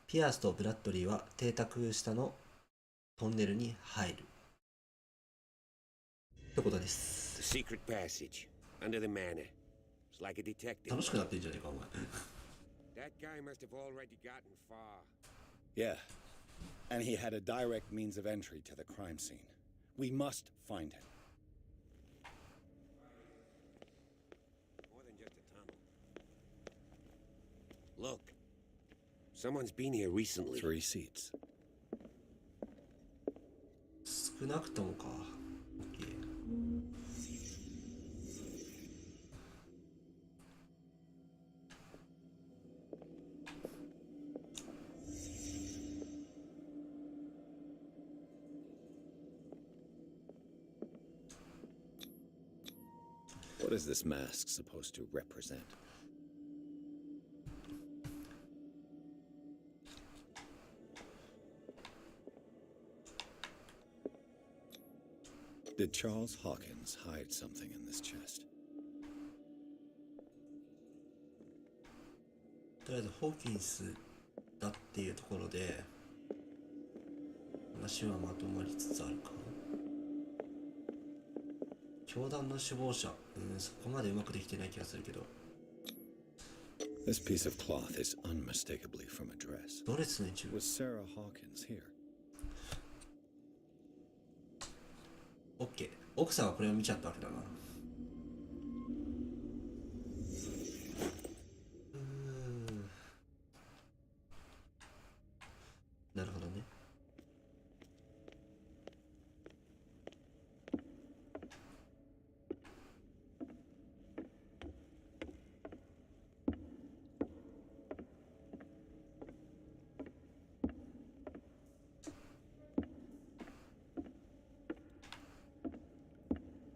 ピアースとブラッドリーは邸宅下のトンネルに入るってことです。 The secret passage under the manor. It's like a detective. 楽しくなってんじゃねえかお前。 That guy must have already gotten far. Yeah. And he had a direct means of entry to the crime scene. We must find him. More than just a tunnel. Look. Someone's been here recently. 3 seats. 少なくともか。What is this mask supposed to represent? Did Charles Hawkins hide something in this chest? とりあえずホーキンスだっていうところで話はまとまりつつあるか。教団の首謀者、そこまでうまくできてない気がするけど。 This piece of cloth is unmistakably from a dress. ドレスの一部。 Was Sarah Hawkins here? OK。奥さんはこれを見ちゃったわけだな。なるほどね。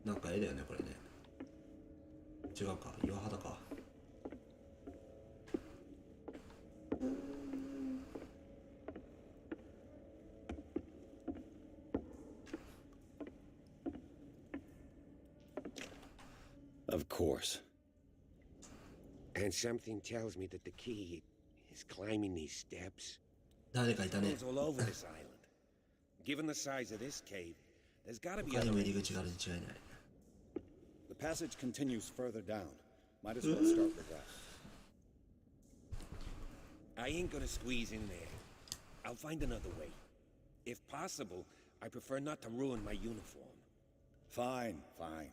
なんか絵だよねこれね。違うか、岩肌か。Of course. And something tells me that the key is climbing these steps. 誰かいたね。 It's all over this island. Given the size of this cave, there's gotta be 他に other も入り ways. 口があるに違いない。 The passage continues further down. Might as well start with that. I ain't gonna squeeze in there. I'll find another way. If possible, I prefer not to ruin my uniform. Fine, fine.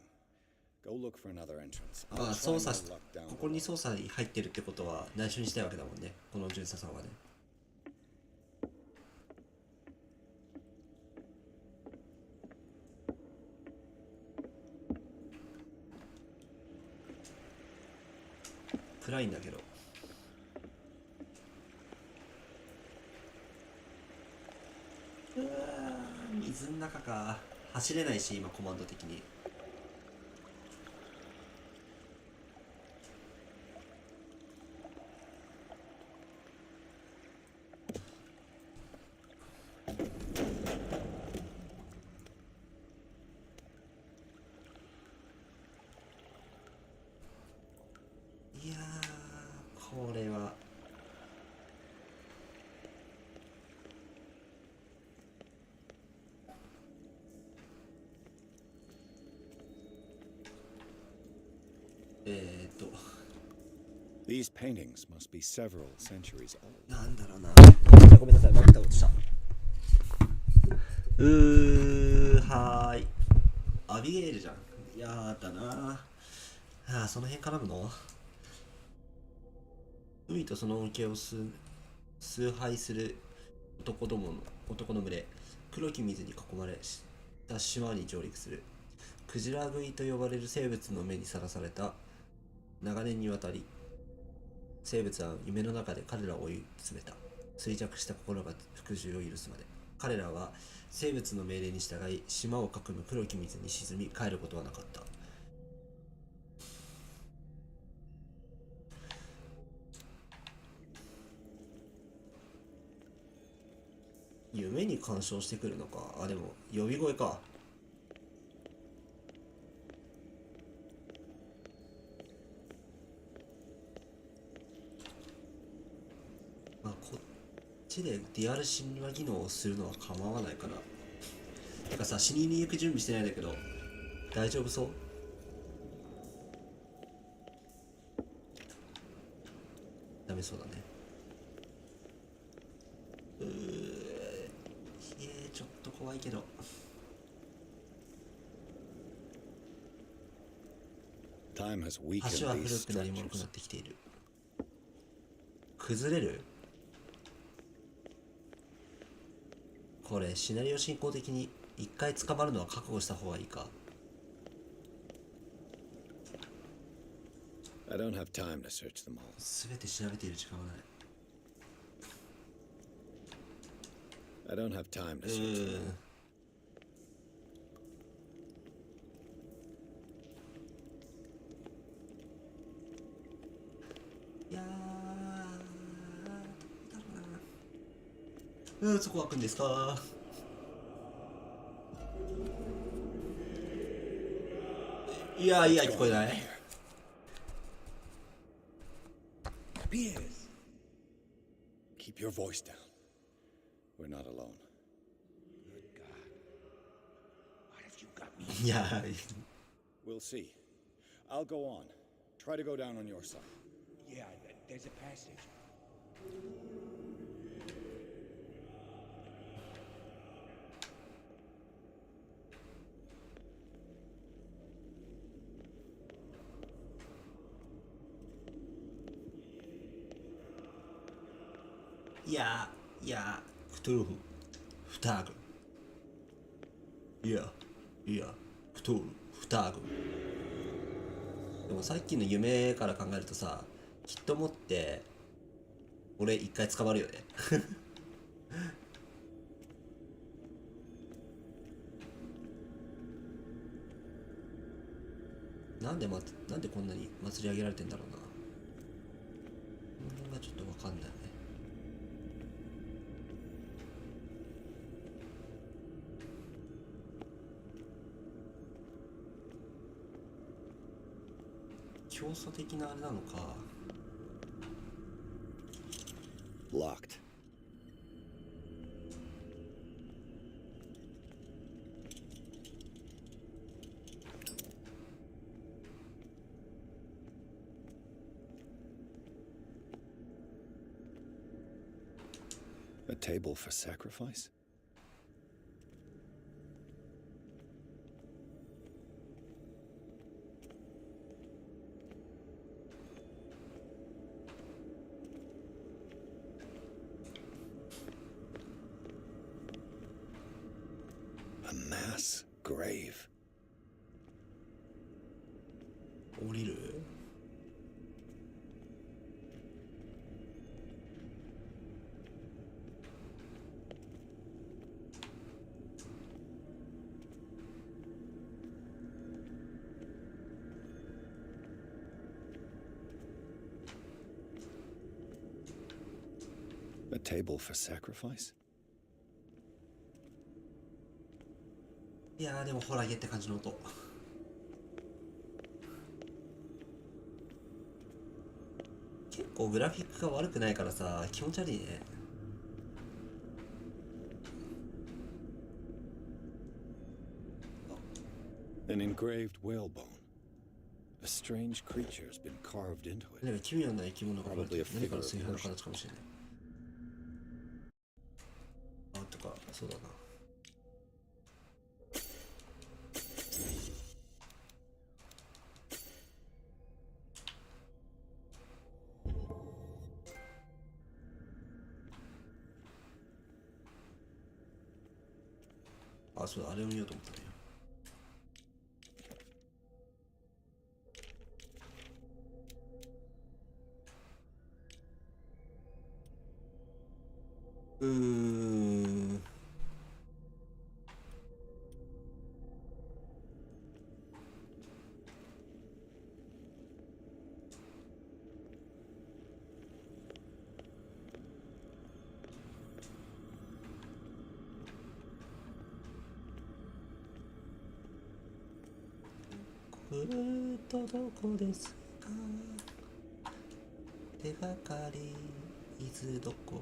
Go look for another entrance. ああ、 I'll 操 try 作 my し luck down ここに below. 操作に入ってるってことは内緒にしたいわけだもんね、この巡査さんはね。暗いんだけど。うわー、水の中か。走れないし今コマンド的に。いやー、これはThese paintings must be several centuries old. なんだろうな。ごめんなさい、負けたことした。はーい。アビゲイルじゃん。やだな。ああ、その辺絡むの？海とその恩恵を崇拝する男の群れ。黒き水に囲まれた島に上陸する。クジラ食いと呼ばれる生物の目にさらされた。長年にわたり生物は夢の中で彼らを追い詰めた。衰弱した心が服従を許すまで。彼らは生物の命令に従い島を囲む黒き水に沈み帰ることはなかった。夢に干渉してくるのか。あ、でも呼び声か。まあこっちでディアル神話技能をするのは構わないかな。てかさ、死にに行く準備してないんだけど大丈夫そう？ダメそうだね。ちょっと怖いけど。橋は古くなりもろくなってきている。崩れる？これシナリオ進行的に一回捕まるのは覚悟した方がいいか。すべて調べている時間はない。I don't have time to search them. いやー、そこ開くんですか？いや、聞こえない。Piers, Keep your voice down. We're not alone. Good God. What have you got me? いや We'll see. I'll go on. Try to go down on your side. Yeah, there's a passage. いやクトゥルフフタグいやクトゥルフフタグ。でもさっきの夢から考えるとさ、きっともって俺一回捕まるよねなんでこんなに祭り上げられてんだろうな。この辺がちょっとわかんないね。競争的なあれなのか。Locked. A table for sacrifice? A mass grave. 降りるA table for sacrifice? いやーでもホラゲって感じの音。結構グラフィックが悪くないからさ、気持ち悪いね。An engraved whalebone. A strange creature has been carved into it. 何か奇妙な生き物が描かれてる。何かの水平の形かもしれない。あ、とか、そうだな。あ、そうだ、あれを見ようと思ったね。どこですか？手がかりいつどこ？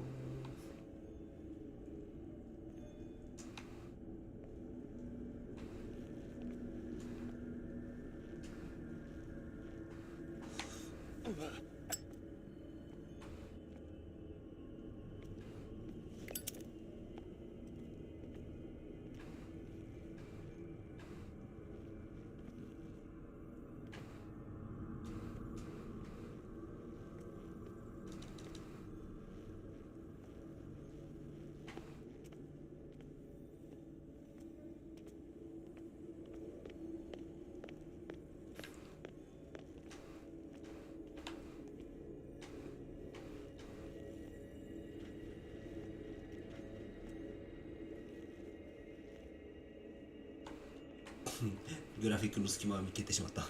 グラフィックの隙間を見つけてしまった。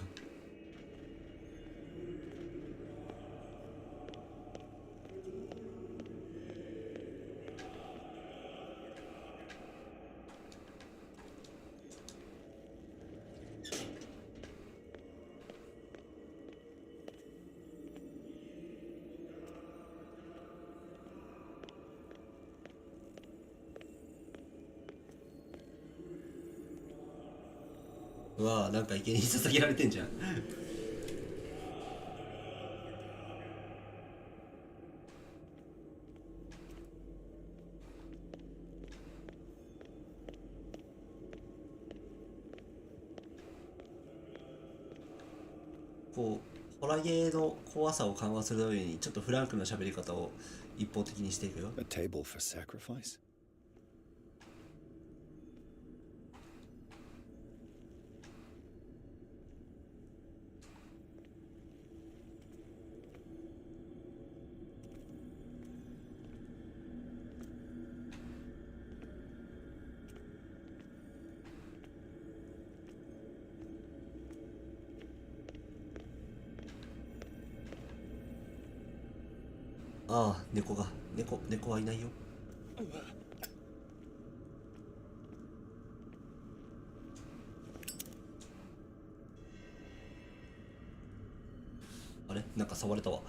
うわー、なんか生贄に捧げられてんじゃん。こうホラゲーの怖さを緩和するためにちょっとフランクな喋り方を一方的にしていくよ。 A table for sacrifice?ああ、猫はいないよ。あれ、なんか触れたわ。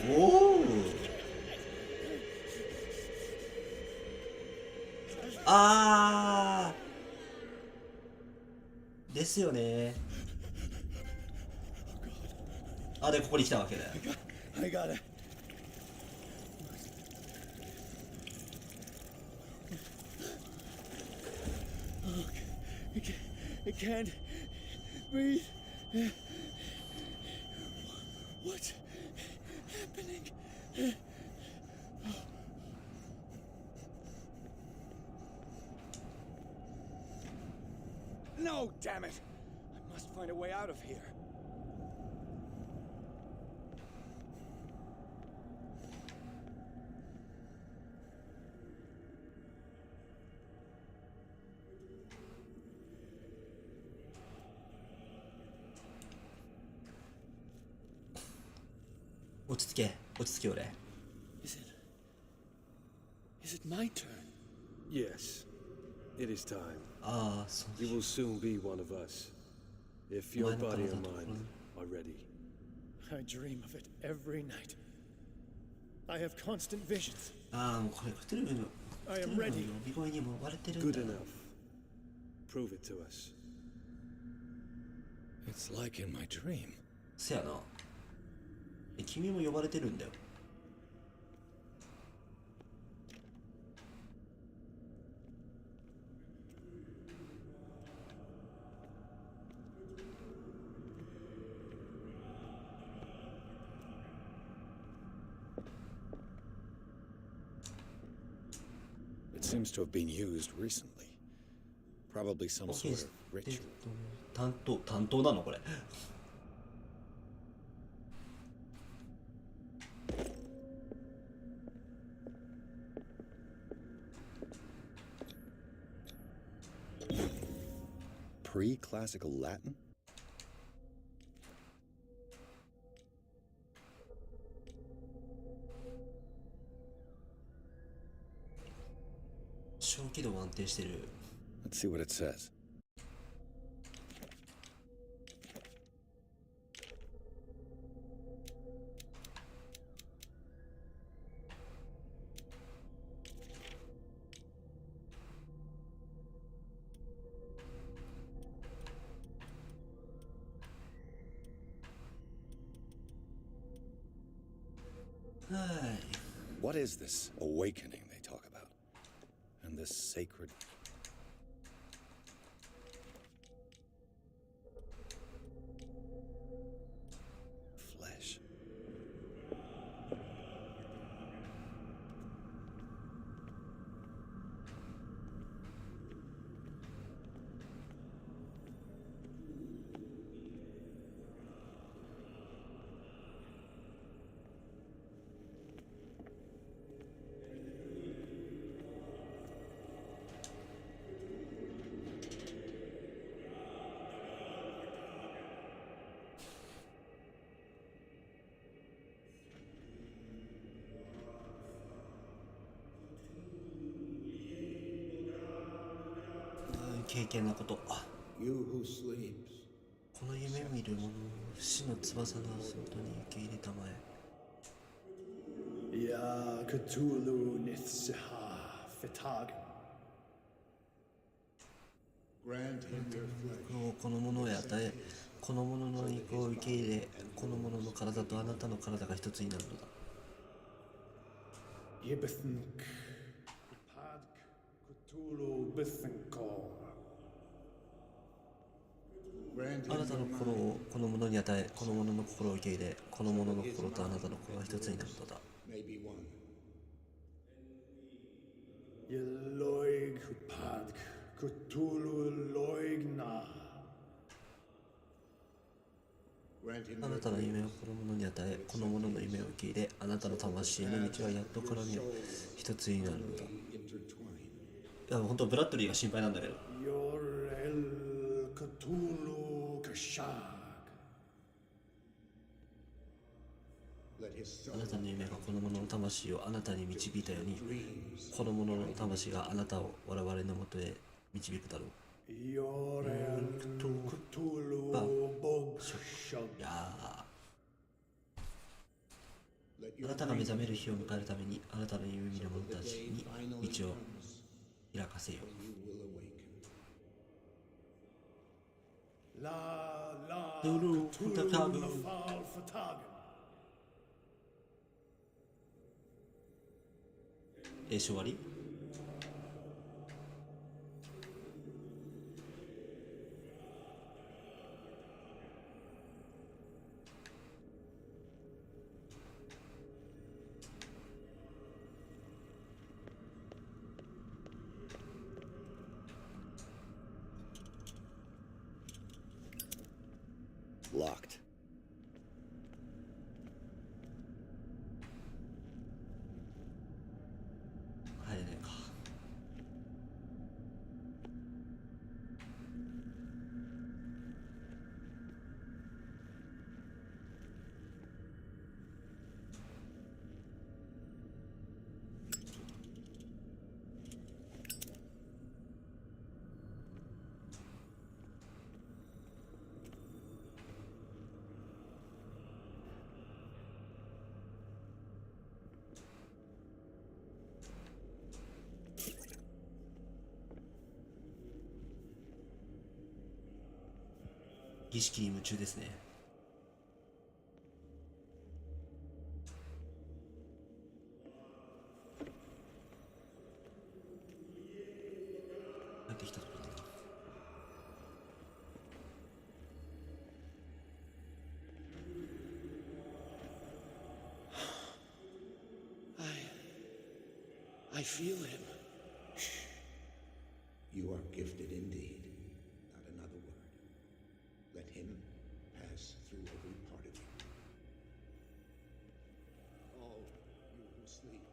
おお。ああ。ですよね。あ、でここに来たわけだよ。I got it. I can't breathe. What's happening? No, damn it! I must find a way out of here. Is it my turn? Yes, it is time. Ah, so you will soon be one of us, if your body and mind are ready. I dream of it every night. I have constant visions. I am ready. Good enough. Prove it to us. It's like in my dream. せやな。君も呼ばれてるんだよ。It seems to have been used recently. Probably some sort of ritual. 担当なのこれ。Pre-classical Latin? 小気度安定してる。 Let's see what it says. What is this awakening they talk about? And this sacred... flesh. You who sleeps. この夢見る者死の翼の足元に受け入れたまえ。Ya CTHULHU Nithsiha Fitag. 肉をこのものへ与え、このものの肉を受け入れ、このものの体とあなたの体が一つになるのだ。あなたの心をこのものに与え、このものの心を受け入れ、このものの心とあなたの心が一つになるのだ。あなたの夢をこのものに与え、このものの夢を受け入れ、あなたの魂への道はやっと絡み合い一つになるのだ。いや、本当ブラッドリーが心配なんだけど。あなたの夢がこのものの魂をあなたに導いたように、このものの魂があなたを我々のもとへ導くだろう。あなたが目覚める日を迎えるために、あなたの夢見る者たちに道を開かせよう。終わり？Locked.儀式に夢中ですね。帰ってきたところで。I feel him. You are gifted indeed. Not another word. Let him pass through every part of you. All you who sleep,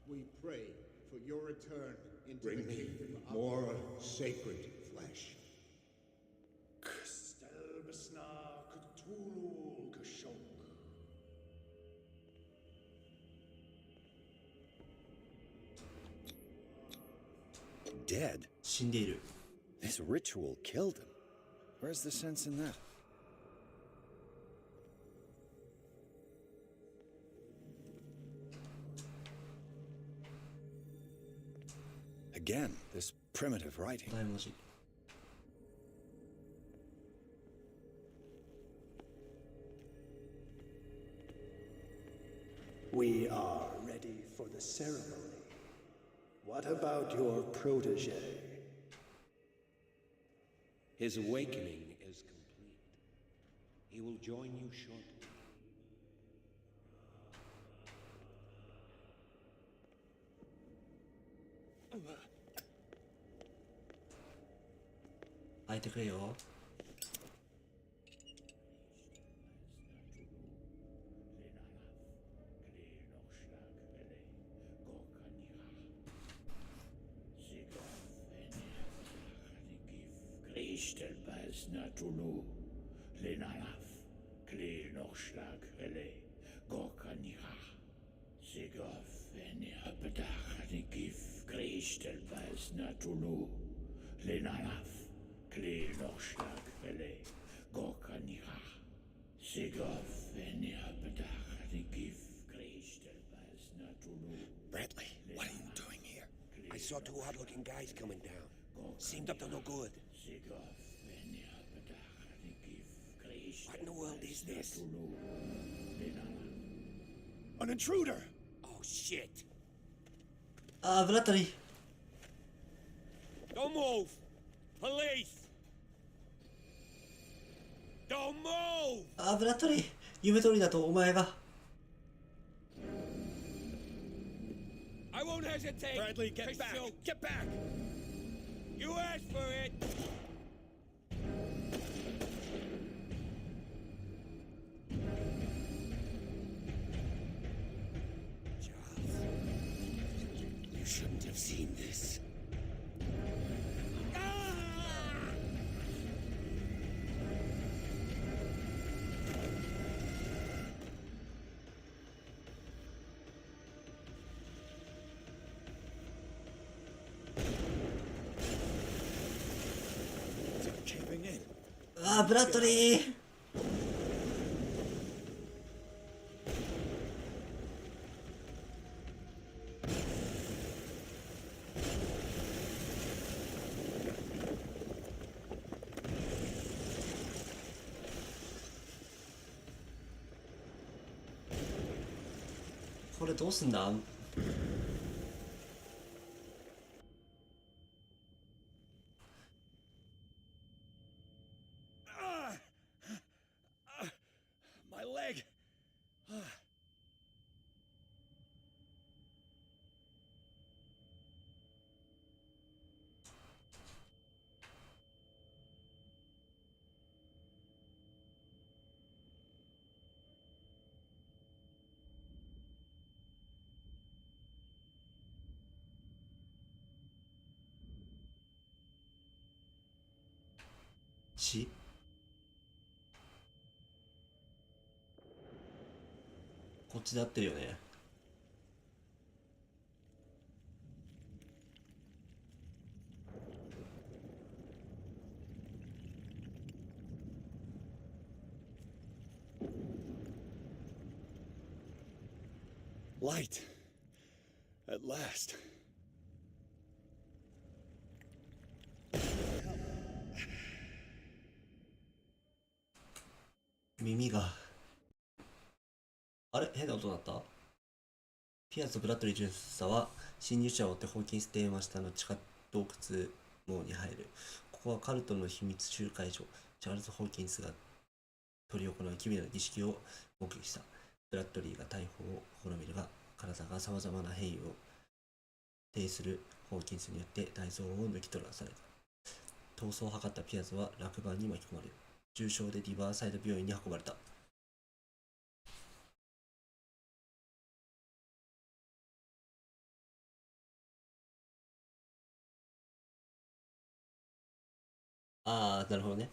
we pray for your return into the kingdom of more sacred flesh. Dead? 死んでいる。 This ritual killed him. Where's the sense in that? Again, this primitive writing. 大文字。We are ready for the ceremony. What about your protege? His awakening is complete. He will join you shortly. 開いてくれよ。Stellbeiß Natulu, Lenalaf, Klee noch Schlag, Rele, Gorkaniha, Sigov, Venia, Bedach, Nikif, Klee Stellbeiß Natulu, Lenalaf, Klee noch Schlag, Rele, Gorkaniha, Sigov, Venia, Bedach, Nikif, Klee Stellbeiß Natulu. Bradley, what are you doing here? I saw two odd-looking guys coming down. Seemed up to no good. What in the world is this? An intruder! Oh, shit. あー、ブラッドリー。 Don't move! Police! Don't move! あー、ブラッドリー。夢通りだとお前が。I won't hesitate! Bradley, get back! Get back! You asked for it! Charles, you shouldn't have seen this. Caving in. あー、ブラッドリー。これどうすんだ。My leg!血。こっちで合ってるよね。Light. At last. 耳が。あれ、変な音だった。ピアスとブラッドリー巡査は侵入者を追ってホーキンス邸真下の地下洞窟網に入る。ここはカルトの秘密集会所。チャールズ・ホーキンスが執り行う奇妙な儀式を目撃した。ブラッドリーが逮捕を試みるが、体がさまざまな変異を呈するホーキンスによって内臓を抜き取らされた。逃走を図ったピアスは落盤に巻き込まれる。重傷でリバーサイド病院に運ばれた。ああ、なるほどね。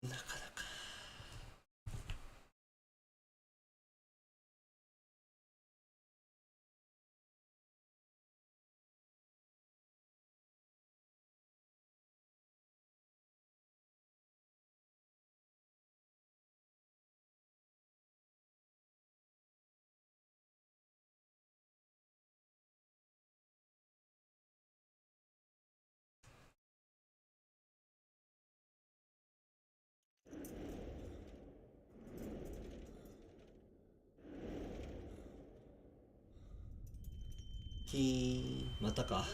なかなか。キーン、またか。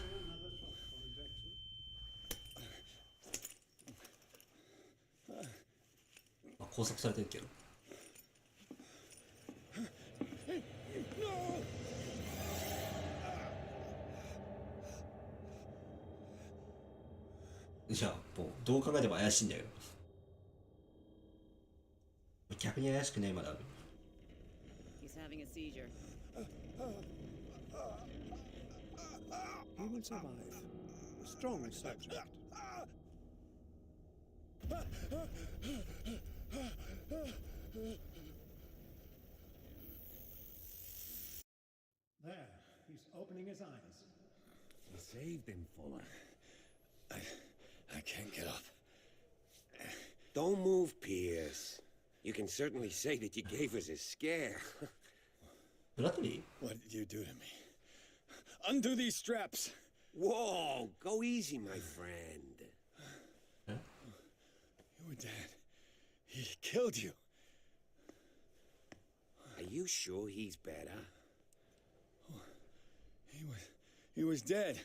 あ、拘束されてるけど。じゃあもうどう考えても怪しいんだけど。逆に怪しくねえまだある。He's having a seizure. He will survive. A strong subject. There, he's opening his eyes. You saved him, Fuller. I can't get up. Don't move, Pierce. You can certainly say that you gave us a scare. What did you do to me? Undo these straps! Whoa, go easy, my friend. You were dead. He killed you. Are you sure he's better? He was dead.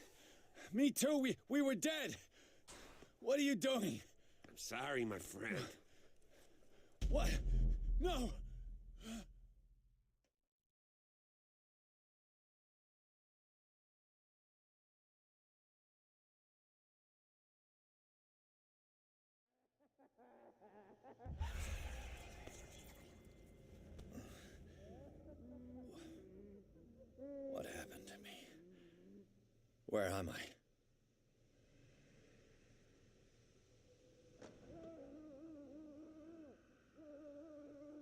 Me too, we were dead. What are you doing? I'm sorry, my friend. What? No! What happened to me? Where am I?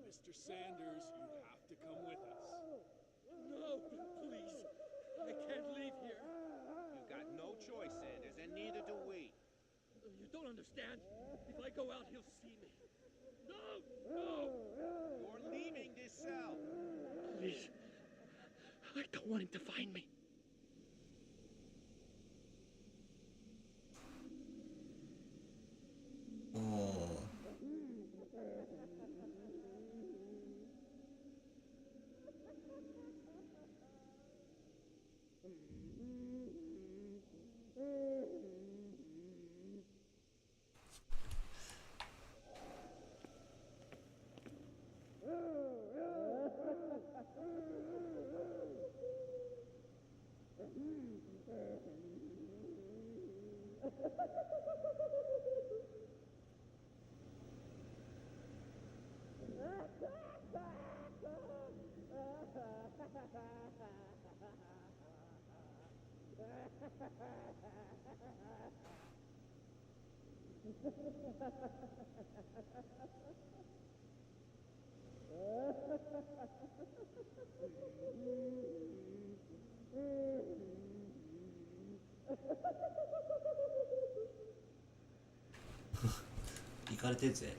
Mr. Sanders, you have to come with us. No, please. I can't leave here. You got no choice, Sanders, and neither do we. You don't understand. If I go out, he'll see me. No! No! You're leaving this cell. Please. I don't want him to find me. Oh.行かれてるぜ。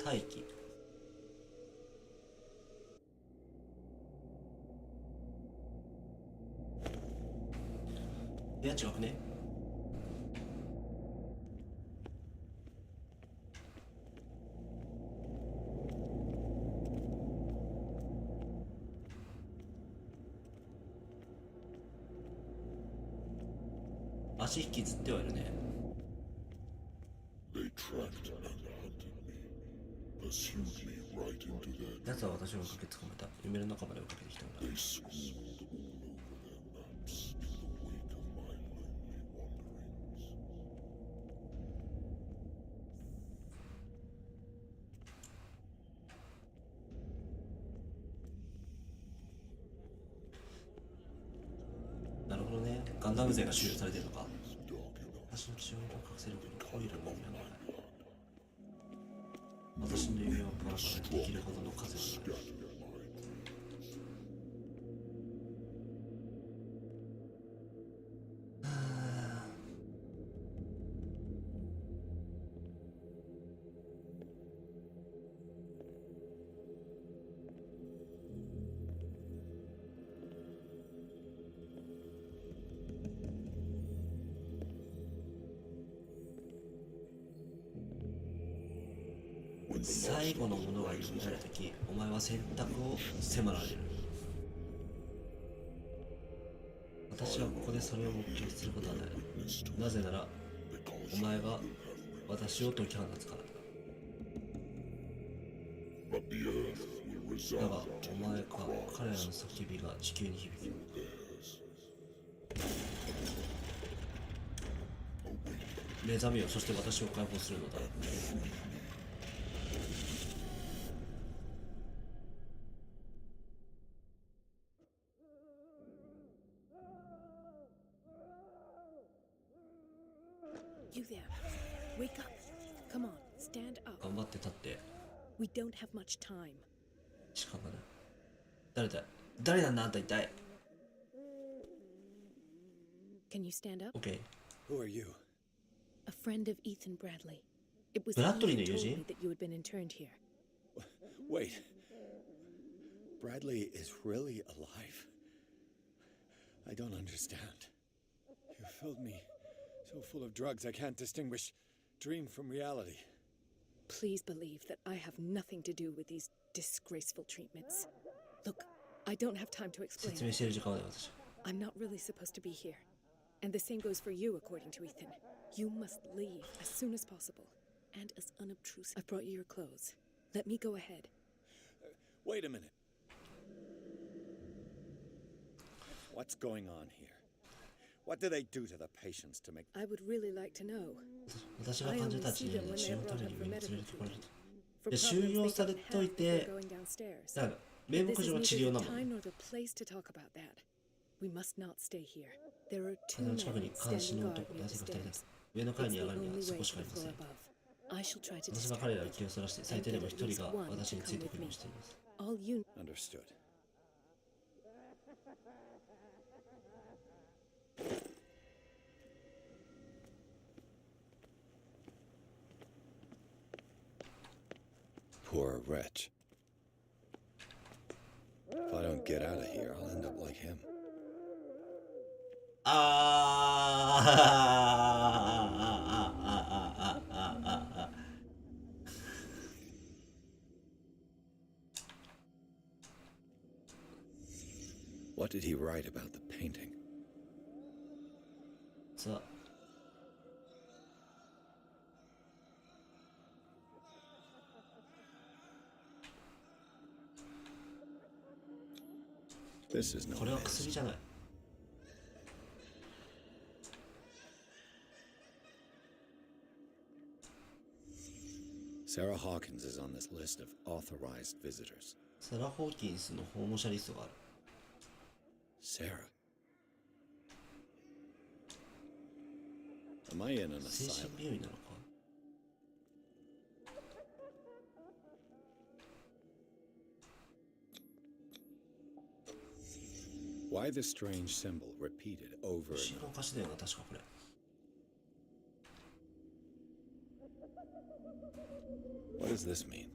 待機。いや違くね。足引きずってはいるね。奴は私を追いかけつかめた。夢の中まで追いかけてきたんだ。なるほどね。ガンダム勢が収容されてるのか。私の血を隠せるオイルの目の前。私の夢をバラバラにできるほどの風がない。最後のものが読みられたとき、お前は選択を迫られる。私はここでそれを目撃することはない。なぜなら、お前が私を解き放つからだ。だが、お前か彼らの叫びが地球に響く。目覚めよ、そして私を解放するのだ。You there. Wake up. Come on, stand up. 頑張って立って。We don't have much time. 時間がない。誰だなんだ一体。Can you stand up? OK Who are you? A friend of Ethan Bradley. It was ブラッドリー he の who 友 told 人 me that you had been interned here. Wait. Bradley is really alive? I don't understand. You filled me so full of drugs I can't distinguish dream from reality. Please believe that I have nothing to do with these disgraceful treatments. Look, I don't have time to explain. 説明してる時間はない私 I'm not really supposed to be here. And the same goes for you, according to Ethan. You must leave as soon as possible. And as unobtrusive. I've brought you your clothes. Let me go ahead. Wait a minute. What's going on here? What do they do to the patients to make... I would really like to know. 私が患者たちに治療のために上に連れてこられたで収容されといてだから名目上は治療なの We must not stay here. There are two 風の近くに men 監視 standing の guard 男 near 男 the 性が2人だ stairs. 上の階 It's に the 上がるに only はそ way こ to しかあり the ませ floor ん above. I shall try to 私は distract 彼らを気をそらして最低でも1人が one 私に to つい come てく with るよう me. にしています All you Understood. Poor wretch. If I don't get out of here, I'll end up like him. What did he write about the painting? さあ This is no これは mist. 薬じゃない Sarah Hawkins is on this list of authorized visitors. サラ・ホーキンスの訪問者リストがある Sarah. Am I in an 精 asylum? 神病院なのか Why the strange symbol repeated over 不思議 and なお菓子だよな確かこれ What does this mean?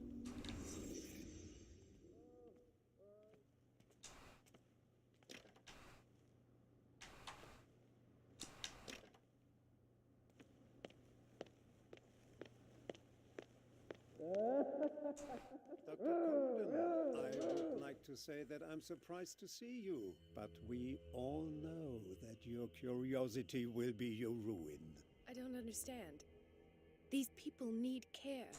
Dr. Colden, I would like to say that I'm surprised to see you, but we all know that your curiosity will be your ruin. I don't understand. These people need care.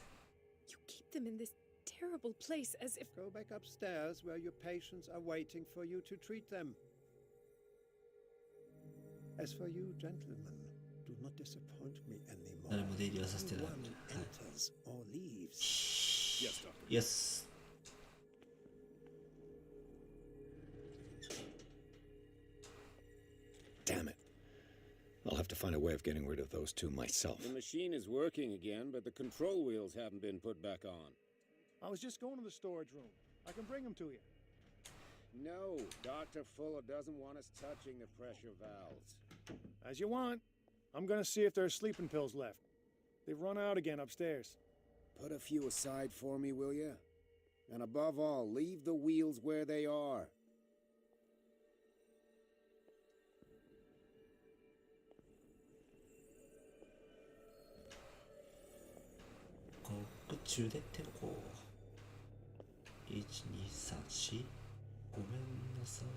You keep them in this terrible place as if... Go back upstairs where your patients are waiting for you to treat them. As for you, gentlemen, do not disappoint me anymore. 誰も出入りはさせてない No one enters or leaves. Yes, Doctor. Yes Damn it. I'll have to find a way of getting rid of those two myself. The machine is working again, but the control wheels haven't been put back on. I was just going to the storage room. I can bring them to you. No, Dr. Fuller doesn't want us touching the pressure valves. As you want. I'm gonna see if there's sleeping pills left. They've run out again upstairs. Put a few aside for me, will you? And above all, leave the wheels where they are. Cook 中で手をこう1234ごめんなさい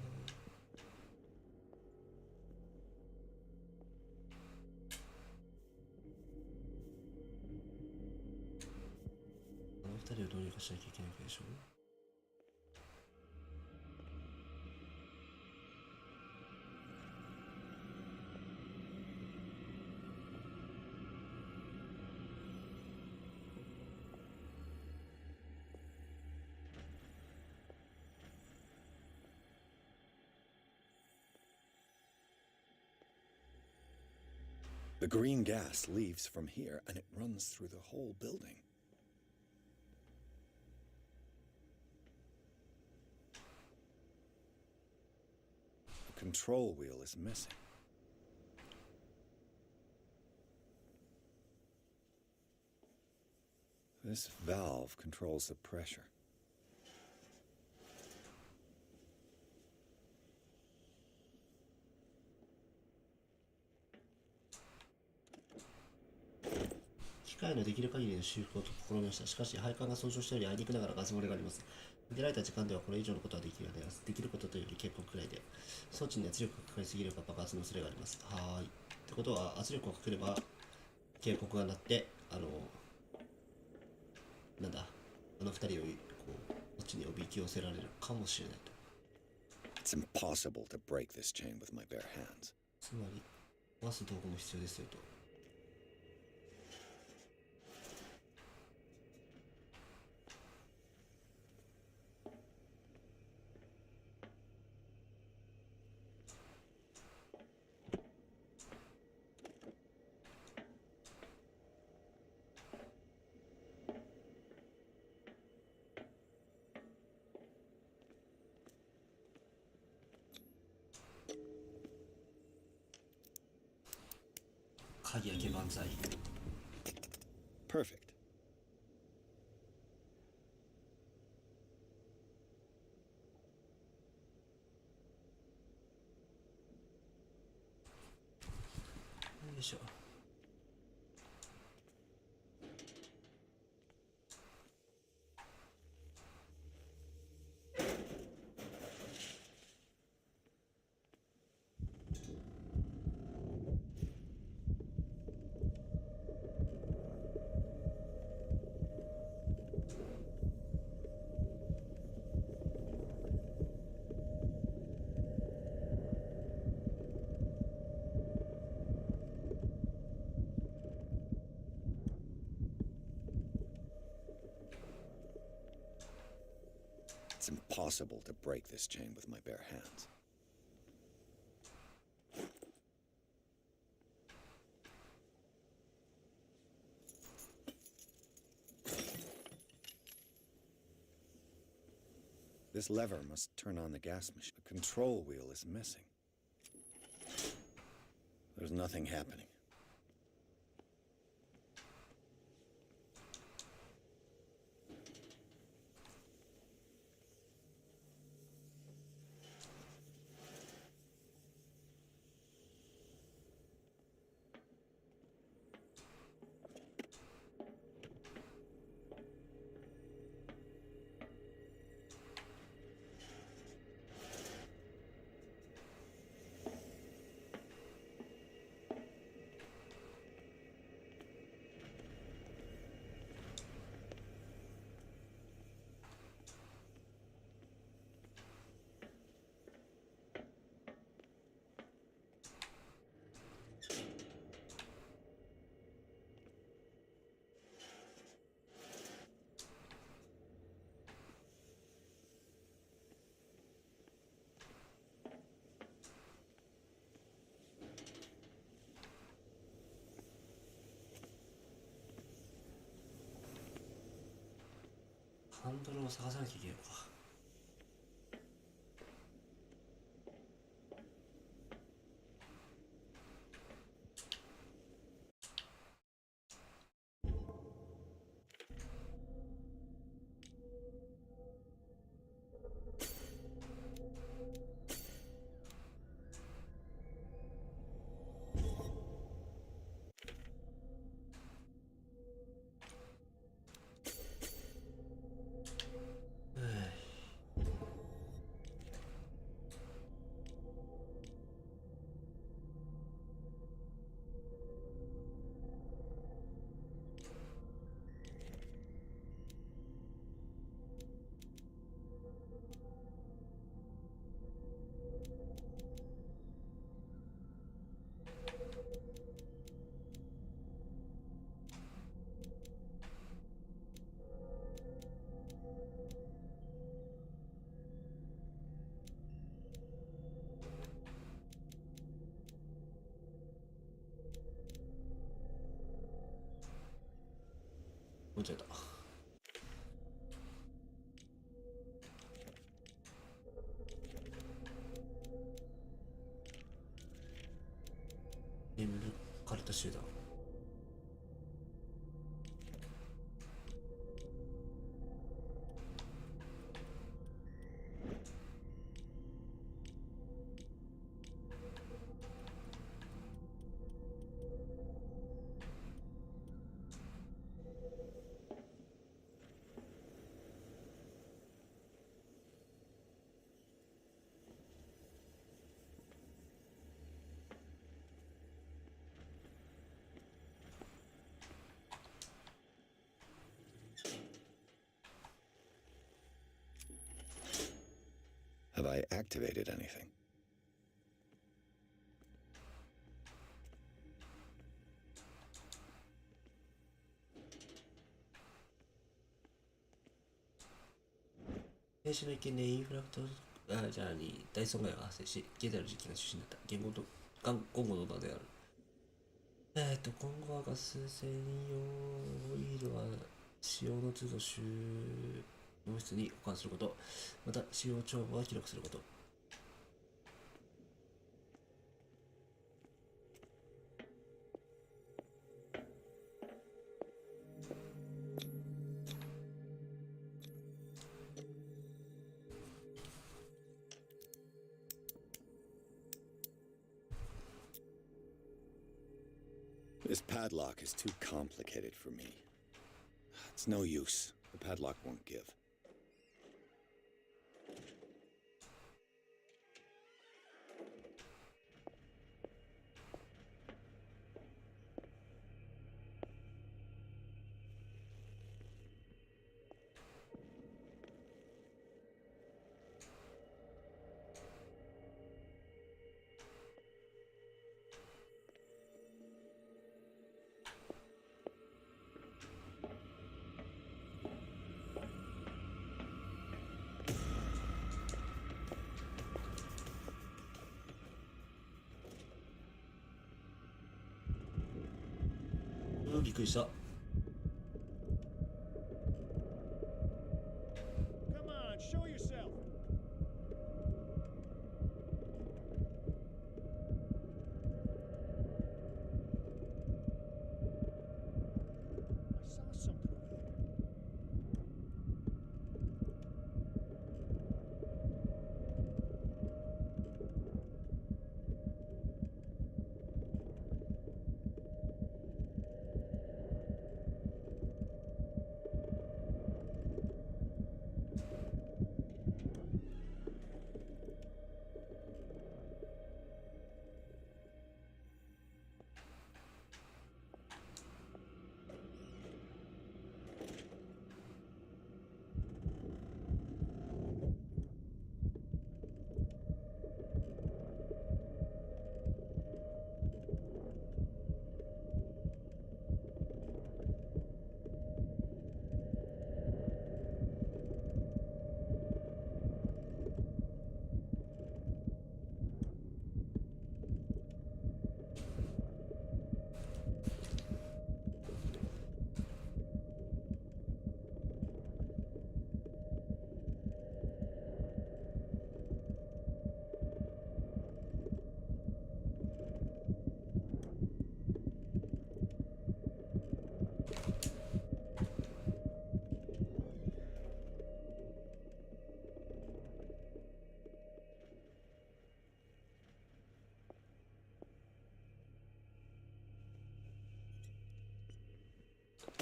あの二人をどうにかしなきゃいけないわけでしょThe green gas leaves from here and it runs through the whole building. The control wheel is missing. This valve controls the pressure. 機械のできる限りの修復を試みました。しかし配管が損傷しており、あいにくながらガス漏れがあります。出られた時間ではこれ以上のことはできるようで、できることというより結構くらいで、装置に圧力がかかりすぎれば爆発の恐れがあります。はーい。ってことは圧力をかければ警告が鳴って、なんだ、あの二人をこうこっちにおびき寄せられるかもしれないと。It's impossible to break this chain with my bare hands. つまり回す道具も必要ですよと。鍵開け万歳。 Perfect. よいしょ。It's impossible to break this chain with my bare hands. This lever must turn on the gas machine. The control wheel is missing. There's nothing happening.ハンドルを探さなきゃいけないのか。間違えた。眠るカルト集団。Have I activated anything?兵士の一件でインフラとじゃあに大損害が発生し、現在の時期が中心だった。言語と今後の場である。今後はガス専用オイルは使用の都度収納室に保管すること、また使用帳簿は記録すること。This padlock is too complicated for me. It's no use. The padlock won't give.びっくりした。Come on, show yourself. I saw something over there.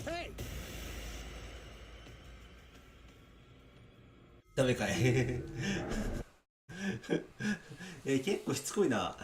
Hey! ダメかい結構しつこいな。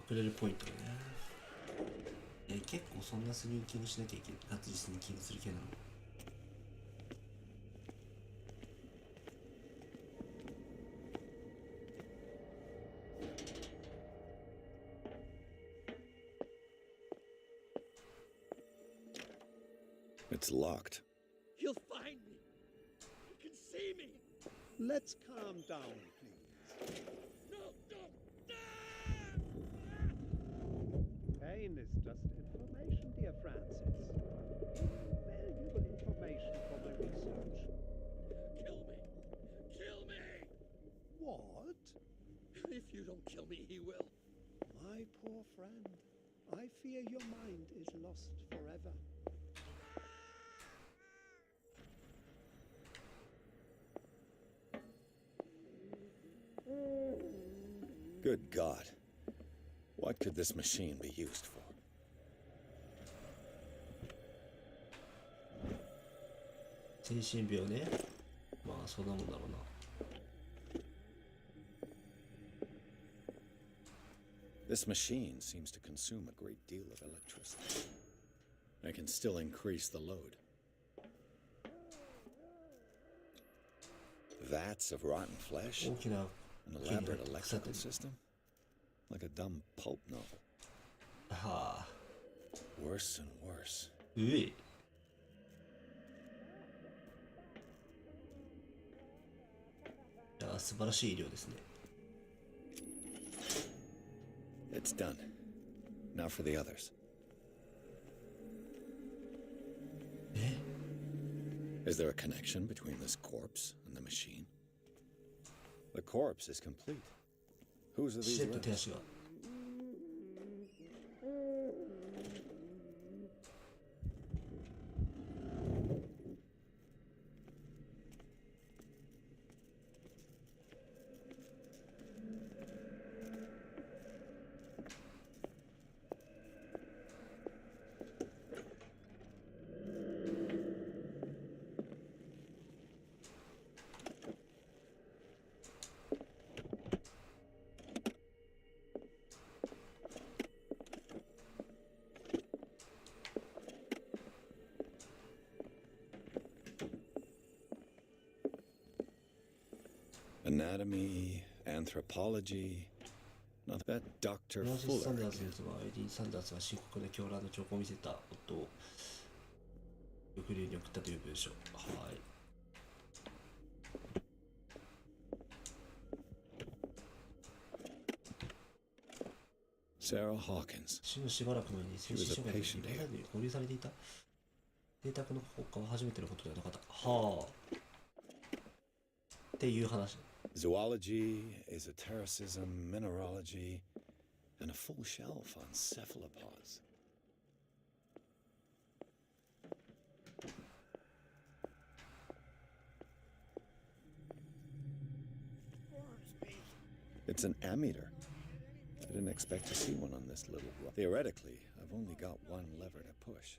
くれるポイントね。結構そんなスニーキングしなきゃいけない。がっつりスニーキングする系なの。It's locked. He'll find me. He can see me. Let's calm down, please. Pain is just information, dear Francis. Valuable information for my research. Kill me! Kill me! What? If you don't kill me, he will. My poor friend, I fear your mind is lost forever. Good God. What could this machine be used for? This machine seems to consume a great deal of electricity. I can still increase the load. Vats of rotten flesh? An elaborate electrical system? Like a dumb pulp novel. Worse and worse. いや、素晴らしい医療ですね。It's done. Now for the others. Is there a connection between this corpse and the machine? The corpse is complete. Whose are these limbs? Anatomy, anthropology, not that Dr. サン Fuller. ダースですが、アイリーン・サンダースが深刻な狂乱の兆候を見せた夫を抑留に送ったという文章。はい。Sarah Hawkins. 死のしばらく前に精神障害で今までに保留されていた。邸宅の放火は初めてのことではなかった。はあ。っていう話。Zoology, esotericism, mineralogy, and a full shelf on cephalopods. It's an ammeter. I didn't expect to see one on this little rock. Theoretically, I've only got one lever to push.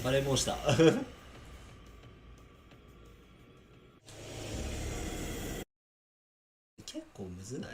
バレーモンスター結構むずない？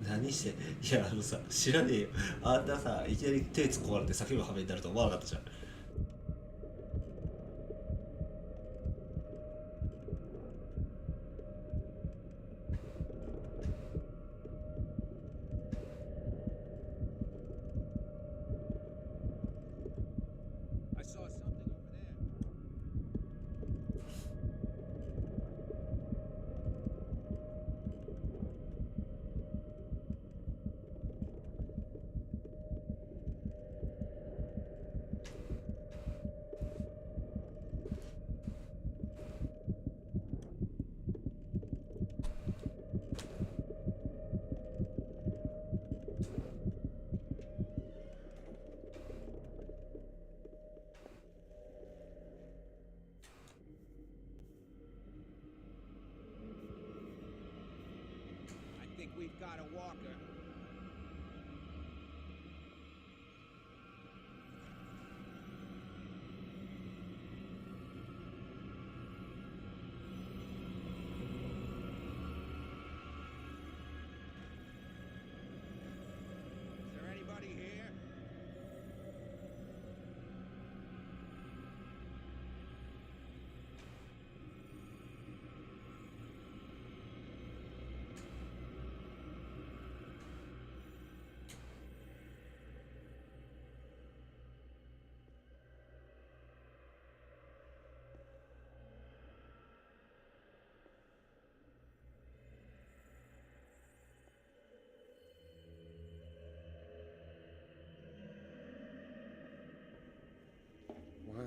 何して、いやさ、知らねえよ。あんなさ、いきなり手突っ込まれて叫ぶ羽目になると思わなかったじゃん。I saw something over there.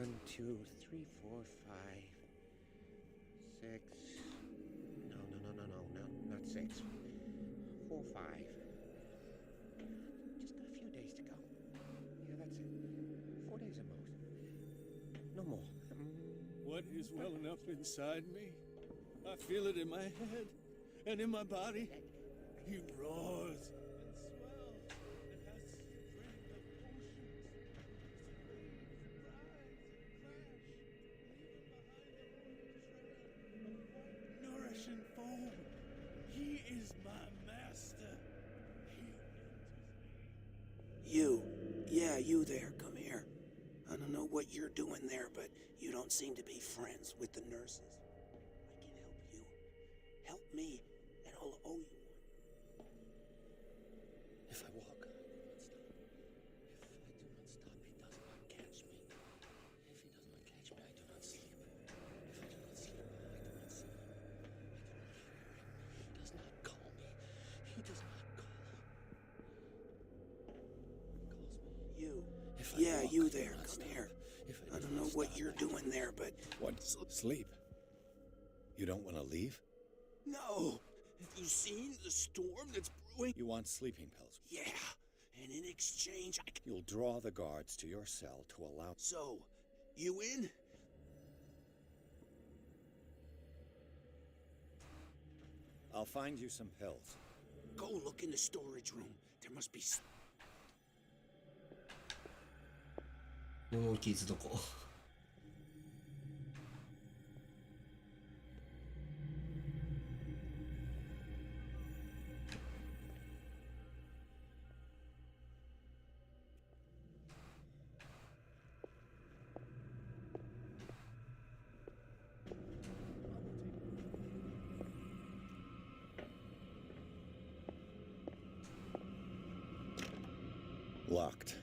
1, 2, 3, 4, 5, 6. No, not 6. 4, 5. Just got a few days to go. Yeah, that's it. 4 days at most. No more. What is well enough inside me? I feel it in my head and in my body. He roars and swells and has strength of oceans. Nourishing foam. He is my master. You there, come here. I don't know what you're doing there, but you don't seem to be friends with the nurses. I can help you. Help me, and I'll owe you one. If I walk, I will not stop. If I do not stop, he does not catch me. If he does not catch me, I do not sleep. If I do not sleep, I do not sleep. I do not hear him. He does not call me. He does not call. He calls me. You there, come here. I don't know what you're doing there, but... What? Sleep? You don't want to leave? No! Have you seen the storm that's brewing? You want sleeping pills? Yeah, and in exchange I can... You'll draw the guards to your cell to allow... So, you in? I'll find you some pills. Go look in the storage room. There must be... 物置いつどこLocked.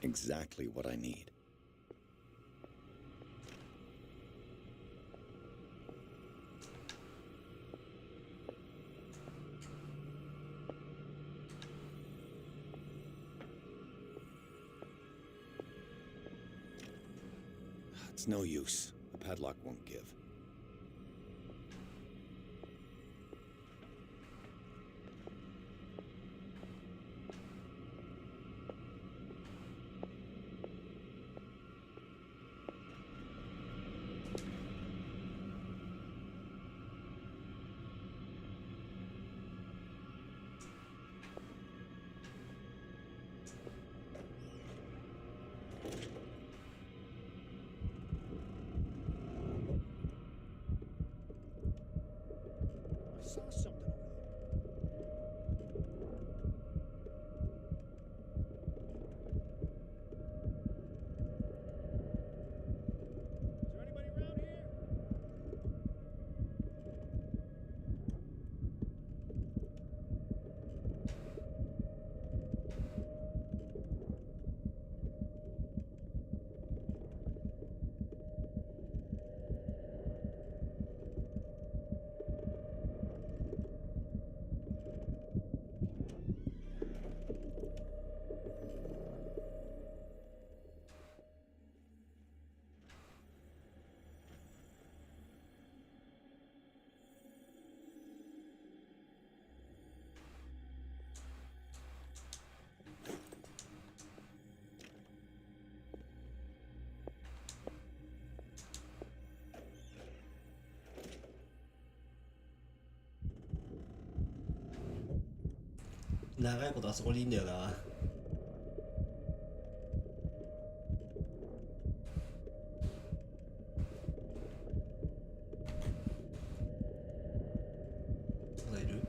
Exactly what I need. It's no use. The padlock won't give.長いことあそこにいんだよな。まだいる？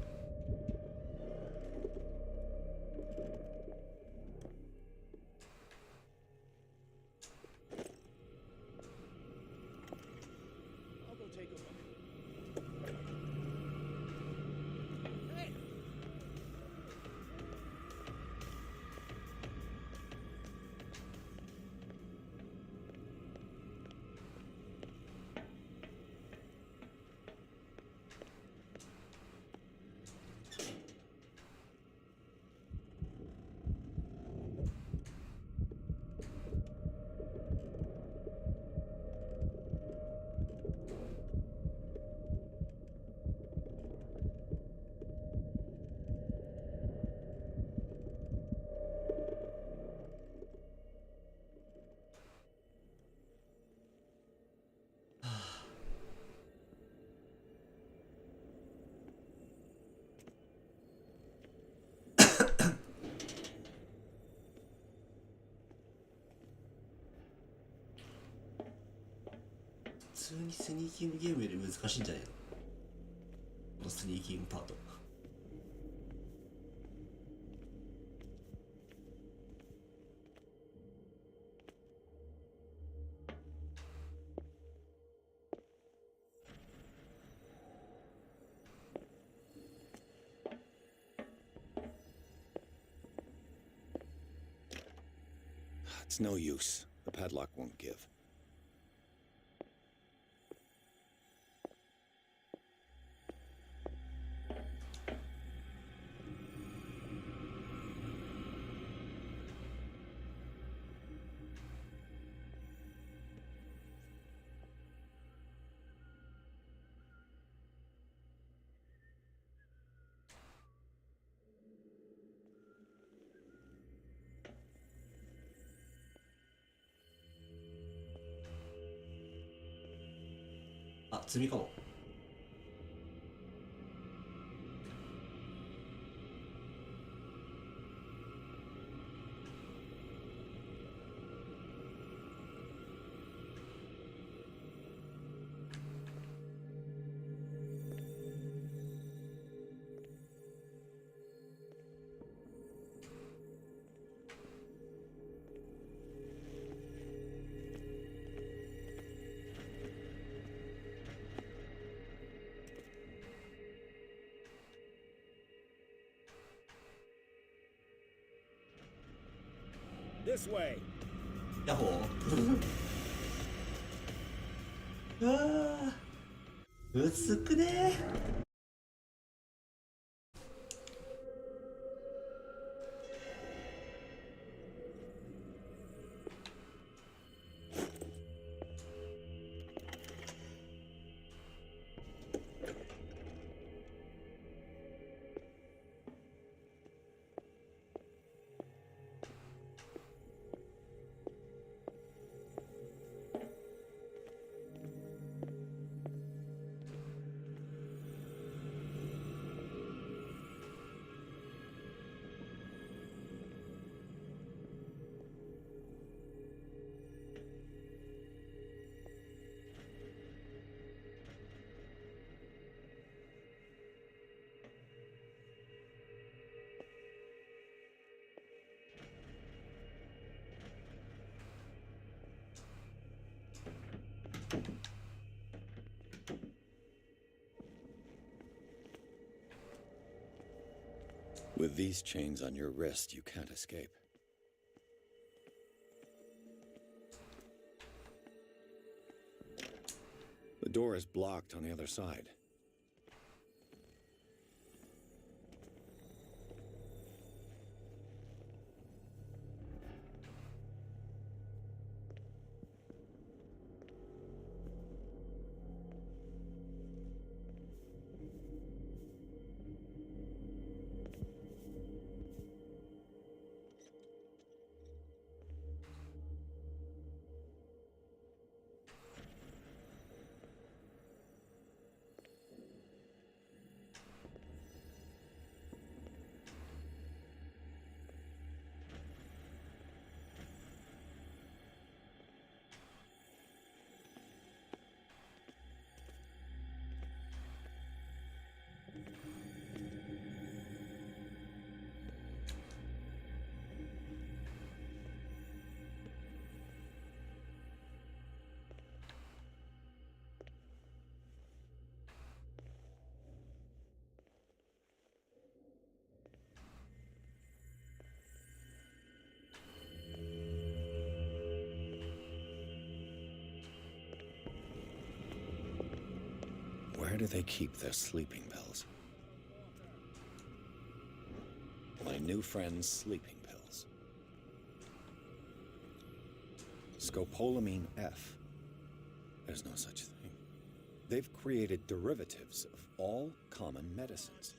通にスニーキングゲームより難しいんじゃないの、このスニーキングパート。It's no use. The padlock won't give. Ah, あ、積みかも。This way. ヤッホー。うわー、薄くねー。With these chains on your wrist, you can't escape. The door is blocked on the other side. Where do they keep their sleeping pills? My new friend's sleeping pills. Scopolamine F. There's no such thing. They've created derivatives of all common medicines.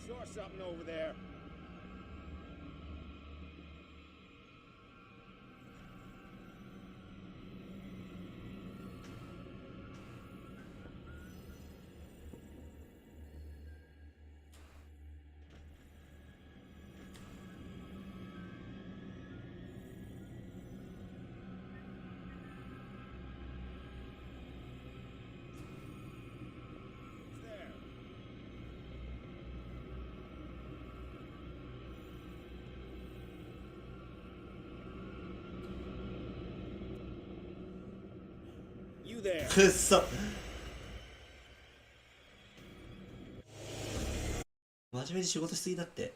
saw something over there. You there. くっそ真面目に仕事しすぎだって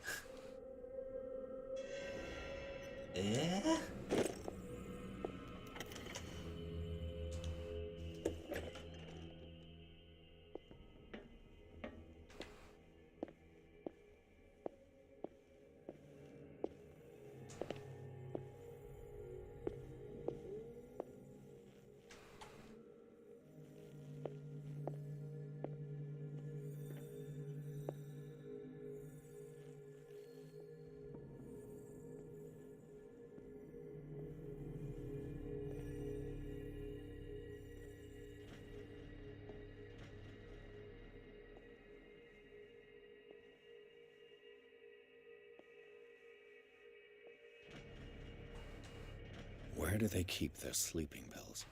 Where do they keep their sleeping pills?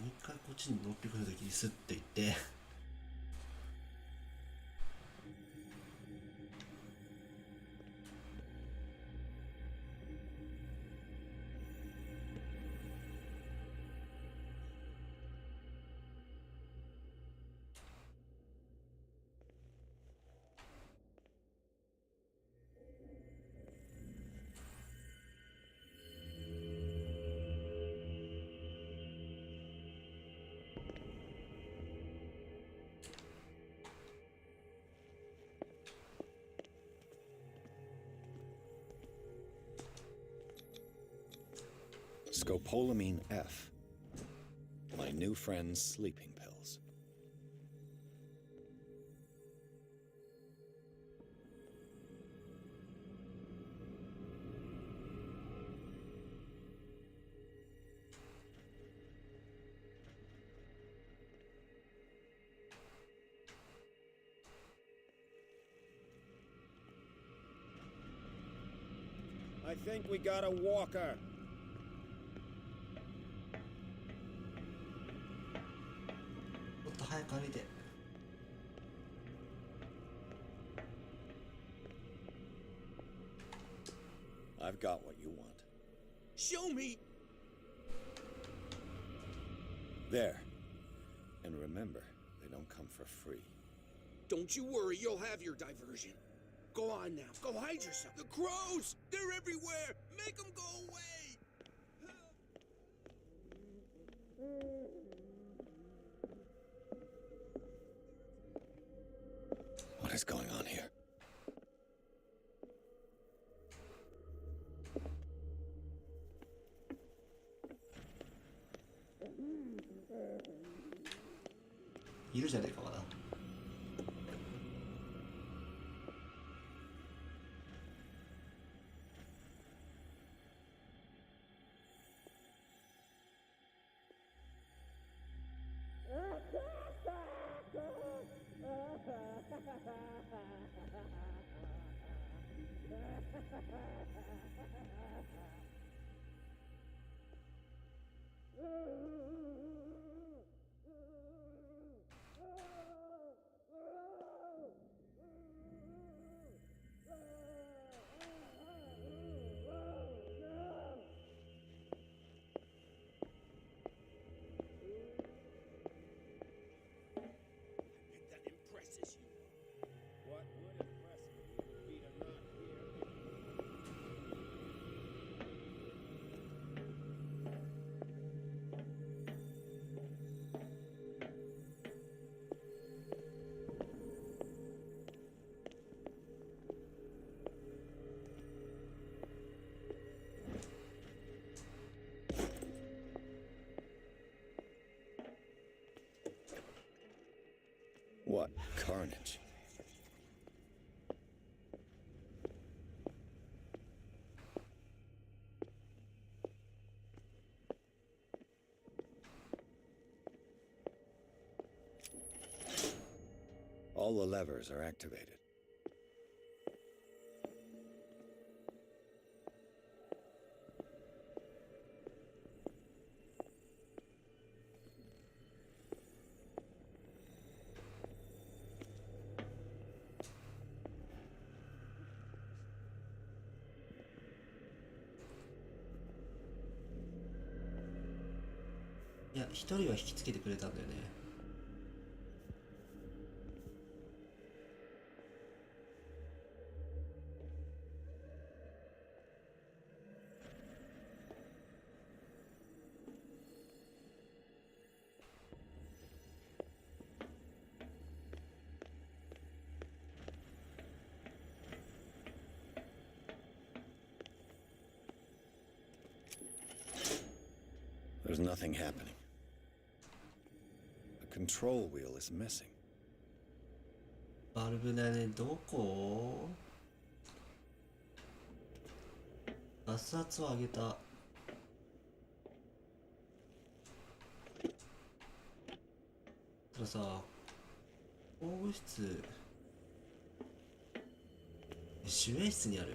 もう一回こっちに乗ってくるときにスッて行ってScopolamine F, my new friend's sleeping pills. I think we got a walker. I've got what you want. Show me! There. And remember, they don't come for free. Don't you worry, you'll have your diversion. Go on now, go hide yourself. The crows! They're everywhere! Make them go away! What is going on here? That impresses you. What would impress me if your feet are not here? What carnage. All the levers are activated.いや、一人は引きつけてくれたんだよね。There's nothing happening. The control wheel is missing. バルブだね、どこ？圧圧を上げた。たださ、保護室、守衛室にある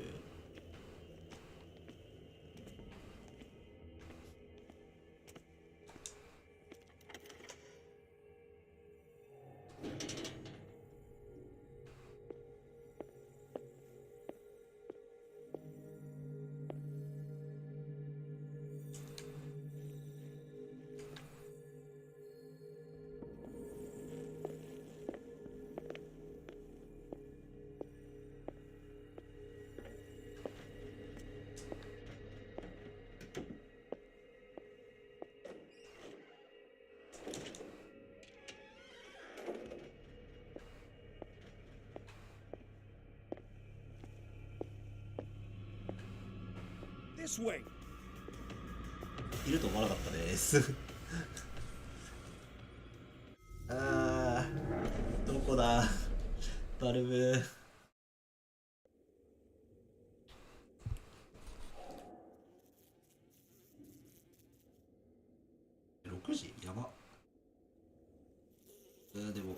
？This way. いると思わなかったですあー、どこだバルブ。6時やば。でも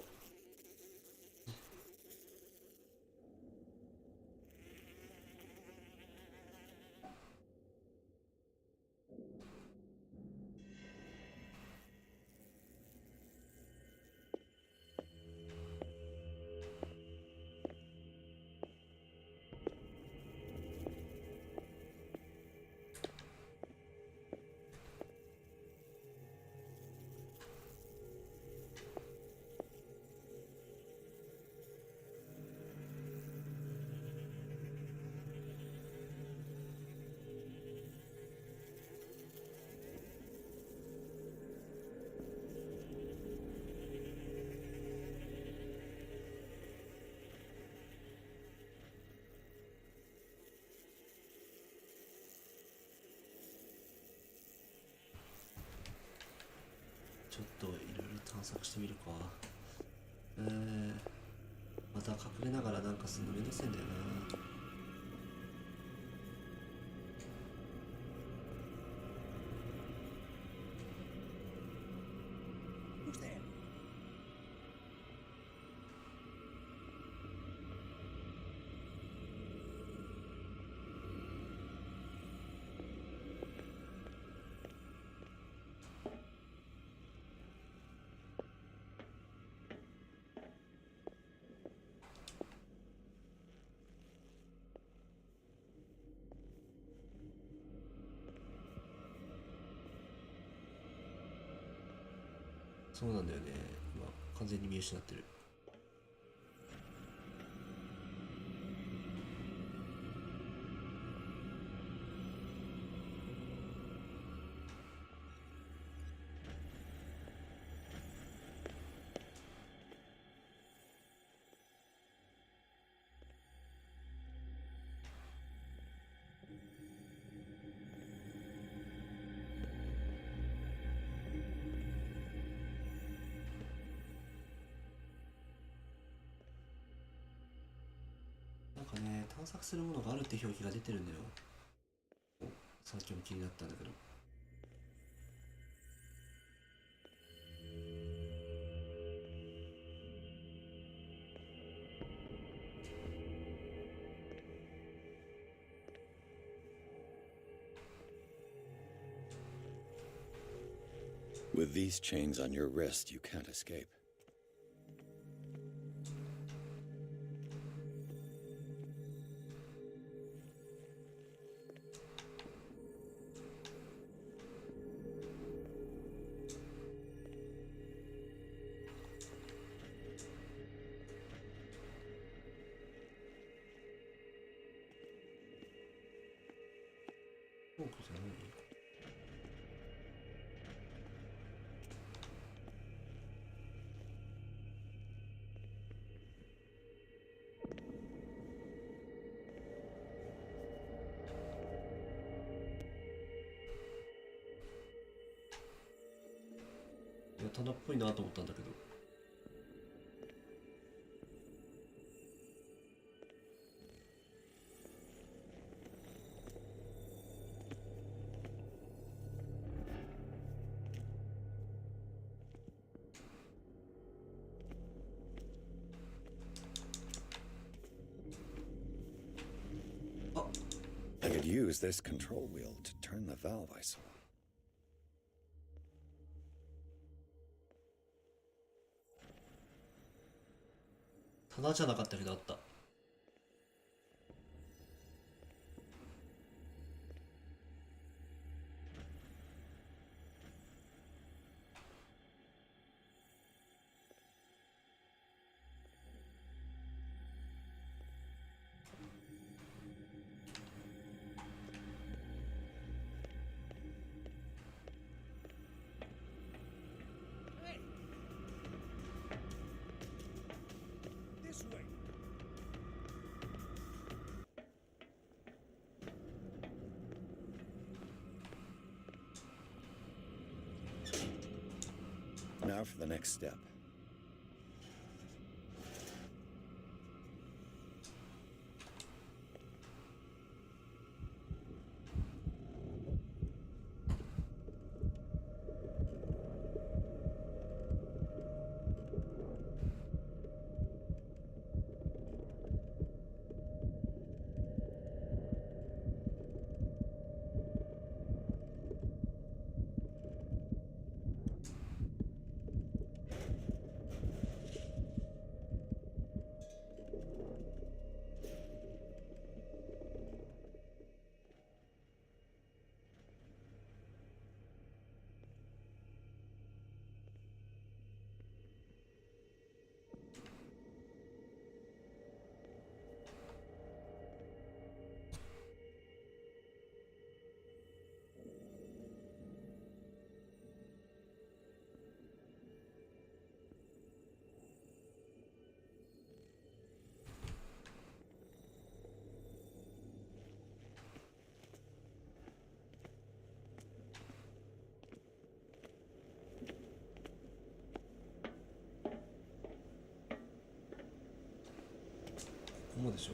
ちょっといろいろ探索してみるか。また隠れながらなんかするのめんどくせえんだよな。Who's there? そうなんだよね、今完全に見失ってる。なんかね、探索するものがあるって表記が出てるんだよ。さっきも気になったんだけど。With these chains on your wrist, you can't escape.いや、棚っぽいなと思ったんだけど。I could use this control wheel to turn the valve I saw. 棚じゃなかったけどあった。Now for the next step.ここもでしょ。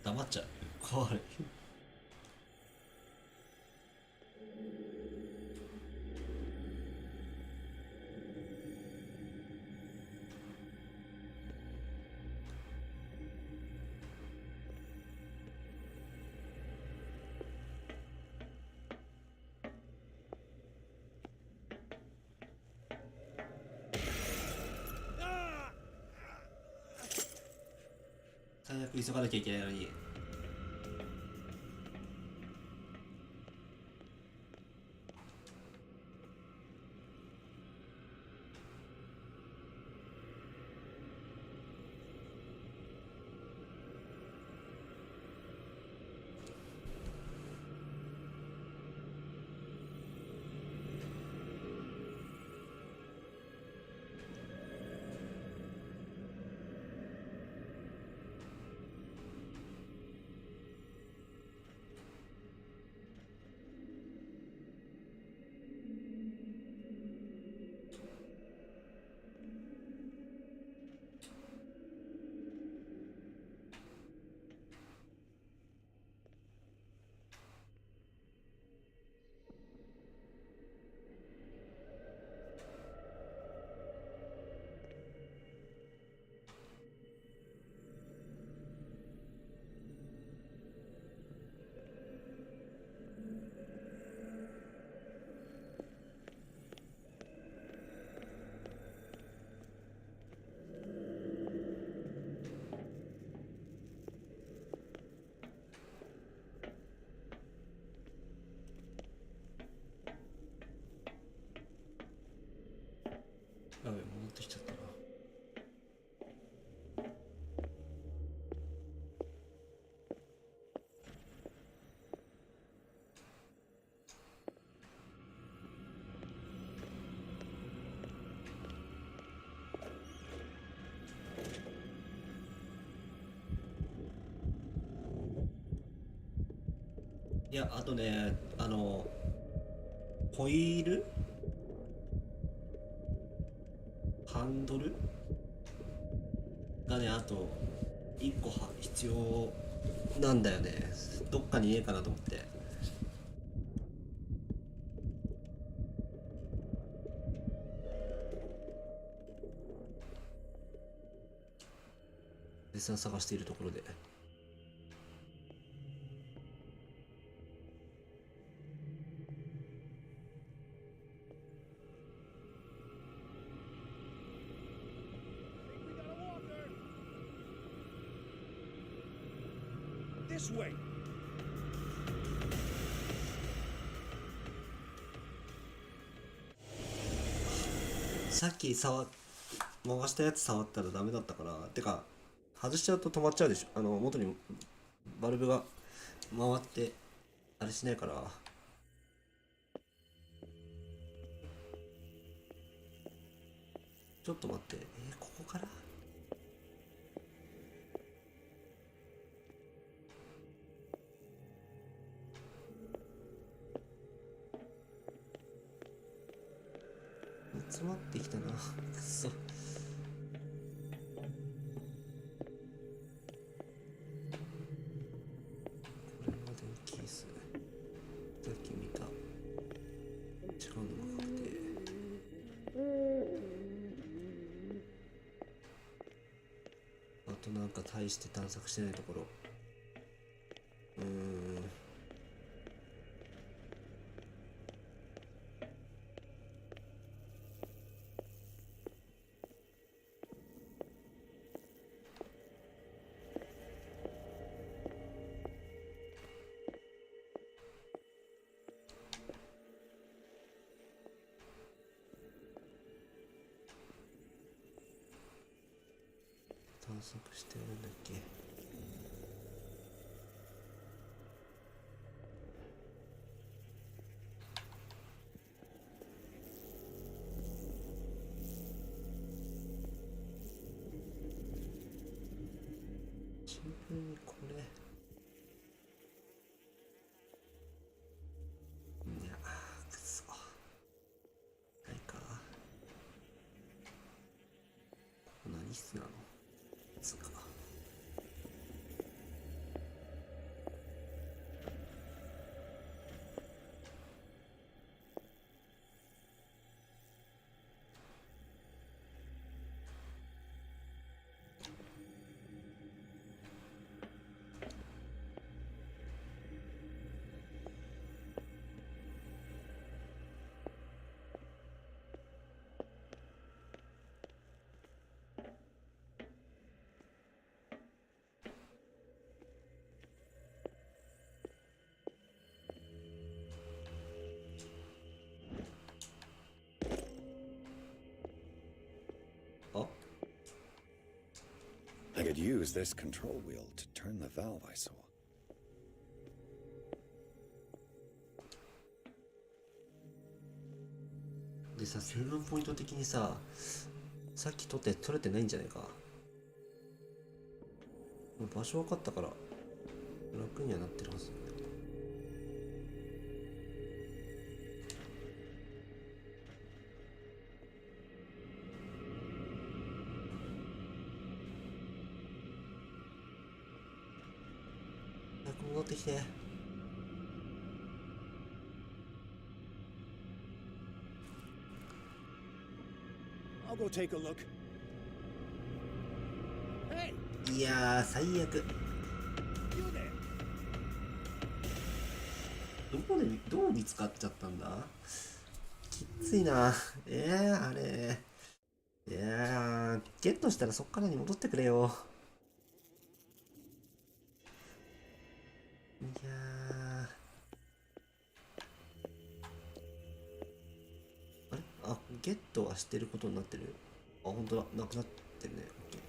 黙っちゃう。怖い。最悪急がなきゃいけないのに。やべ、戻ってきちゃったな。いや、あとね、ホイールハンドルがね、あと1個必要なんだよね。どっかにねえかなと思って。絶賛探しているところで。This way. さっき回したやつ触ったらダメだったから、てか外しちゃうと止まっちゃうでしょ。元にバルブが回ってあれしないから。ちょっと待って、ここから詰まってきたな。くそ。これまでのキース、さっき見た違うのが確定。あとなんか大して探索してないところ。探索してるんだっけ。シンプルにこれ。いやー、くそ。ないか。ここ何室なの？つか。I could use this control wheel to turn the valve I saw. でさ、セーブポイント的にさ、さっき取れてないんじゃないか。場所分かったから楽にはなってるはず。早く戻ってきて。I'll go take a look. Hey, いやー、最悪。 you there? どう見つかっちゃったんだ。きついな。あれ。いやー、ゲットしたらそっからに戻ってくれよ。いやー、あれ、あ、ゲットはしてることになってる。あ、本当だ、なくなってるね。オッケー。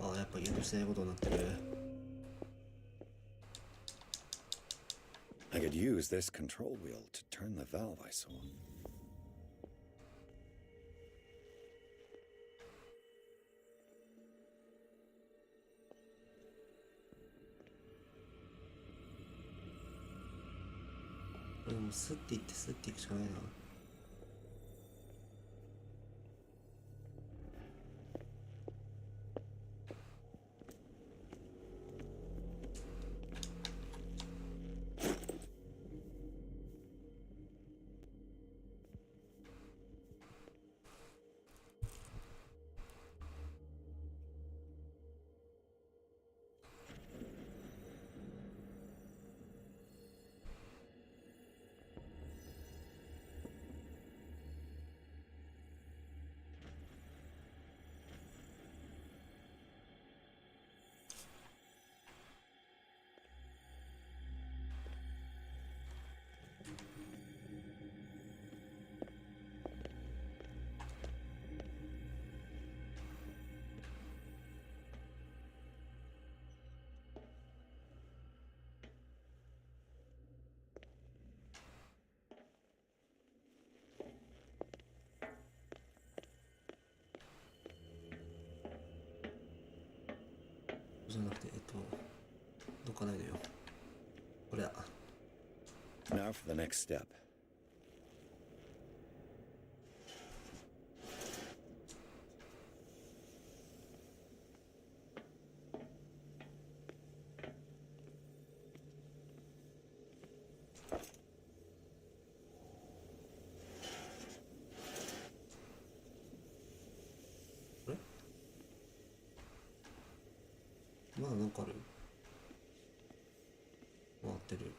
あ、やっぱゲットしてないことになってる。I could use this control wheel to turn the valve I saw. これでもスッていってスッていくしかないな。Now for the next step. What? まだなんかある？回ってる。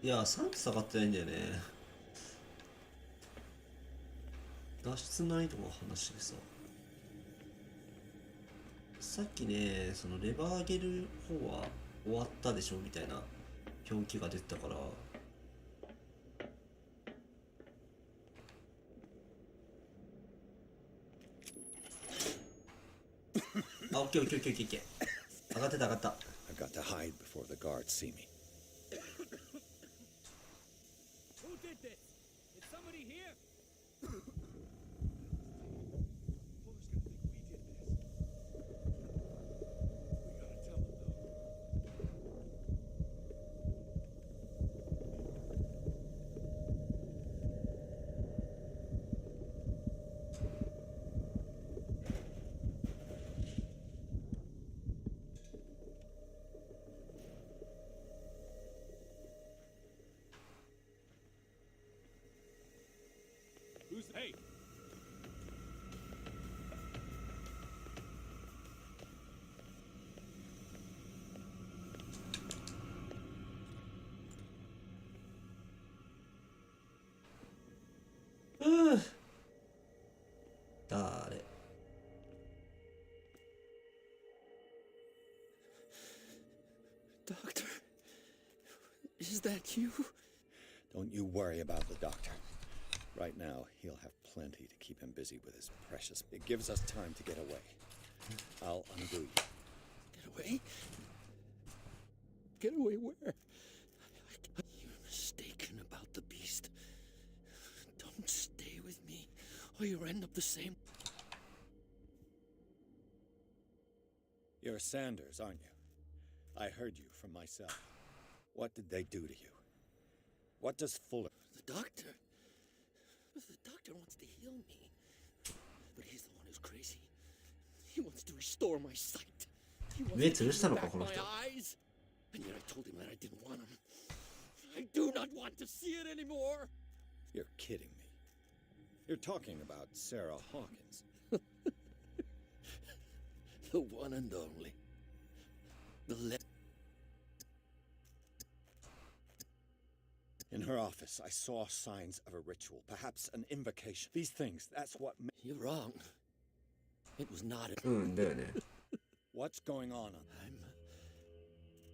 いや、3機下がってないんだよね。脱出難易度の話でさ、さっきね、そのレバー上げる方は終わったでしょみたいな表記が出てたから、あ、オッケーオッケーオッケーオッケー、上がってた上がった。I've got to hide before the guards see me. Who did this? Is somebody here? Who's hey?誰？Doctor, is that you? Don't you worry about the doctor. Right now, he'll have plenty to keep him busy with his precious. It gives us time to get away. I'll undo you. Get away? Get away where? You're mistaken about the beast. Don't stay with me, or you'll end up the same. You're Sanders, aren't you? I heard you from myself. What did they do to you? What does Fuller... The doctor? The doctor wants to heal me. But he's the one who's crazy. He wants to restore my sight. He wants to give me back my eyes. And yet I told him that I didn't want him. I do not want to see it anymore. You're kidding me. You're talking about Sarah Hawkins. The one and only. In her office, I saw signs of a ritual, perhaps an invocation. These things, that's what... You're wrong. It was not a... What's going on?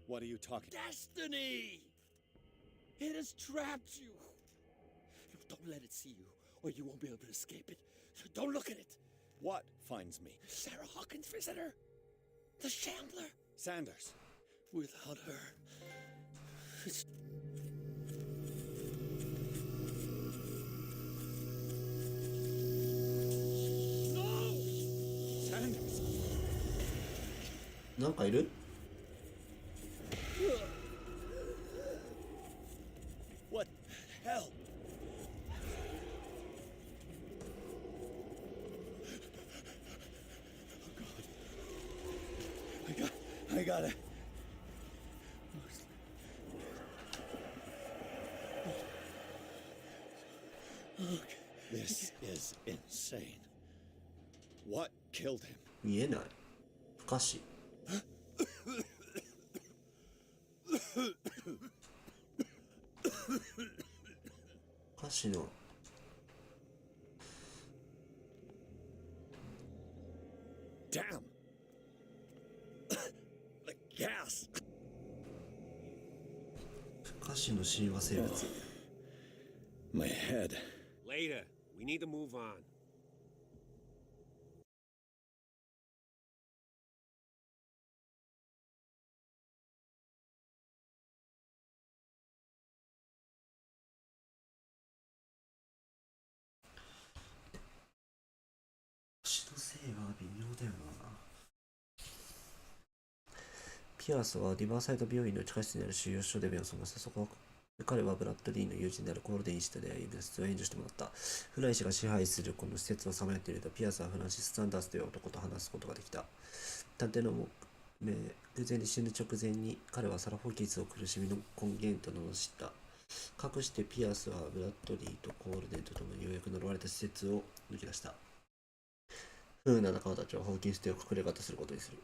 What are you talking... Destiny! It has trapped you. Don't let it see you, or you won't be able to escape it. Don't look at it. What finds me? Sarah Hawkins' visitor. The Shambler. Sanders. Without her... It's...なんかいる？ What the hell? I gotta. Look, this is insane. What killed him? 見えない。不可視。不可視の。Damn! The gas! 不可視の親和生物。My head. Later. We need to move on. 足のせいは微妙だよな。ピアスはリバーサイド病院の地下室にある収容所で目を覚ました。そこは彼はブラッドリーの友人であるコールデン医師と出会い、脱出を援助してもらった。フライ氏が支配するこの施設をさまよっていると、ピアスはフランシス・サンダースという男と話すことができた。探偵の偶然に死ぬ直前に彼はサラ・ホーキンスを苦しみの根源と罵った。かくしてピアスはブラッドリーとコールデンと共にようやく呪われた施設を抜け出した。不運な仲間たちはホーキンス邸を隠れ家とすることにする。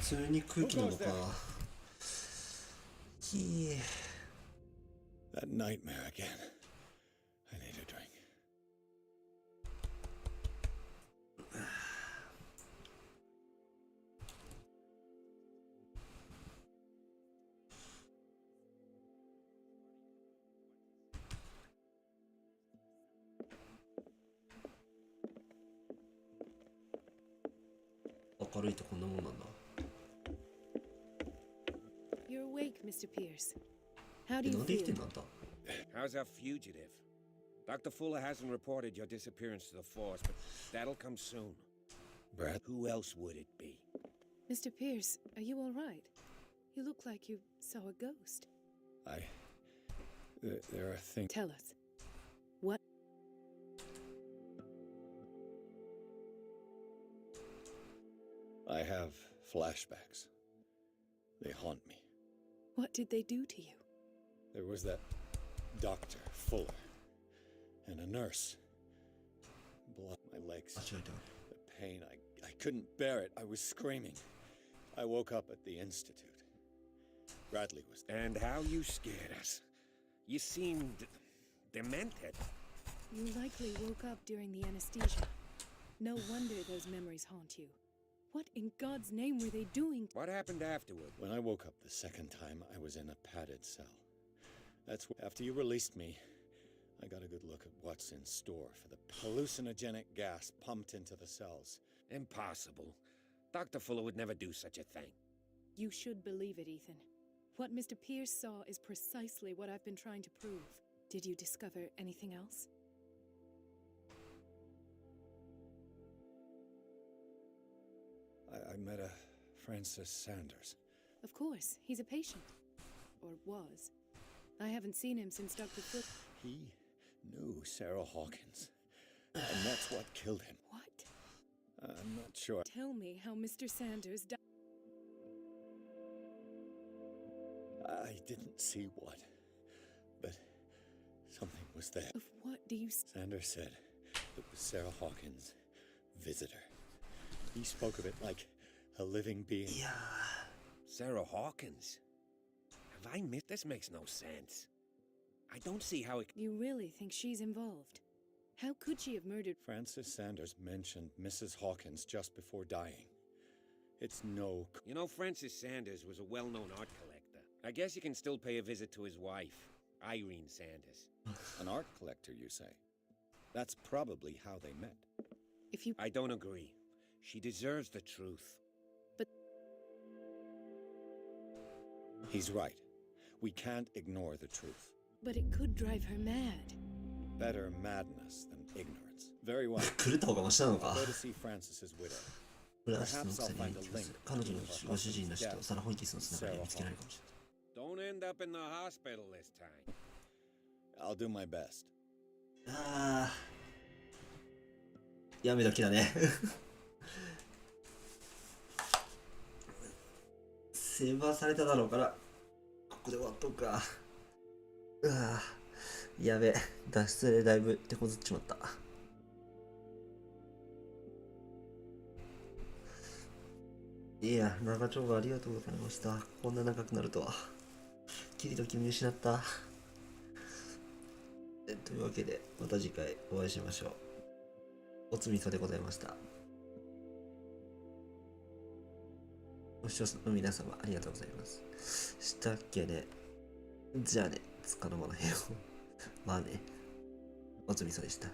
普通に空気なのか。That nightmare again. I need a drink. 明るいとこんなもんなんだ。You're awake, Mr. Pierce. How do you なんで生きて feel? んのあんた。 How's our fugitive? Dr. Fuller hasn't reported your disappearance to the force, but that'll come soon. Brad? Who else would it be? Mr. Pierce, are you all right? You look like you saw a ghost. There are things. Tell us. What? I have flashbacks. They haunt me. What did they do to you? There was that Dr. Fuller and a nurse. Blood on my legs. The pain, I couldn't bear it. I was screaming. I woke up at the institute. Bradley was there. And how you scared us. You seemed demented. You likely woke up during the anesthesia. No wonder those memories haunt you. What in God's name were they doing? What happened afterward? When I woke up the second time, I was in a padded cell. That's after you released me. I got a good look at what's in store for the hallucinogenic gas pumped into the cells. Impossible. Dr. Fuller would never do such a thing. You should believe it, Ethan. What Mr. Pierce saw is precisely what I've been trying to prove. Did you discover anything else? I met a Francis Sanders. Of course, he's a patient. Or was. I haven't seen him since Dr. Foot. He knew Sarah Hawkins. And that's what killed him. What? I'm not sure. Tell me how Mr. Sanders died. I didn't see what, but something was there. Of what do you... Sanders said it was Sarah Hawkins' visitor. He spoke of it like a living being. Yeah. Sarah Hawkins? Have I missed? This makes no sense. I don't see how it... You really think she's involved? How could she have murdered... Francis Sanders mentioned Mrs. Hawkins just before dying. It's no... You know, Francis Sanders was a well-known art collector. I guess you can still pay a visit to his wife, Irene Sanders. An art collector, you say? That's probably how they met. If you... I don't agree. She deserves the truth. But... He's right. We can't ignore the truth. But it could drive her mad. Better madness than ignorance. Very well. 狂った方がマシなの I'll か。 go to see Francis's widow. フランシスの Perhaps 奥さ I'll んに find 言 a ってください。 link 彼女の between ご主人の死 Francis's とサラ・ホイキンスのつながりを見つけられるかもしれない。 Don't end up in the hospital this time. I'll do my best. ああ、やめ時だね。セーバーされただろうから、ここで終わっとくか。うわぁ、やべ、脱出でだいぶ手こずっちまった。いや、長丁場ありがとうございました。こんな長くなるとは。キリと君失った。というわけで、また次回お会いしましょう。おつみそでございました。ご視聴の皆様ありがとうございます。したっけね。じゃあね、つかの間の部屋を。まあね、おつみそでした。